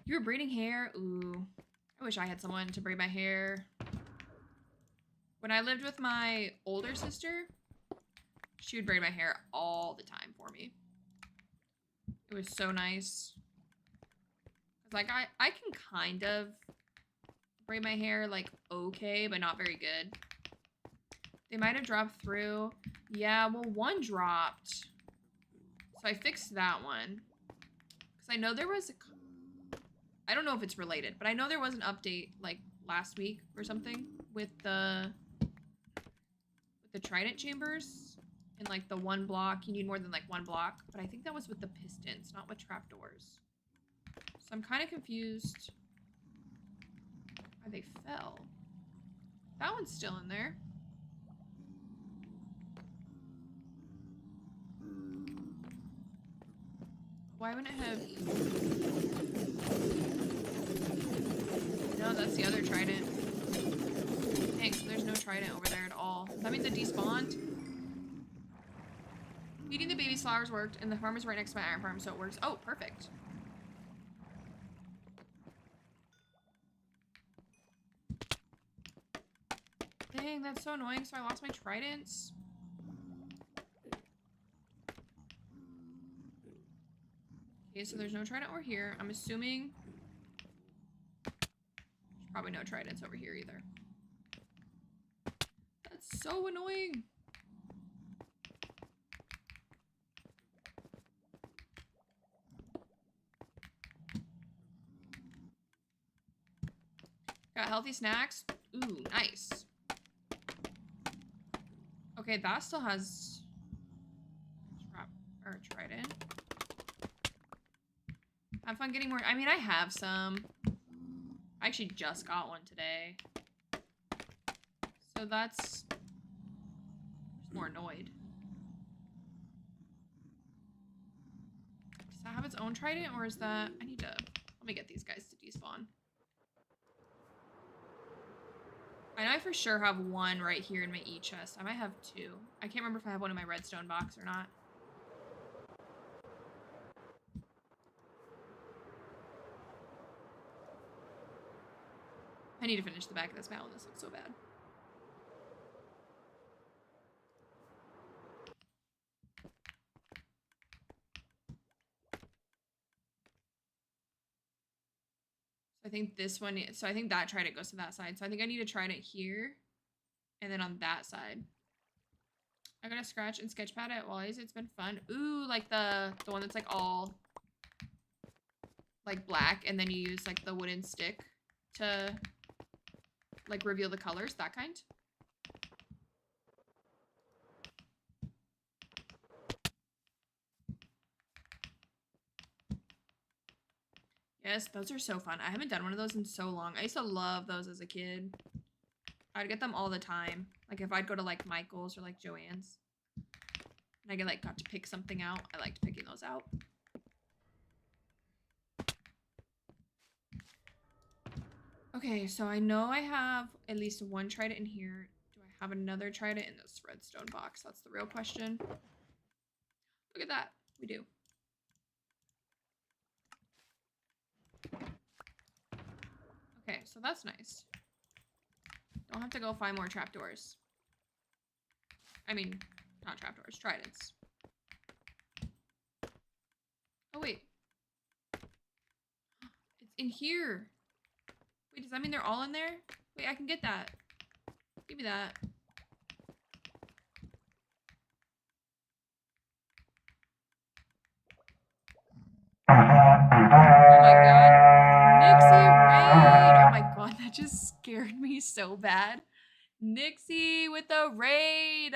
You were braiding hair? Ooh. I wish I had someone to braid my hair. When I lived with my older sister, she would braid my hair all the time for me. It was so nice. Like, I can kind of braid my hair, like, okay, but not very good. They might have dropped through. Yeah, well, one dropped. So I fixed that one. Because I know there was a... I don't know if it's related, but I know there was an update, like, last week or something with the trident chambers. And, like, the one block. You need more than, like, one block. But I think that was with the pistons, not with trapdoors. So I'm kind of confused why they fell. That one's still in there. Why wouldn't it have... No, that's the other trident. Dang, so there's no trident over there at all. That means it despawned. Feeding the baby's flowers worked, and the farm is right next to my iron farm, so it works. Oh, perfect. Dang, that's so annoying. So I lost my tridents. Okay, so there's no trident over here. I'm assuming... Probably no tridents over here either. That's so annoying. Got healthy snacks. Ooh, nice. Okay, that still has trident. Have fun getting more. I mean, I have some. I actually just got one today. So that's... I'm just more annoyed. Does that have its own trident, or is that... I need to... Let me get these guys to despawn. I know I for sure have one right here in my E-chest. I might have two. I can't remember if I have one in my redstone box or not. I need to finish the back of this mountain. This looks so bad. So I think this one, so I think that trident goes to that side. So I think I need to trident here and then on that side. I got to scratch and sketchpad at Wally's. It's been fun. Ooh, like the one that's like all like black, and then you use like the wooden stick to like reveal the colors, that kind. Yes, those are so fun. I haven't done one of those in so long. I used to love those as a kid. I'd get them all the time. Like if I'd go to like Michael's or like Joann's and I get like got to pick something out, I liked picking those out. Okay, so I know I have at least one trident in here. Do I have another trident in this redstone box? That's the real question. Look at that. We do. Okay, so that's nice. Don't have to go find more trapdoors. I mean, not trapdoors, tridents. Oh, wait. It's in here. Wait, does that mean they're all in there? Wait, I can get that. Give me that. Oh my god. Nixie raid! Oh my god, that just scared me so bad. Nixie with the raid!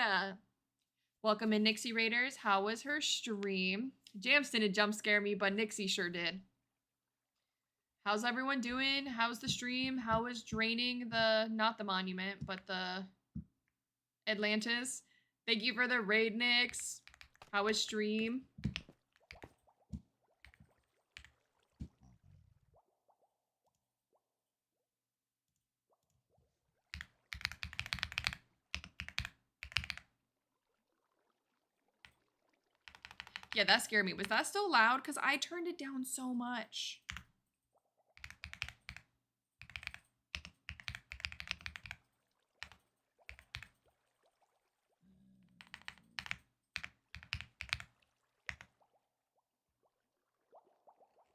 Welcome in, Nixie Raiders. How was her stream? Jams didn't jump scare me, but Nixie sure did. How's everyone doing? How's the stream? How is draining the, not the monument, but the Atlantis? Thank you for the raid, Nix. How was stream? Yeah, that scared me. Was that still loud? Because I turned it down so much.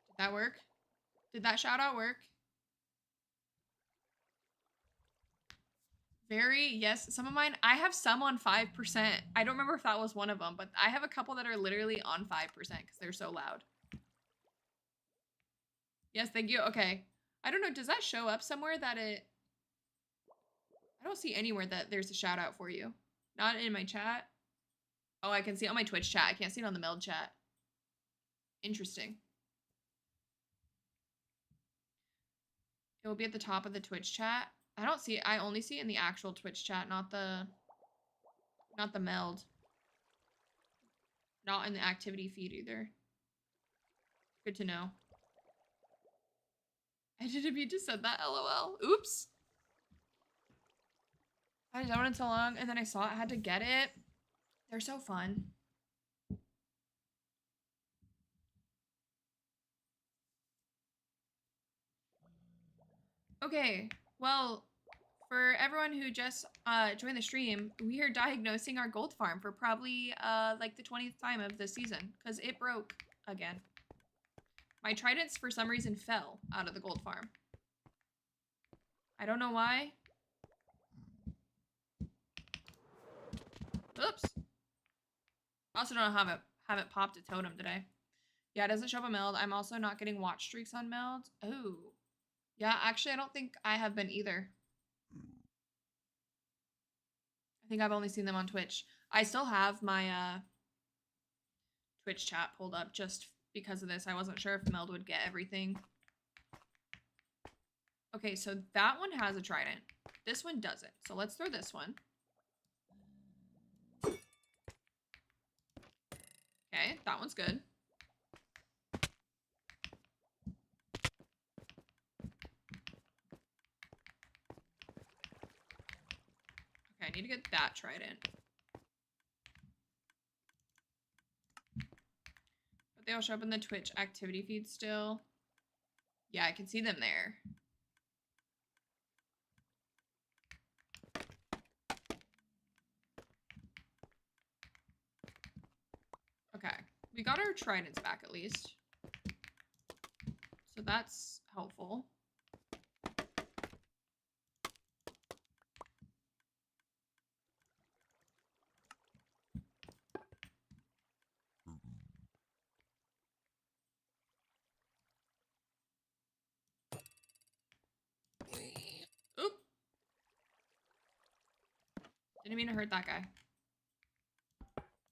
Did that work? Did that shout out work? Very, yes. Some of mine, I have some on 5%. I don't remember if that was one of them, but I have a couple that are literally on 5% because they're so loud. Yes, thank you. Okay. I don't know. Does that show up somewhere that it... I don't see anywhere that there's a shout out for you. Not in my chat. Oh, I can see it on my Twitch chat. I can't see it on the Meld chat. Interesting. It will be at the top of the Twitch chat. I don't see it. I only see it in the actual Twitch chat, not the Meld. Not in the activity feed either. Good to know. I didn't mean to send that, LOL. Oops. I hadn't done it in so long, and then I saw it, I had to get it. They're so fun. Okay, well, for everyone who just joined the stream, we are diagnosing our gold farm for probably like the 20th time of this season, because it broke again. My tridents, for some reason, fell out of the gold farm. I don't know why. Oops. I also don't have it popped a totem today. Yeah, it doesn't show up a meld. I'm also not getting watch streaks on melds. Oh. Yeah, actually, I don't think I have been either. I think I've only seen them on Twitch. I still have my Twitch chat pulled up just because of this. I wasn't sure if meld would get everything. Okay, so that one has a trident. This one doesn't. So let's throw this one. Okay, that one's good. Okay, I need to get that trident. But they all show up in the Twitch activity feed still. Yeah, I can see them there. Okay, we got our tridents back at least. So that's helpful. Oop. Didn't mean to hurt that guy.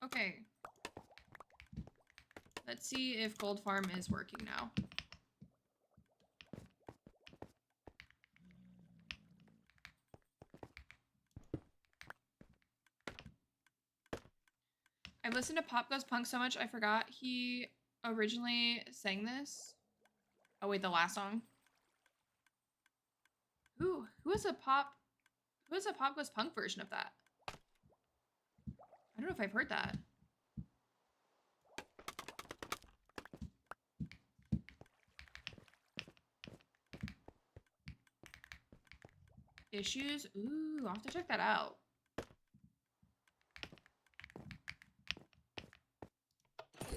Okay. Let's see if Gold Farm is working now. I've listened to Pop Goes Punk so much I forgot he originally sang this. Oh wait, the last song. Who has a Pop Goes Punk version of that? I don't know if I've heard that. Issues? Ooh, I'll have to check that out. Okay,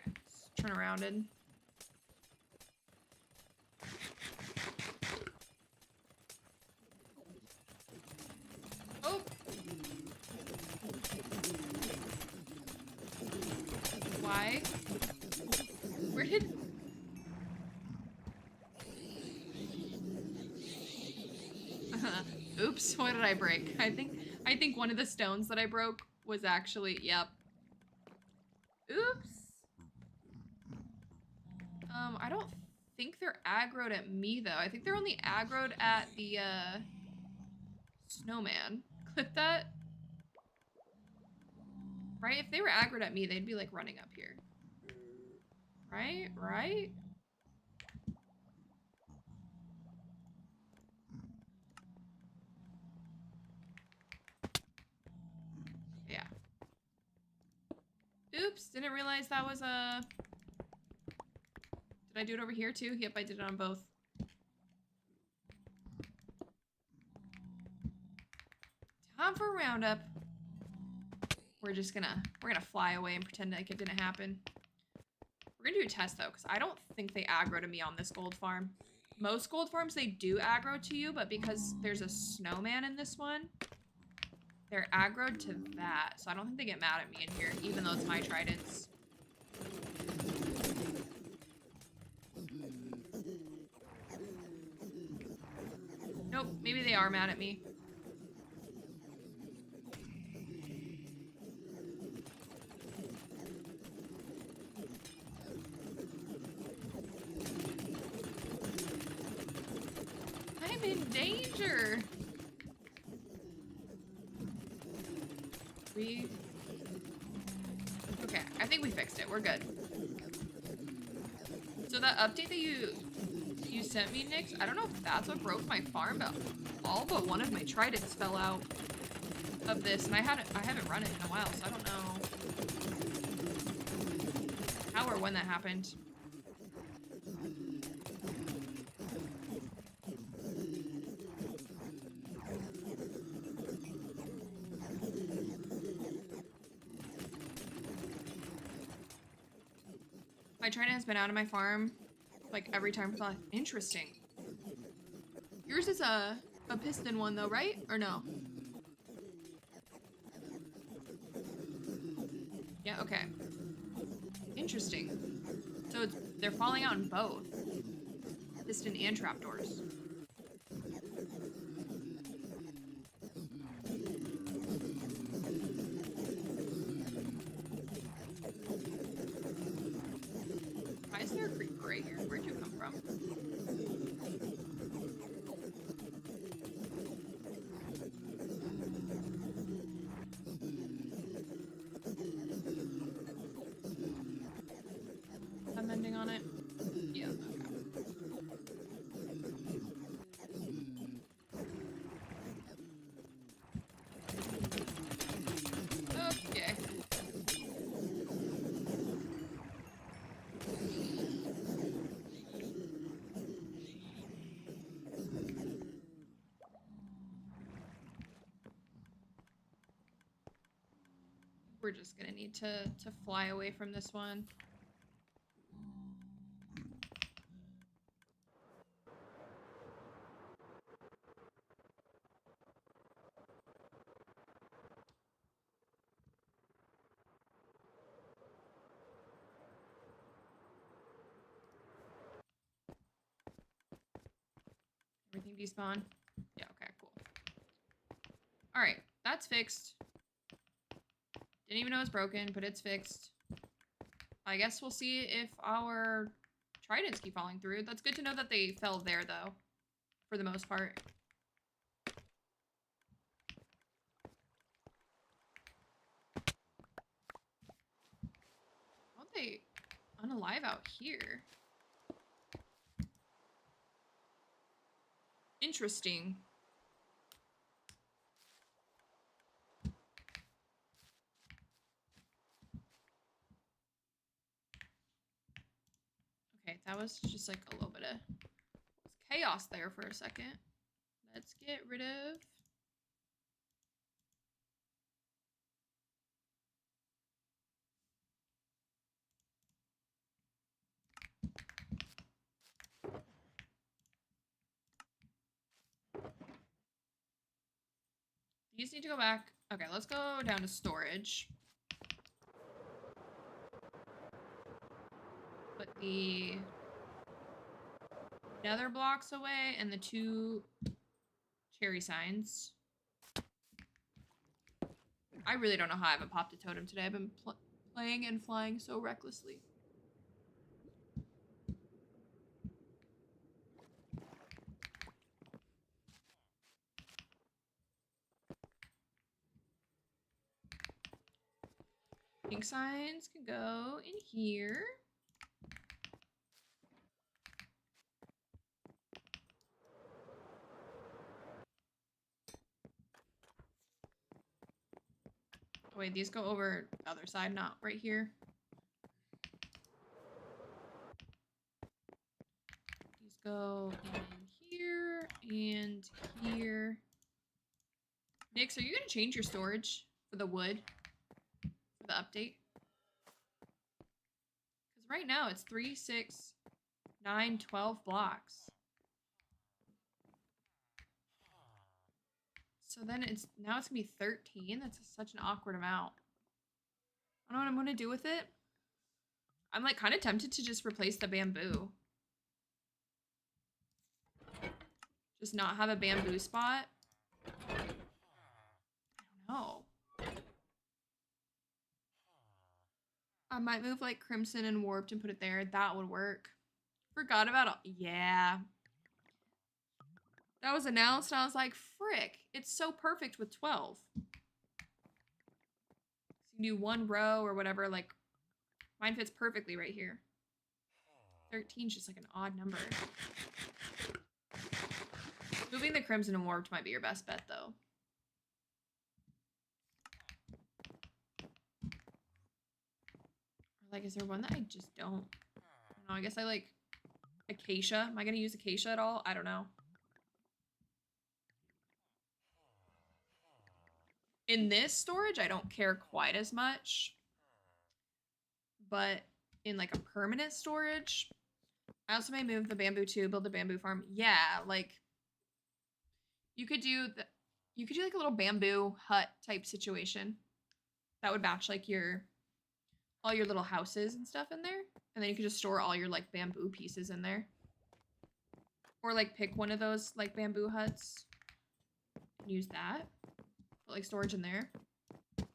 let's turn around and... Oh! Why? Where did... Oops, what did I break? I think one of the stones that I broke was actually, yep. Oops. I don't think they're aggroed at me though. I think they're only aggroed at the snowman. Clip that. Right? If they were aggroed at me, they'd be like running up here. Right? Right? Yeah. Oops, didn't realize that was a... Did I do it over here too? Yep, I did it on both. Time for a roundup. We're gonna fly away and pretend like it didn't happen. We're gonna do a test though, because I don't think they aggro to me on this gold farm. Most gold farms, they do aggro to you, but because there's a snowman in this one, they're aggroed to that. So I don't think they get mad at me in here, even though it's my tridents. Nope, maybe they are mad at me. I'm in danger. Okay, I think we fixed it. We're good. So that update that you sent me, Nix, I don't know if that's what broke my farm, but all but one of my tridents fell out of this, and I haven't run it in a while, so I don't know how or when that happened. My trident has been out of my farm like every time for the... Interesting. Yours is a piston one though, right? Or no? Yeah, okay. Interesting. So they're falling out in both. Piston and trapdoors. Why is there a creeper right here? Where'd you come from? I'm ending on it. Yeah, okay. Okay. We're just gonna need to fly away from this one. Everything despawn? Yeah, okay, cool. Alright, that's fixed. Didn't even know it was broken, but it's fixed. I guess we'll see if our tridents keep falling through. That's good to know that they fell there, though, for the most part. How'd they unalive out here? Interesting. Okay, that was just like a little bit of chaos there for a second. Let's get rid of... These need to go back. Okay, let's go down to storage. Put the nether blocks away and the 2 cherry signs. I really don't know how I haven't popped a totem today. I've been playing and flying so recklessly. Pink signs can go in here. Oh, wait, these go over the other side, not right here. These go in here and here. Nix, are you gonna change your storage for the wood for the update? Because right now it's 3, 6, 9, 12 blocks. So then now it's gonna be 13. That's such an awkward amount. I don't know what I'm gonna do with it. I'm like kind of tempted to just replace the bamboo. Just not have a bamboo spot. I don't know. I might move like Crimson and Warped and put it there. That would work. Forgot about it. Yeah. That was announced and I was like, frick. It's so perfect with 12. So you do 1 row or whatever. Like, mine fits perfectly right here. 13 is just like an odd number. Moving the Crimson and Warped might be your best bet, though. Like, is there one that I just don't? I don't know. I guess I like Acacia. Am I going to use Acacia at all? I don't know. In this storage, I don't care quite as much. But in like a permanent storage, I also may move the bamboo too, build a bamboo farm. Yeah, like You could do like a little bamboo hut type situation. That would match like all your little houses and stuff in there. And then you could just store all your like bamboo pieces in there. Or like pick one of those like bamboo huts and use that. Put like storage in there. That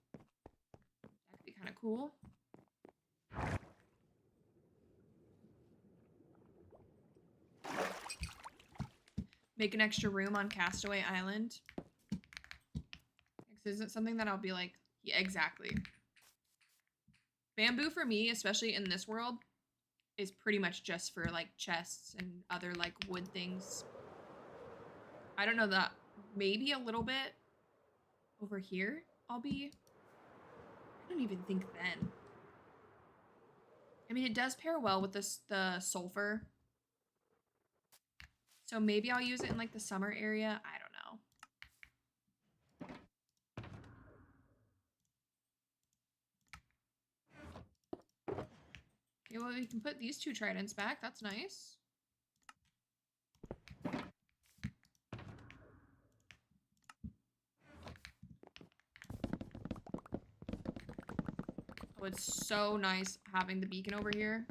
could be kind of cool. Make an extra room on Castaway Island. This isn't something that I'll be like, yeah, exactly. Bamboo for me, especially in this world, is pretty much just for like chests and other like wood things. I don't know that maybe a little bit over here I don't even think then. I mean, it does pair well with the sulfur. So maybe I'll use it in like the summer area. I don't know. Okay, well, we can put these 2 tridents back. That's nice. Oh, it's so nice having the beacon over here.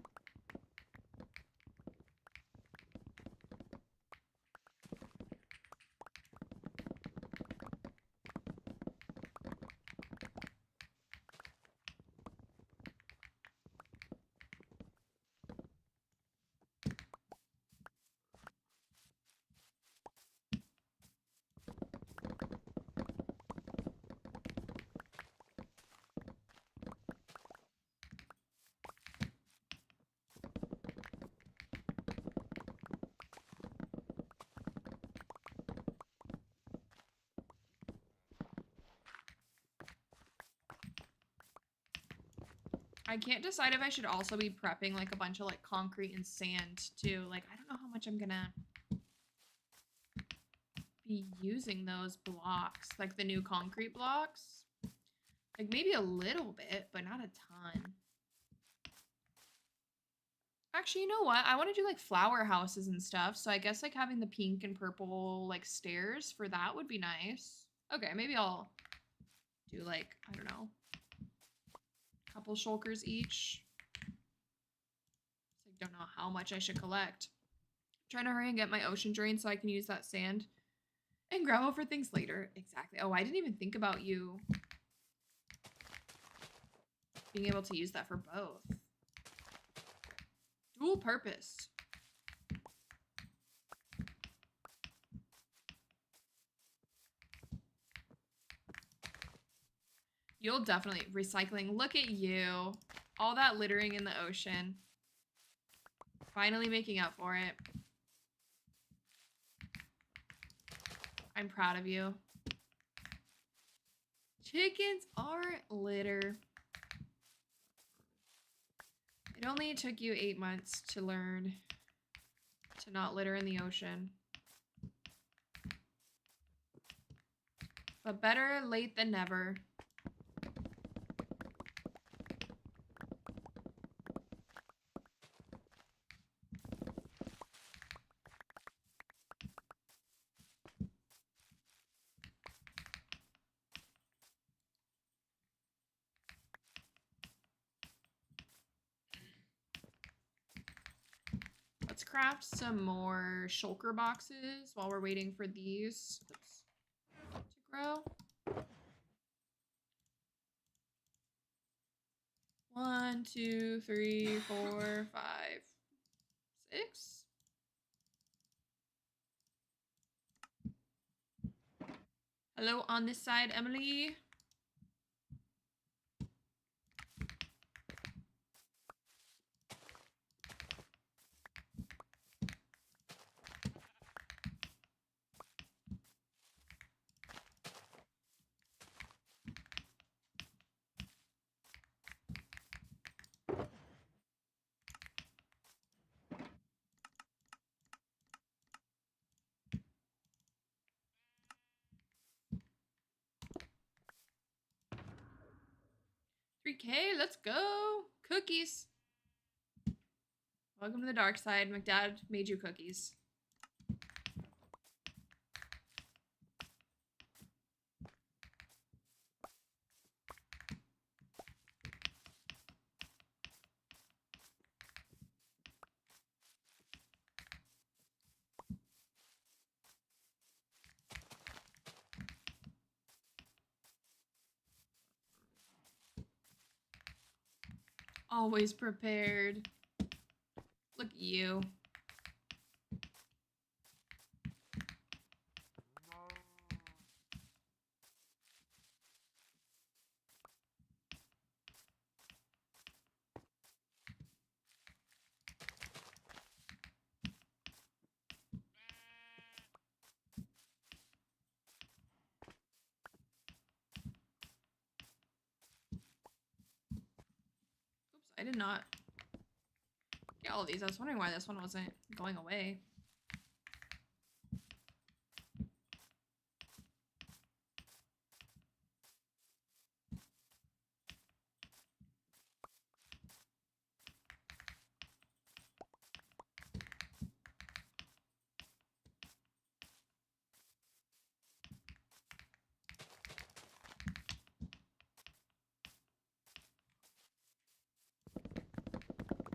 I can't decide if I should also be prepping like a bunch of like concrete and sand too. Like, I don't know how much I'm gonna be using those blocks, like the new concrete blocks. Like maybe a little bit, but not a ton. Actually, you know what? I want to do like flower houses and stuff. So I guess like having the pink and purple like stairs for that would be nice. Okay, maybe I'll do like, I don't know, couple shulkers each. I don't know how much I should collect. I'm trying to hurry and get my ocean drain so I can use that sand and gravel for things later. Exactly. Oh, I didn't even think about you being able to use that for both. Dual purpose. You'll definitely recycling. Look at you. All that littering in the ocean. Finally making up for it. I'm proud of you. Chickens aren't litter. It only took you 8 months to learn to not litter in the ocean. But better late than never. Let's craft some more shulker boxes while we're waiting for these to grow. 1, 2, 3, 4, 5, 6. Hello on this side, Emily. $3K, let's go. Cookies. Welcome to the dark side. McDad made you cookies. Always prepared. Look at you. Oops, I did not get all of these. I was wondering why this one wasn't going away.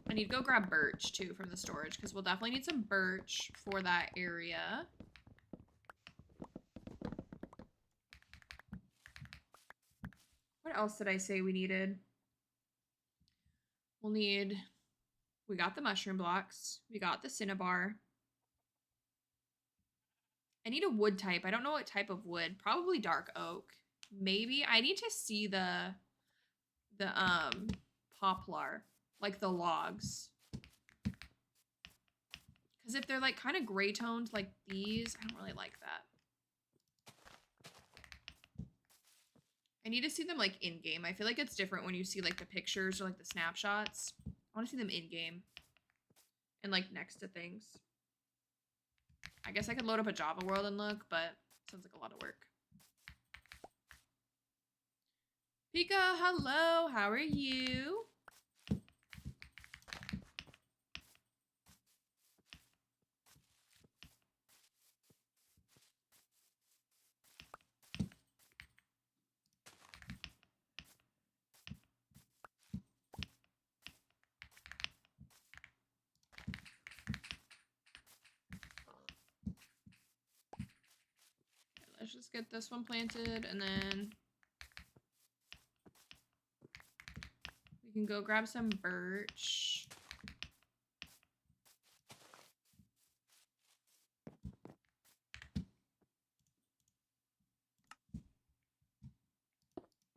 I need to go grab birch too from the storage because we'll definitely need some birch for that area. What else did I say we needed? We got the mushroom blocks. We got the cinnabar. I need a wood type. I don't know what type of wood. Probably dark oak. Maybe. I need to see the poplar. Like the logs. Because if they're like kind of gray toned like these, I don't really like that. I need to see them like in game. I feel like it's different when you see like the pictures or like the snapshots. I want to see them in game. And like next to things. I guess I could load up a Java world and look, but it sounds like a lot of work. Pika, hello. How are you? Let's just get this one planted and then we can go grab some birch.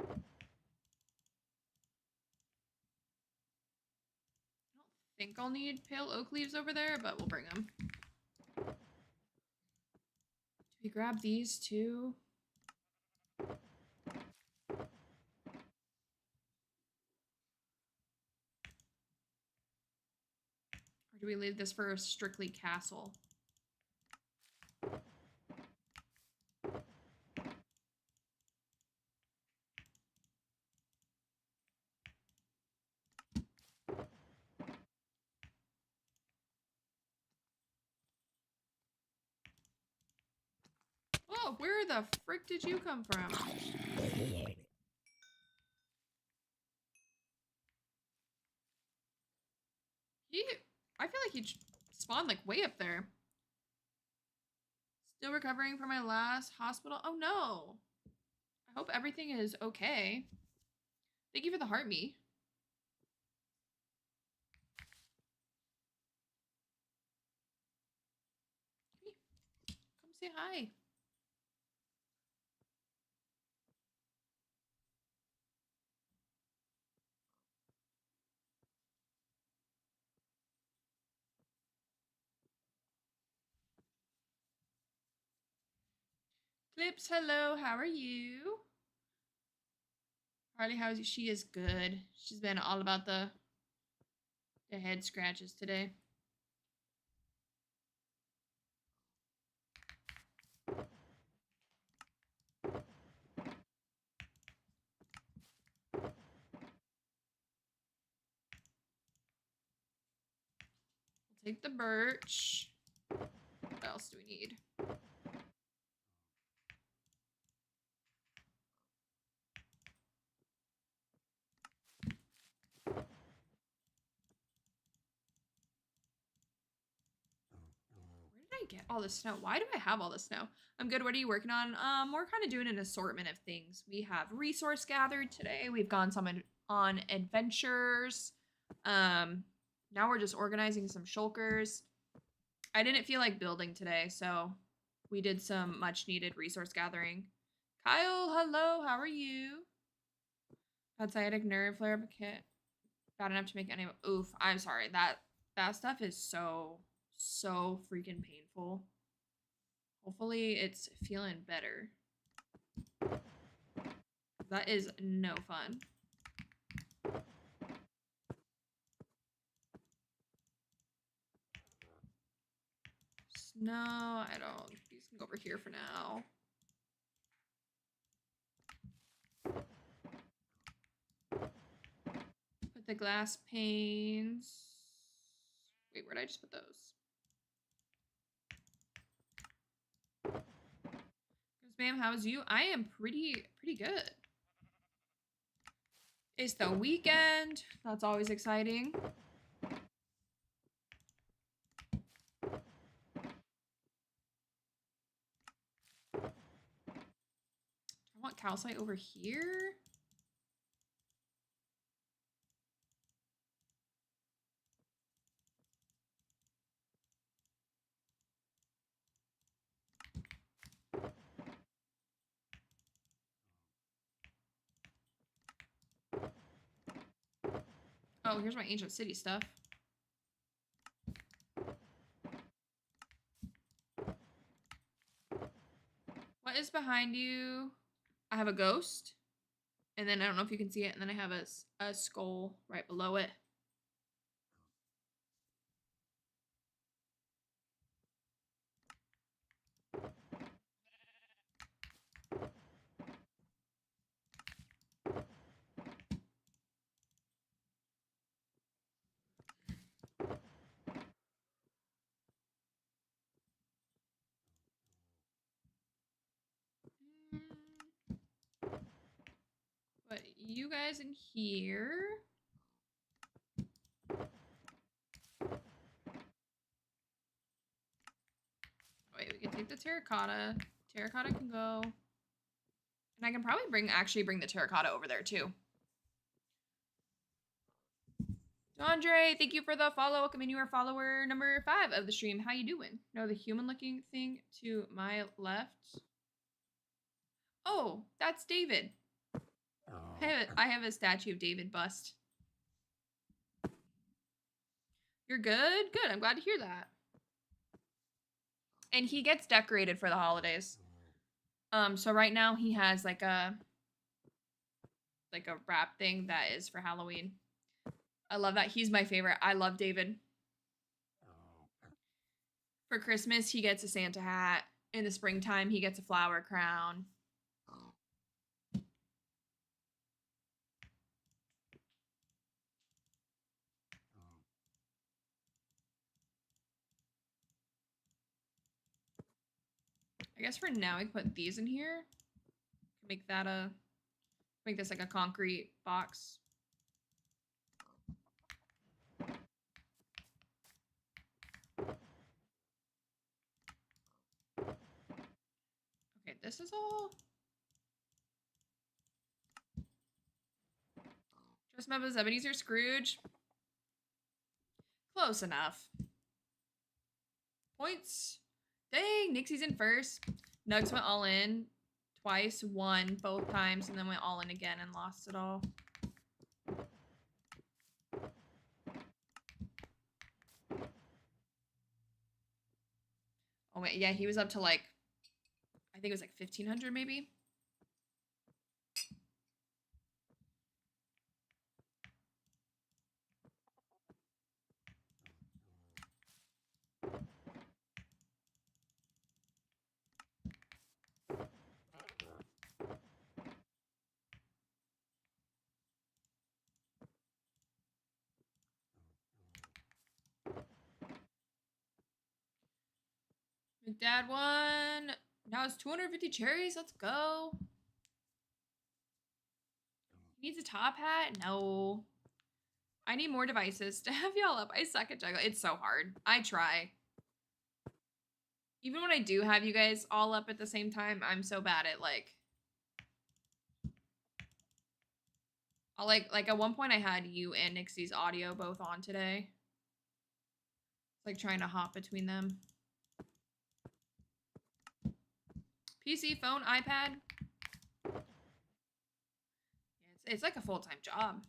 I don't think I'll need pale oak leaves over there, but we'll bring them. We grab these too. Or do we leave this for a strictly castle? Oh, where the frick did you come from? I feel like he spawned like way up there. Still recovering from my last hospital. Oh no. I hope everything is okay. Thank you for the heart me. Come say hi. Clips, hello, how are you? Harley, she is good. She's been all about the head scratches today. We'll take the birch. What else do we need? I get all this snow? Why do I have all this snow? I'm good. What are you working on? We're kind of doing an assortment of things. We have resource gathered today. We've gone some on adventures. Now we're just organizing some shulkers. I didn't feel like building today, so we did some much needed resource gathering. Kyle, hello, how are you? Had sciatic nerve flare up kit. Bad enough to make any. Oof, I'm sorry. That stuff is so freaking painful. Hopefully it's feeling better. That is no fun. No, I don't. These can go over here for now. Put the glass panes. Wait, where'd I just put those? Ma'am, how's you? I am pretty good. It's the weekend. That's always exciting. I want calcite over here. Oh, here's my ancient city stuff. What is behind you? I have a ghost. And then I don't know if you can see it. And then I have a skull right below it. But you guys in here. Wait, we can take the terracotta. Terracotta can go. And I can probably actually bring the terracotta over there too. Andre, thank you for the follow. Coming, you are follower number 5 of the stream. How you doing? No, the human-looking thing to my left. Oh, that's David. I have a statue of David bust. You're good? Good. I'm glad to hear that. And he gets decorated for the holidays. So right now he has like a wrap thing that is for Halloween. I love that. He's my favorite. I love David. For Christmas, he gets a Santa hat. In the springtime, he gets a flower crown. I guess for now, we can put these in here. Make this like a concrete box. Okay, this is all. Just remember Ebenezer Scrooge. Close enough. Points. Dang, Nixie's in first. Nugs went all in twice, won both times, and then went all in again and lost it all. Oh wait, yeah, he was up to like, I think it was like 1,500 maybe. McDad won. Now it's 250 cherries. Let's go. He needs a top hat? No. I need more devices to have y'all up. I suck at juggling. It's so hard. I try. Even when I do have you guys all up at the same time, I'm so bad at like I'll like at one point I had you and Nixie's audio both on today. It's like trying to hop between them. PC, phone, iPad. It's like a full-time job.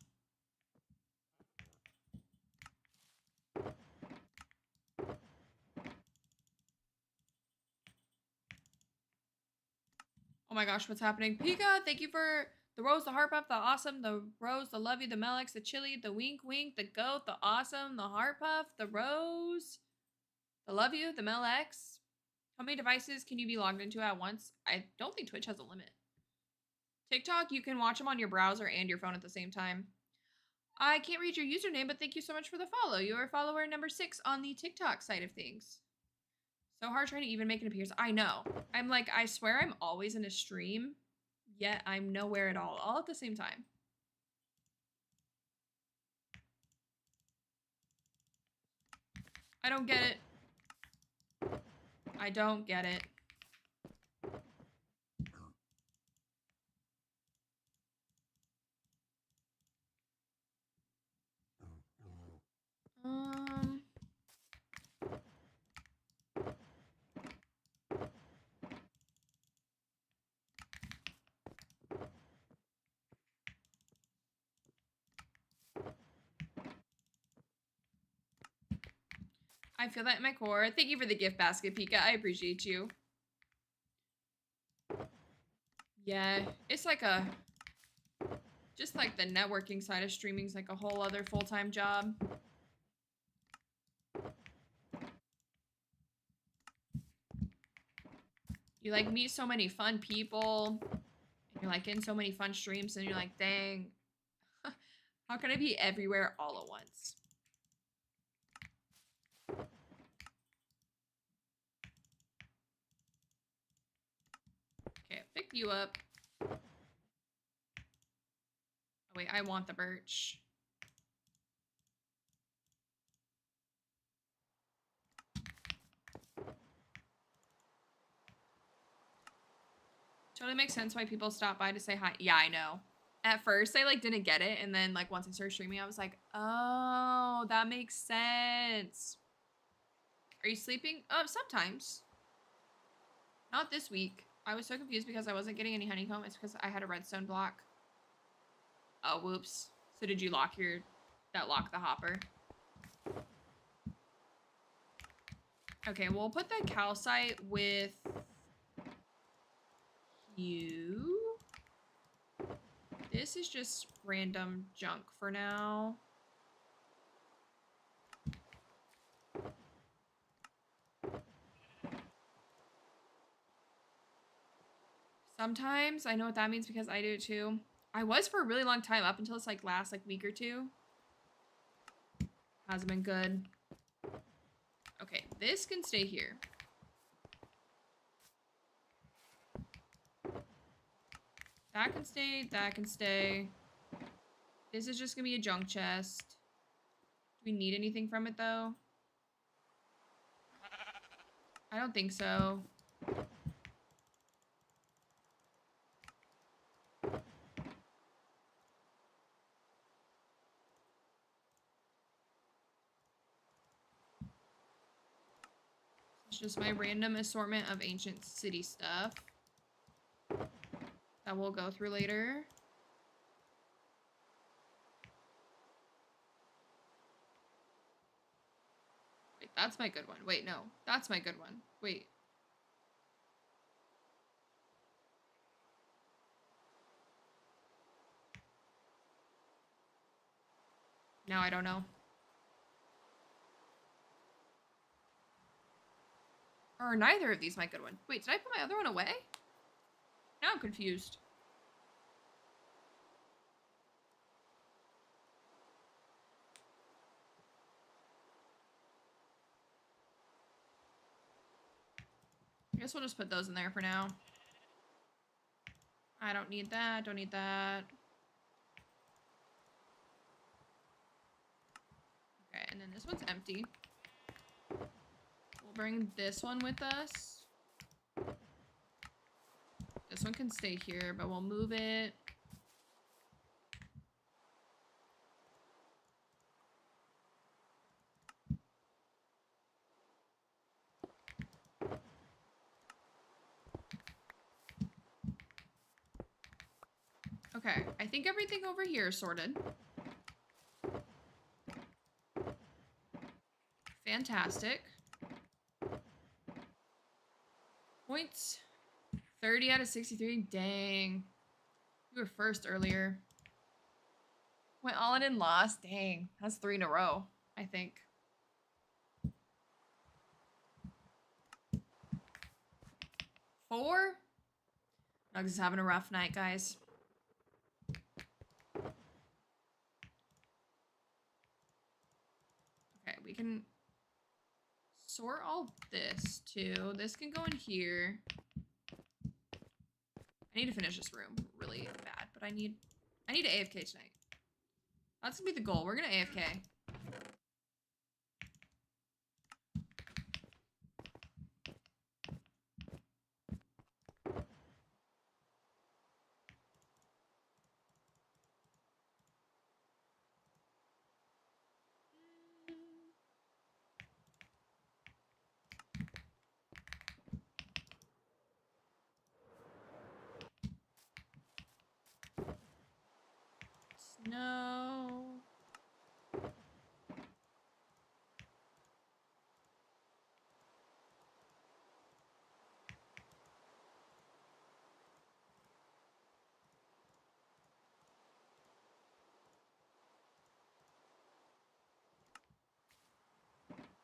Oh my gosh, what's happening? Pika, thank you for the rose, the heart puff, the awesome, the rose, the love you, the Melix, the chili, the wink wink, the goat, the awesome, the heart puff, the rose, the love you, the Melix. How many devices can you be logged into at once? I don't think Twitch has a limit. TikTok, you can watch them on your browser and your phone at the same time. I can't read your username, but thank you so much for the follow. You are follower number 6 on the TikTok side of things. So hard trying to even make an appearance. I know. I'm like, I swear I'm always in a stream, yet I'm nowhere at all at the same time. I don't get it. I don't get it. I feel that in my core. Thank you for the gift basket, Pika. I appreciate you. Yeah, it's like a... Just like the networking side of streaming is like a whole other full-time job. You like meet so many fun people. And you're like in so many fun streams and you're like, dang, how can I be everywhere all at once? Okay, pick you up. Oh wait, I want the birch. Totally makes sense why people stop by to say hi. Yeah, I know. At first, I like didn't get it, and then like once I started streaming, I was like, oh, that makes sense. Are you sleeping? Sometimes. Not this week. I was so confused because I wasn't getting any honeycomb. It's because I had a redstone block. Oh, whoops. So did you lock that lock the hopper? Okay, we'll put the calcite with you. This is just random junk for now. Sometimes I know what that means because I do it too. I was for a really long time up until this like last like week or two. Hasn't been good. Okay, this can stay here. That can stay, that can stay. This is just gonna be a junk chest. Do we need anything from it though? I don't think so. It's just my random assortment of ancient city stuff that we'll go through later. Wait, that's my good one. Wait, no. That's my good one. Wait. Now I don't know. Or neither of these my good one. Wait, did I put my other one away? Now I'm confused. I guess we'll just put those in there for now. I don't need that. Don't need that. Okay, and then this one's empty. We'll bring this one with us. This one can stay here, but we'll move it. Okay, I think everything over here is sorted. Fantastic. Points. 30 out of 63. Dang. You were first earlier. Went all in and lost. Dang. That's 3 in a row, I think. Four? Nugs is having a rough night, guys. Okay, we can sort all this too. This can go in here. I need to finish this room really bad, but I need to AFK tonight. That's gonna be the goal. We're gonna AFK. No.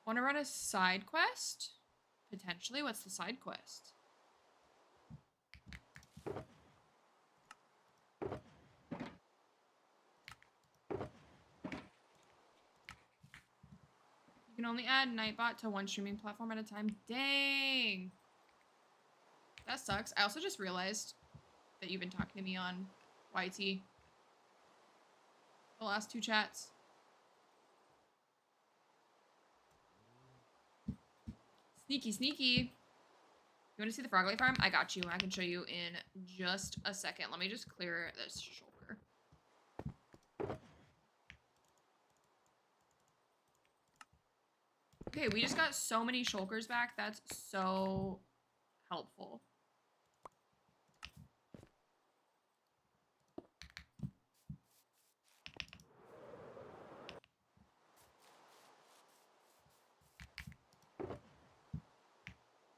Want to run a side quest? Potentially. What's the side quest? You can only add Nightbot to one streaming platform at a time. Dang. That sucks. I also just realized that you've been talking to me on YT. The last 2 chats. Sneaky, sneaky. You want to see the frog light farm? I got you. I can show you in just a second. Let me just clear this shoulder. Okay, we just got so many shulkers back. That's so helpful.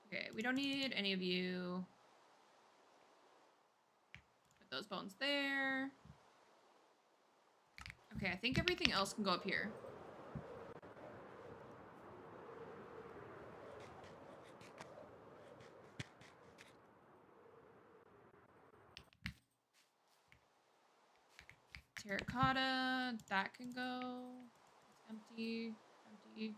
Okay, we don't need any of you. Put those bones there. Okay, I think everything else can go up here. Terracotta, that can go. It's empty, empty.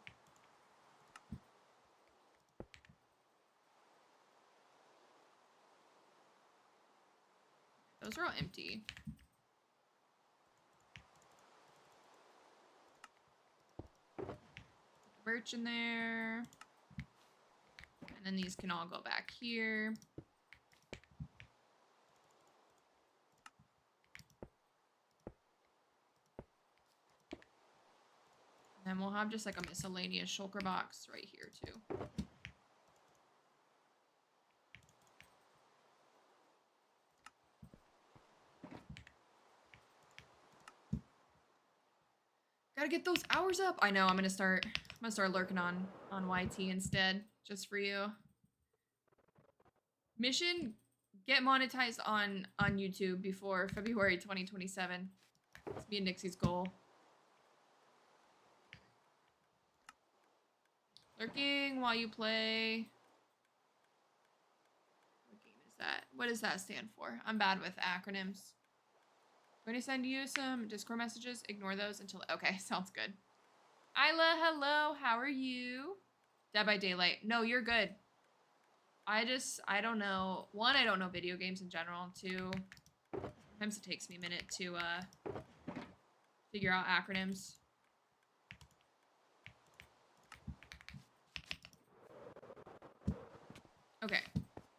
Those are all empty. Put the birch in there. And then these can all go back here. And then we'll have just like a miscellaneous shulker box right here too. Gotta get those hours up. I know. I'm gonna start lurking on YT instead, just for you. Mission: get monetized on YouTube before February 2027. It's me and Nixie's goal. Lurking while you play. What game is that? What does that stand for? I'm bad with acronyms. I'm going to send you some Discord messages. Ignore those until... Okay, sounds good. Isla, hello. How are you? Dead by Daylight. No, you're good. I don't know. 1, I don't know video games in general. 2, sometimes it takes me a minute to figure out acronyms. Okay.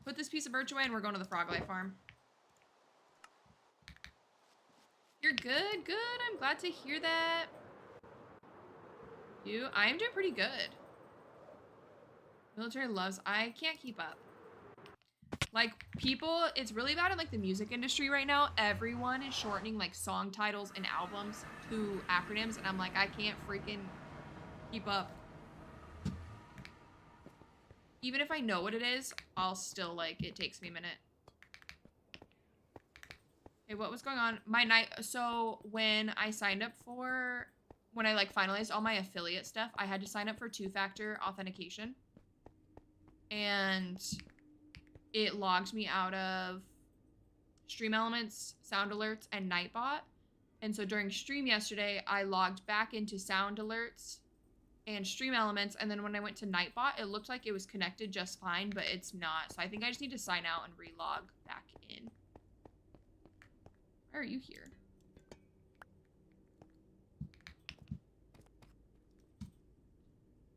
Put this piece of birch away and we're going to the frog life farm. You're good, good. I'm glad to hear that. I am doing pretty good. Military loves, I can't keep up. Like, people, it's really bad in, like, the music industry right now. Everyone is shortening, like, song titles and albums to acronyms, and I'm like, I can't freaking keep up. Even if I know what it is, I'll still, like, it takes me a minute. Okay, what was going on? So when I signed up for, when I, like, finalized all my affiliate stuff, I had to sign up for 2-factor authentication. And it logged me out of Stream Elements, Sound Alerts, and Nightbot. And so during stream yesterday, I logged back into Sound Alerts and Stream Elements, and then when I went to Nightbot, it looked like it was connected just fine, but it's not. So I think I just need to sign out and relog back in. Why are you here?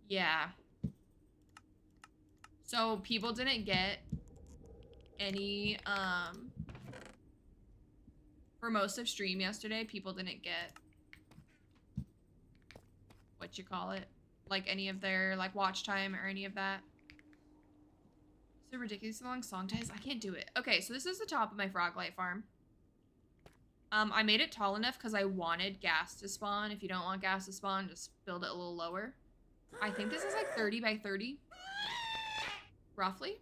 Yeah. So people didn't get any, for most of stream yesterday, people didn't get, what you call it, like any of their, like, watch time or any of that. So ridiculously long song titles. I can't do it. Okay, so this is the top of my frog light farm. I made it tall enough because I wanted gas to spawn. If you don't want gas to spawn, just build it a little lower. I think this is like 30 by 30. Roughly.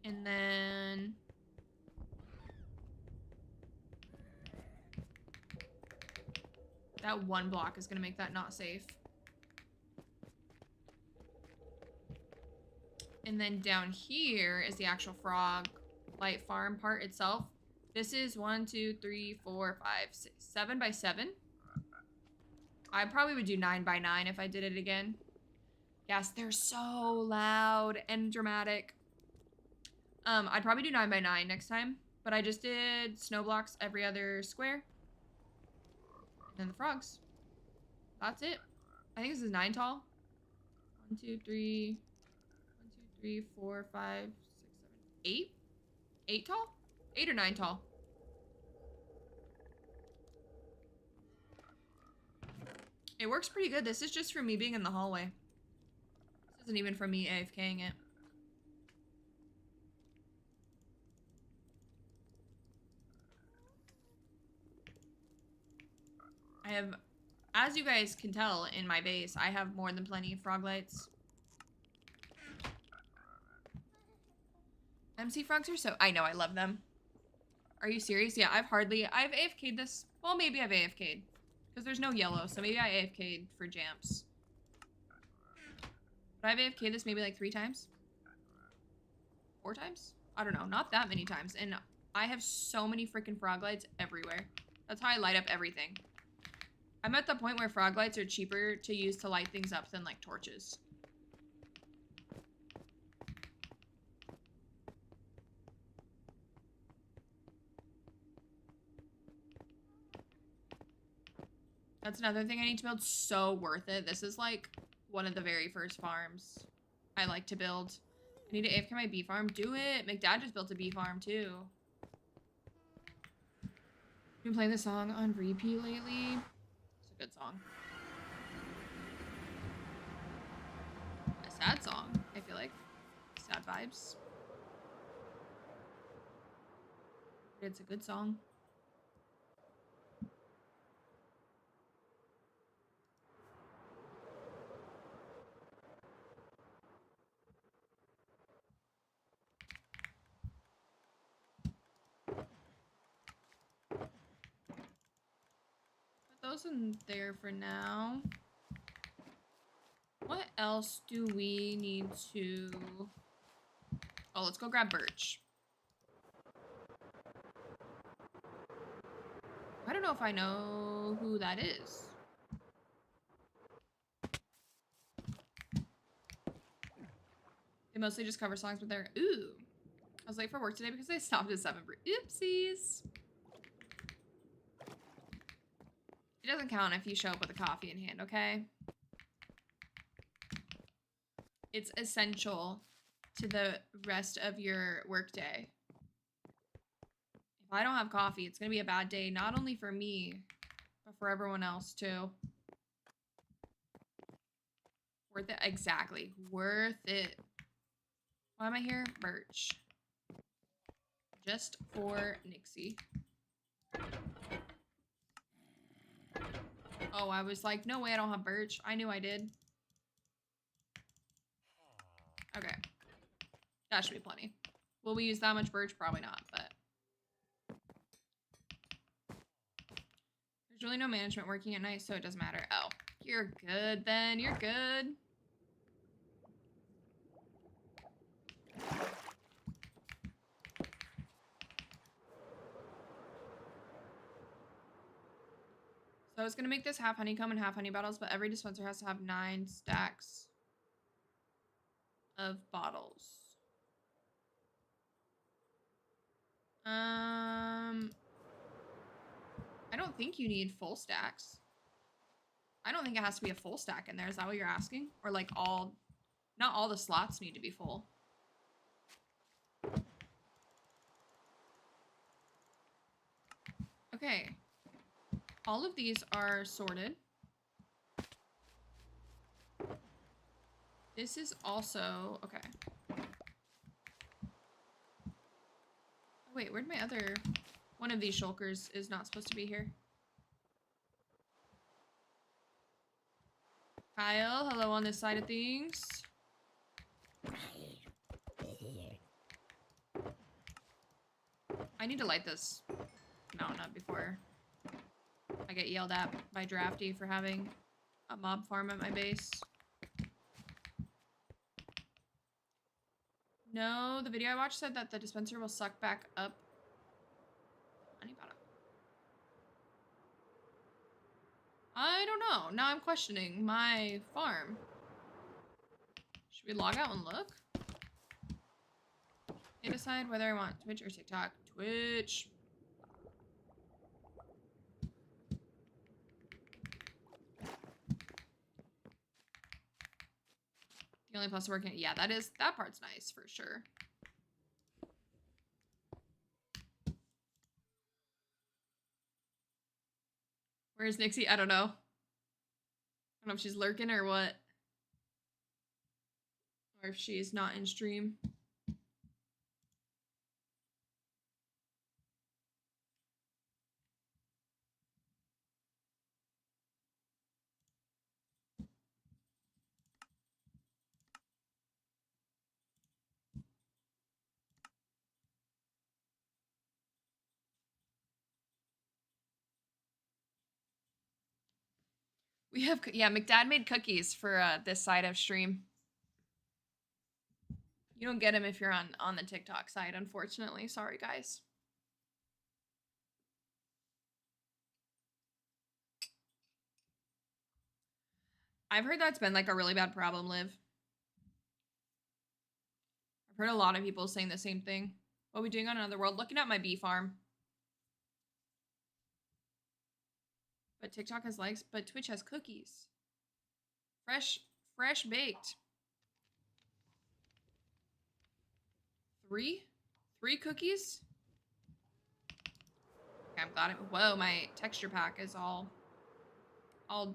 And then... that one block is going to make that not safe. And then down here is the actual frog light farm part itself. This is 1, 2, 3, 4, 5, 6, 7 by 7. I probably would do 9 by 9 if I did it again. Yes, they're so loud and dramatic. I'd probably do 9 by 9 next time, but I just did snow blocks every other square. And then the frogs. That's it. I think this is 9 tall. 1, 2, 3. 1, 2, 3, 4, 5, 6, 7, 8. 8 tall? 8 or 9 tall? It works pretty good. This is just for me being in the hallway. This isn't even from me AFKing it. I have, as you guys can tell in my base, I have more than plenty of frog lights. MC frogs are so, I know, I love them. Are you serious? Yeah, I've AFK'd this. Well, maybe I've AFK'd. Because there's no yellow, so maybe I AFK'd for jumps. But I've AFK'd this maybe like 3 times? 4 times? I don't know, not that many times. And I have so many freaking frog lights everywhere. That's how I light up everything. I'm at the point where frog lights are cheaper to use to light things up than like torches. That's another thing I need to build. So worth it. This is like one of the very first farms I like to build. I need to AFK my bee farm. Do it. McDad just built a bee farm too. Been playing this song on repeat lately. It's a good song. A sad song, I feel like. Sad vibes. But it's a good song. Those in there for now. What else do we need to... Oh, let's go grab birch. I don't know if I know who that is. They mostly just cover songs, but they're... Ooh. I was late for work today because I stopped at 7. Oopsies. It doesn't count if you show up with a coffee in hand, okay? It's essential to the rest of your workday. If I don't have coffee, it's gonna be a bad day, not only for me, but for everyone else too. Worth it? Exactly. Worth it. Why am I here? Birch. Just for Nixie. Oh, I was like, no way I don't have birch. I knew I did. Okay. That should be plenty. Will we use that much birch? Probably not, but. There's really no management working at night, so it doesn't matter. Oh, you're good then. You're good. So I was gonna make this half honeycomb and half honey bottles, but every dispenser has to have 9 stacks of bottles. I don't think you need full stacks. I don't think it has to be a full stack in there. Is that what you're asking? Or like all, not all the slots need to be full. Okay. All of these are sorted. This is also, okay. Oh, wait, where'd my other, one of these shulkers is not supposed to be here. Kyle, hello on this side of things. I need to light this mountain up before I get yelled at by Drafty for having a mob farm at my base. No, the video I watched said that the dispenser will suck back up. Honey bottle. I don't know. Now I'm questioning my farm. Should we log out and look? I decide whether I want Twitch or TikTok. Twitch. The only plus working. Yeah, that part's nice for sure. Where's Nixie? I don't know. I don't know if she's lurking or what. Or if she's not in stream. We have, yeah, McDad made cookies for this side of stream. You don't get them if you're on the TikTok side, unfortunately. Sorry, guys. I've heard that's been like a really bad problem, Liv. I've heard a lot of people saying the same thing. What are we doing on Another World? Looking at my bee farm. But TikTok has likes, but Twitch has cookies. Fresh baked. 3 cookies? Okay, I'm glad it, whoa, my texture pack is all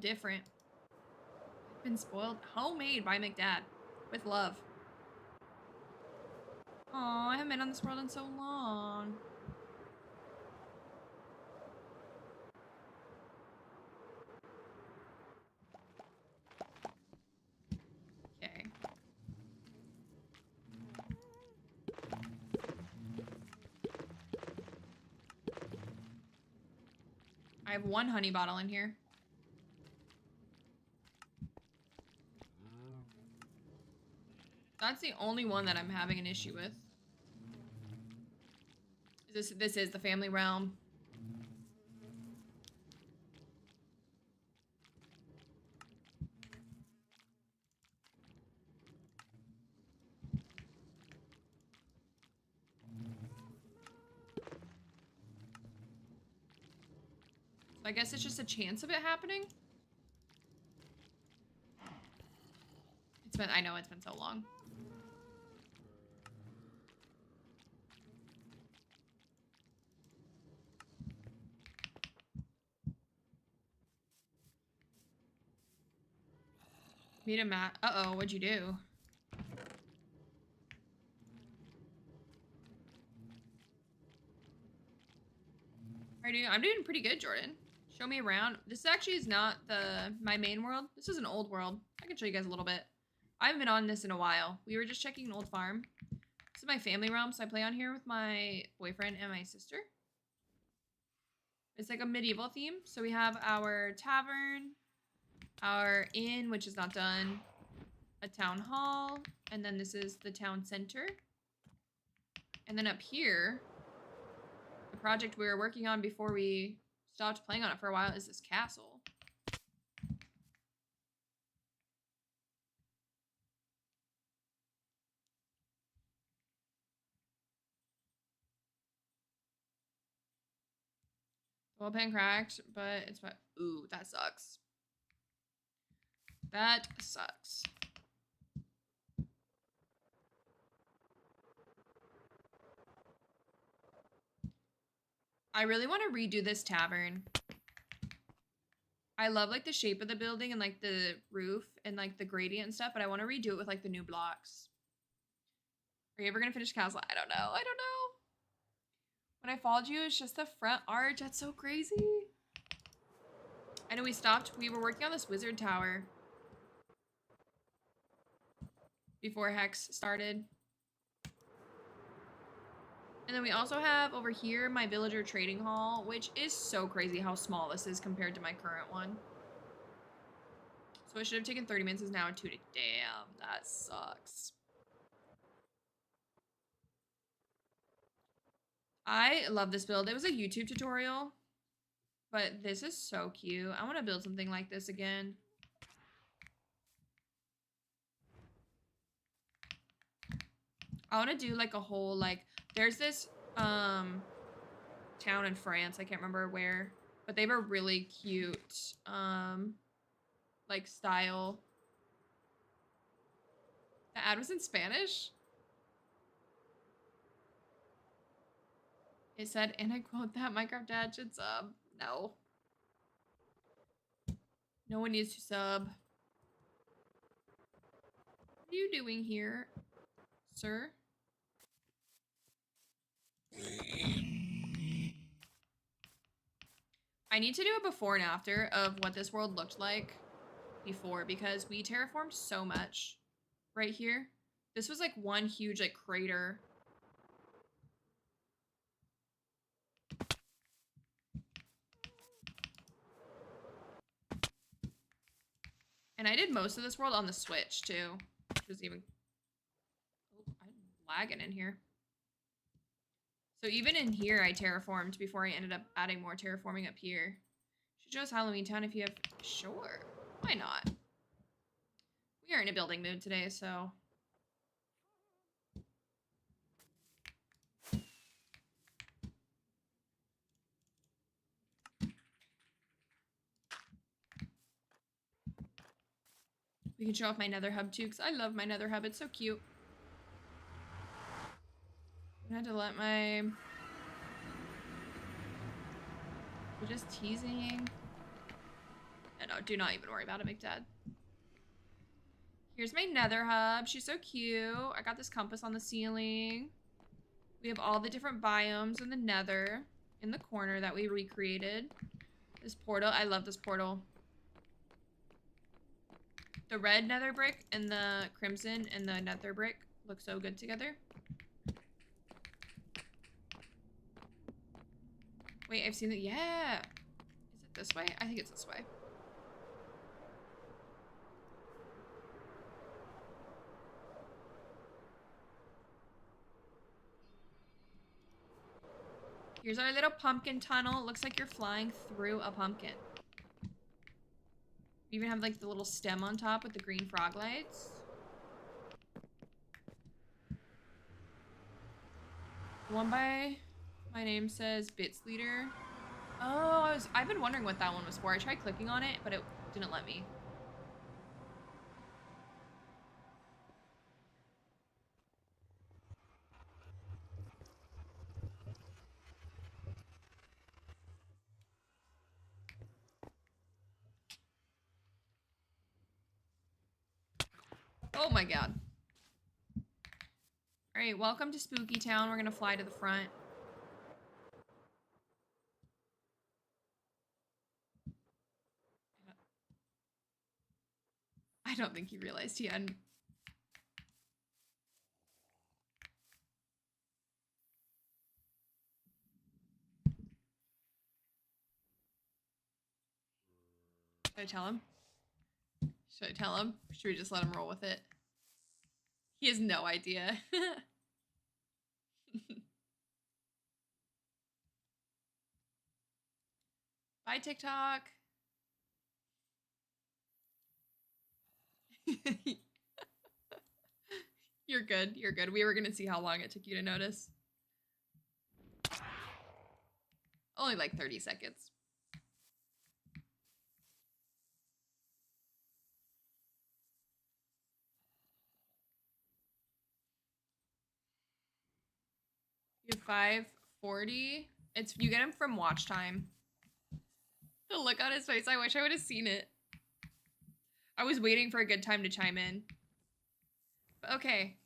different. Been spoiled. Homemade by McDad. With love. Aw, I haven't been on this world in so long. Okay. I have 1 honey bottle in here. That's the only one that I'm having an issue with. This is the family realm. So I guess it's just a chance of it happening. I know it's been so long. Need a mat. Uh-oh, what'd you do? I'm doing pretty good, Jordan. Show me around. This actually is not my main world. This is an old world. I can show you guys a little bit. I haven't been on this in a while. We were just checking an old farm. This is my family realm, so I play on here with my boyfriend and my sister. It's like a medieval theme. So we have our tavern, our inn, which is not done, a town hall, and then this is the town center. And then up here, the project we were working on before we stopped playing on it for a while is this castle. Well, pan cracked, but it's what? Ooh, that sucks. That sucks. I really want to redo this tavern. I love like the shape of the building and like the roof and like the gradient and stuff, but I want to redo it with like the new blocks. Are you ever gonna finish castle? I don't know. I don't know. When I followed you, it's just the front arch. That's so crazy. I know we stopped. We were working on this wizard tower before Hex started. And then we also have over here my villager trading hall, which is so crazy how small this is compared to my current one. So it should have taken 30 minutes, is now 2 to... Damn, that sucks. I love this build. It was a YouTube tutorial, but this is so cute. I want to build something like this again. I want to do like a whole, like, there's this town in France, I can't remember where, but they have a really cute like style. The ad was in Spanish. It said, and I quote, that Minecraft dad should sub. No. No one needs to sub. What are you doing here, sir? I need to do a before and after of what this world looked like before, because we terraformed so much right here. This was like one huge like crater. And I did most of this world on the Switch too, which was even... Oh, I'm lagging in here. So even in here, I terraformed before I ended up adding more terraforming up here. Should show us Halloween Town if you have... Sure. Why not? We are in a building mood today, so... We can show off my nether hub too, because I love my nether hub. It's so cute. I had to let my... You're just teasing. No, do not even worry about it, McDad. Here's my nether hub. She's so cute. I got this compass on the ceiling. We have all the different biomes in the nether in the corner that we recreated. This portal. I love this portal. The red nether brick and the crimson and the nether brick look so good together. Wait, I've seen it. Yeah. Is it this way? I think it's this way. Here's our little pumpkin tunnel. It looks like you're flying through a pumpkin. We even have like the little stem on top with the green frog lights. The one by my name says Bits Leader. Oh, I've been wondering what that one was for. I tried clicking on it, but it didn't let me. Oh my god. Alright, welcome to Spooky Town. We're gonna fly to the front. I don't think he realized he hadn't. Should I tell him? Should I tell him? Should we just let him roll with it? He has no idea. Bye, TikTok. You're good. You're good. We were gonna see how long it took you to notice. Only like 30 seconds. You have 540. You get him from watch time. The look on his face, I wish I would have seen it. I was waiting for a good time to chime in. But okay.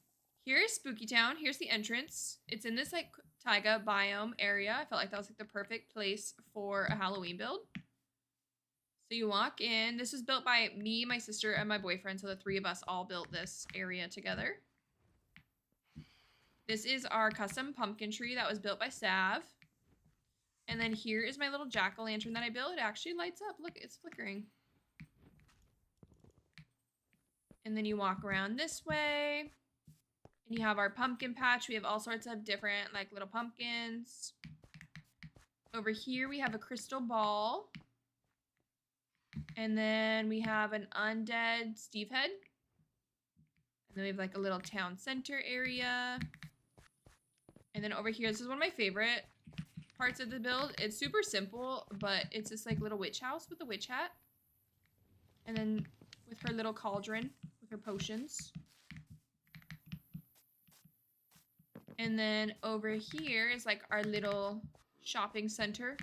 Here's Spooky Town. Here's the entrance. It's in this like taiga biome area. I felt like that was like the perfect place for a Halloween build. So you walk in. This was built by me, my sister, and my boyfriend. So the three of us all built this area together. This is our custom pumpkin tree that was built by Sav. And then here is my little jack-o'-lantern that I built. It actually lights up. Look, it's flickering. And then you walk around this way. And you have our pumpkin patch. We have all sorts of different like little pumpkins. Over here we have a crystal ball. And then we have an undead Steve head. And then we have like a little town center area. And then over here, this is one of my favorite parts of the build. It's super simple, but it's this like little witch house with a witch hat. And then with her little cauldron with her potions. And then over here is like our little shopping center.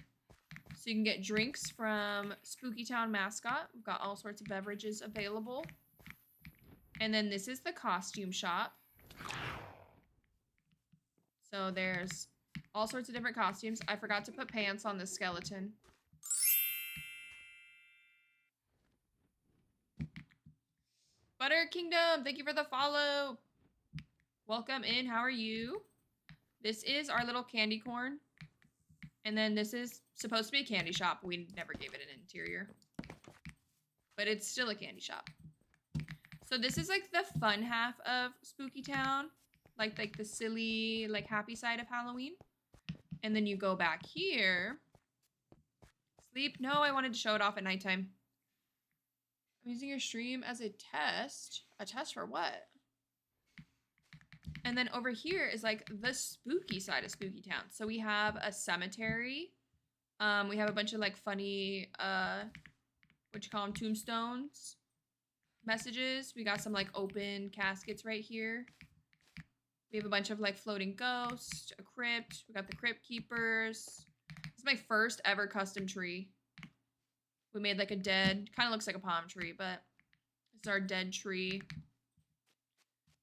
So you can get drinks from Spooky Town mascot. We've got all sorts of beverages available. And then this is the costume shop. So there's all sorts of different costumes. I forgot to put pants on the skeleton. Butter Kingdom, thank you for the follow. Welcome in, how are you? This is our little candy corn. And then this is supposed to be a candy shop. We never gave it an interior. But it's still a candy shop. So this is like the fun half of Spooky Town. Like the silly, like happy side of Halloween. And then you go back here. Sleep? No, I wanted to show it off at nighttime. I'm using your stream as a test. A test for what? And then over here is like the spooky side of Spooky Town. So we have a cemetery. We have a bunch of like funny, what you call them, tombstones, messages. We got some like open caskets right here. We have a bunch of like floating ghosts, a crypt. We got the crypt keepers. This is my first ever custom tree. We made like a dead, kind of looks like a palm tree, but it's our dead tree.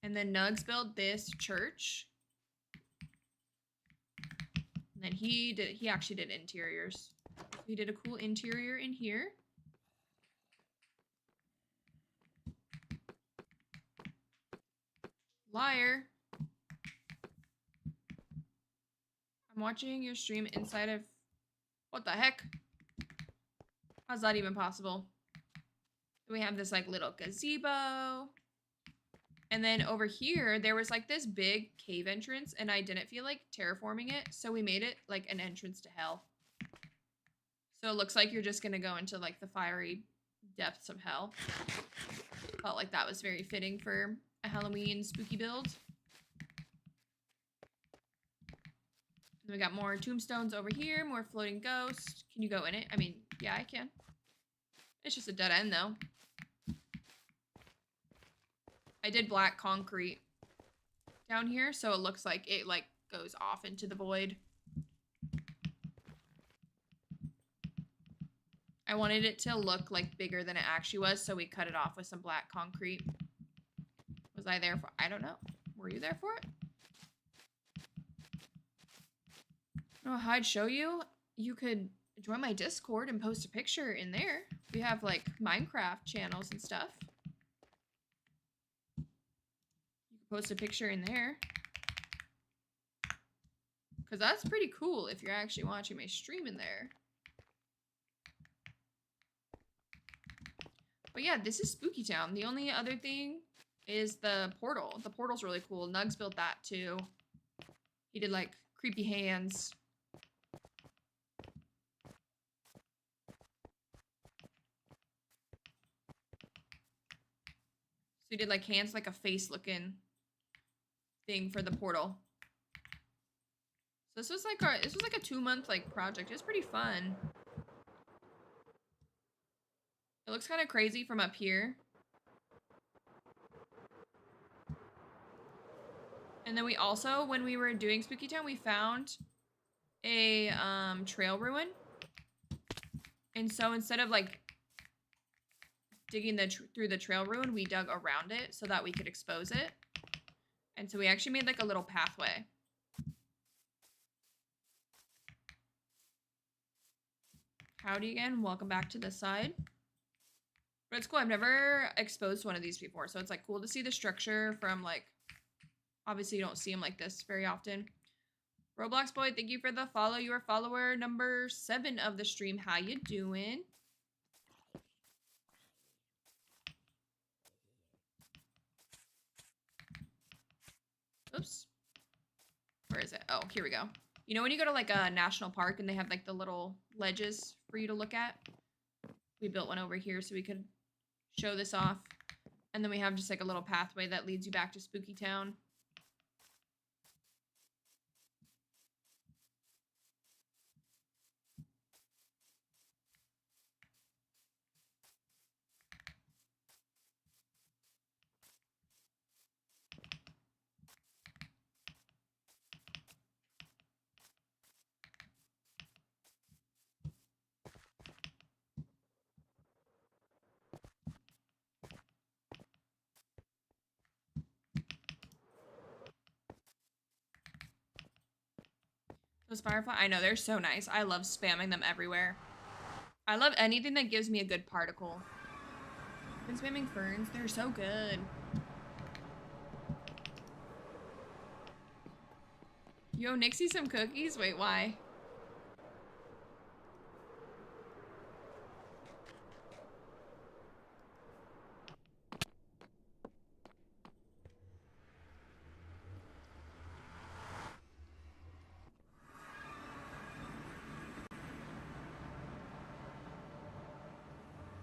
And then Nugs built this church. And then he actually did interiors. So he did a cool interior in here. Liar. I'm watching your stream inside of... What the heck? How's that even possible? We have this like little gazebo. And then over here, there was like this big cave entrance and I didn't feel like terraforming it. So we made it like an entrance to hell. So it looks like you're just going to go into like the fiery depths of hell. Felt like that was very fitting for a Halloween spooky build. And we got more tombstones over here, more floating ghosts. Can you go in it? I mean, yeah, I can. It's just a dead end though. I did black concrete down here, so it looks like it like goes off into the void. I wanted it to look like bigger than it actually was, so we cut it off with some black concrete. I there for? I don't know. Were you there for it? Oh, I'd show you. You could join my Discord and post a picture in there. We have like Minecraft channels and stuff. You could post a picture in there. Because that's pretty cool if you're actually watching my stream in there. But yeah, this is Spooky Town. The only other thing is the portal. The portal's really cool. Nugs built that too. He did like creepy hands. So he did like hands, like a face looking thing for the portal. So this was like a 2-month like project. It was pretty fun. It looks kind of crazy from up here. And then we also, when we were doing Spooky Town, we found a trail ruin. And so instead of like digging through the trail ruin, we dug around it so that we could expose it. And so we actually made like a little pathway. Howdy again, welcome back to the side. But it's cool, I've never exposed one of these before, so it's like cool to see the structure from like, obviously you don't see them like this very often. Roblox Boy, thank you for the follow. You are follower number 7 of the stream. How you doing? Oops. Where is it? Oh, here we go. You know when you go to like a national park and they have like the little ledges for you to look at? We built one over here so we could show this off. And then we have just like a little pathway that leads you back to Spooky Town. Those firefly, I know, they're so nice. I love spamming them everywhere. I love anything that gives me a good particle. Been spamming ferns, they're so good. Yo, Nixie some cookies? Wait, why?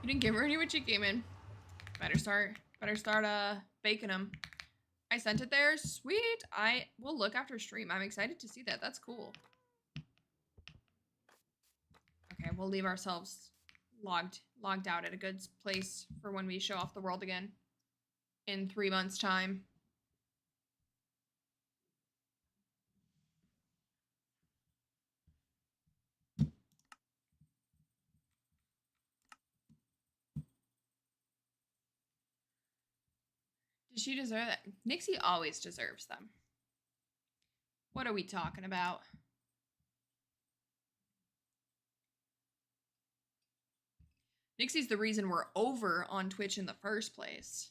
You didn't give her any when she came in. Better start baking them. I sent it there. Sweet. I will look after stream. I'm excited to see that. That's cool. Okay, we'll leave ourselves logged out at a good place for when we show off the world again in 3 months' time. Does she deserve that? Nixie always deserves them. What are we talking about? Nixie's the reason we're over on Twitch in the first place.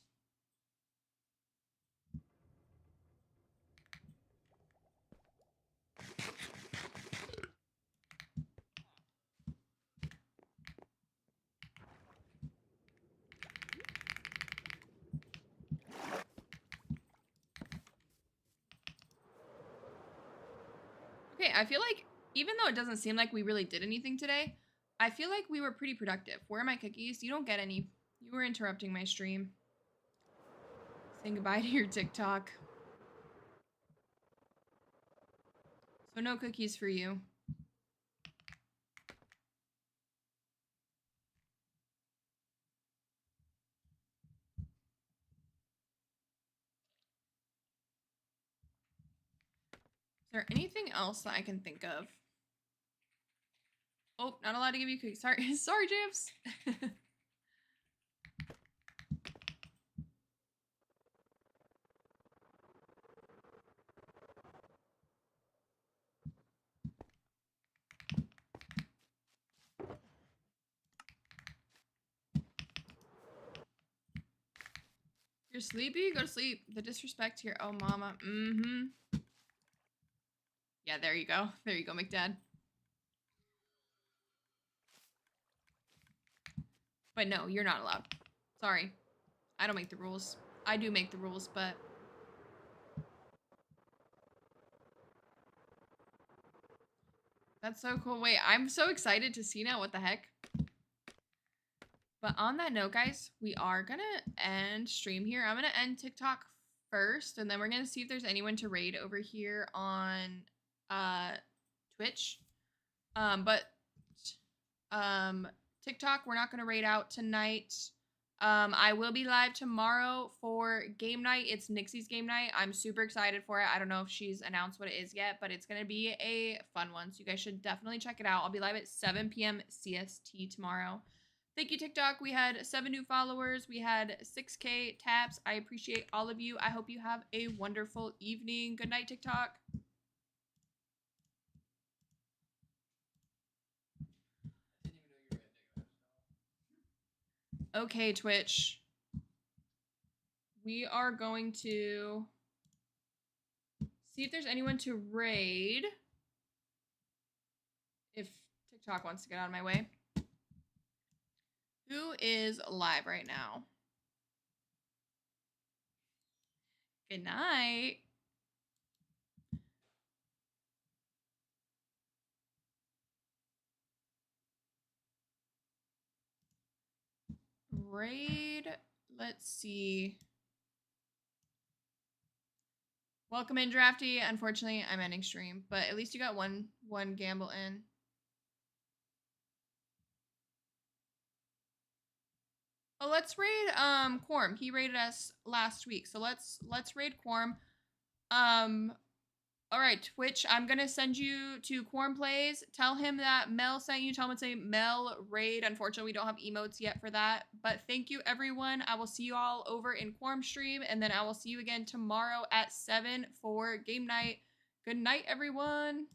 Okay, I feel like even though it doesn't seem like we really did anything today, I feel like we were pretty productive. Where are my cookies? You don't get any. You were interrupting my stream. Saying goodbye to your TikTok. So no cookies for you. Is there anything else that I can think of? Oh, not allowed to give you cookies. Sorry, sorry, James. You're sleepy? Go to sleep. The disrespect here. Oh, mama. Mm-hmm. Yeah, there you go. There you go, McDad. But no, you're not allowed. Sorry. I don't make the rules. I do make the rules, but... That's so cool. Wait, I'm so excited to see now. What the heck? But on that note, guys, we are going to end stream here. I'm going to end TikTok first, and then we're going to see if there's anyone to raid over here on Twitch. TikTok, we're not going to raid out tonight. I will be live tomorrow for game night. It's Nixie's game night. I'm super excited for it. I don't know if she's announced what it is yet, but it's going to be a fun one. So you guys should definitely check it out. I'll be live at 7 p.m. CST tomorrow. Thank you, TikTok. We had 7 new followers. We had 6K taps. I appreciate all of you. I hope you have a wonderful evening. Good night, TikTok. Okay, Twitch. We are going to see if there's anyone to raid. If TikTok wants to get out of my way. Who is live right now? Good night. Raid. Let's see. Welcome in, Drafty. Unfortunately, I'm ending stream, but at least you got one gamble in. Oh, let's raid Quorum. He raided us last week, so let's raid Quorum. All right, Twitch, I'm gonna send you to Quorum Plays. Tell him that Mel sent you. Tell him to say Mel raid. Unfortunately, we don't have emotes yet for that, but thank you, everyone. I will see you all over in Quorum stream, and then I will see you again tomorrow at 7 for game night. Good night, everyone.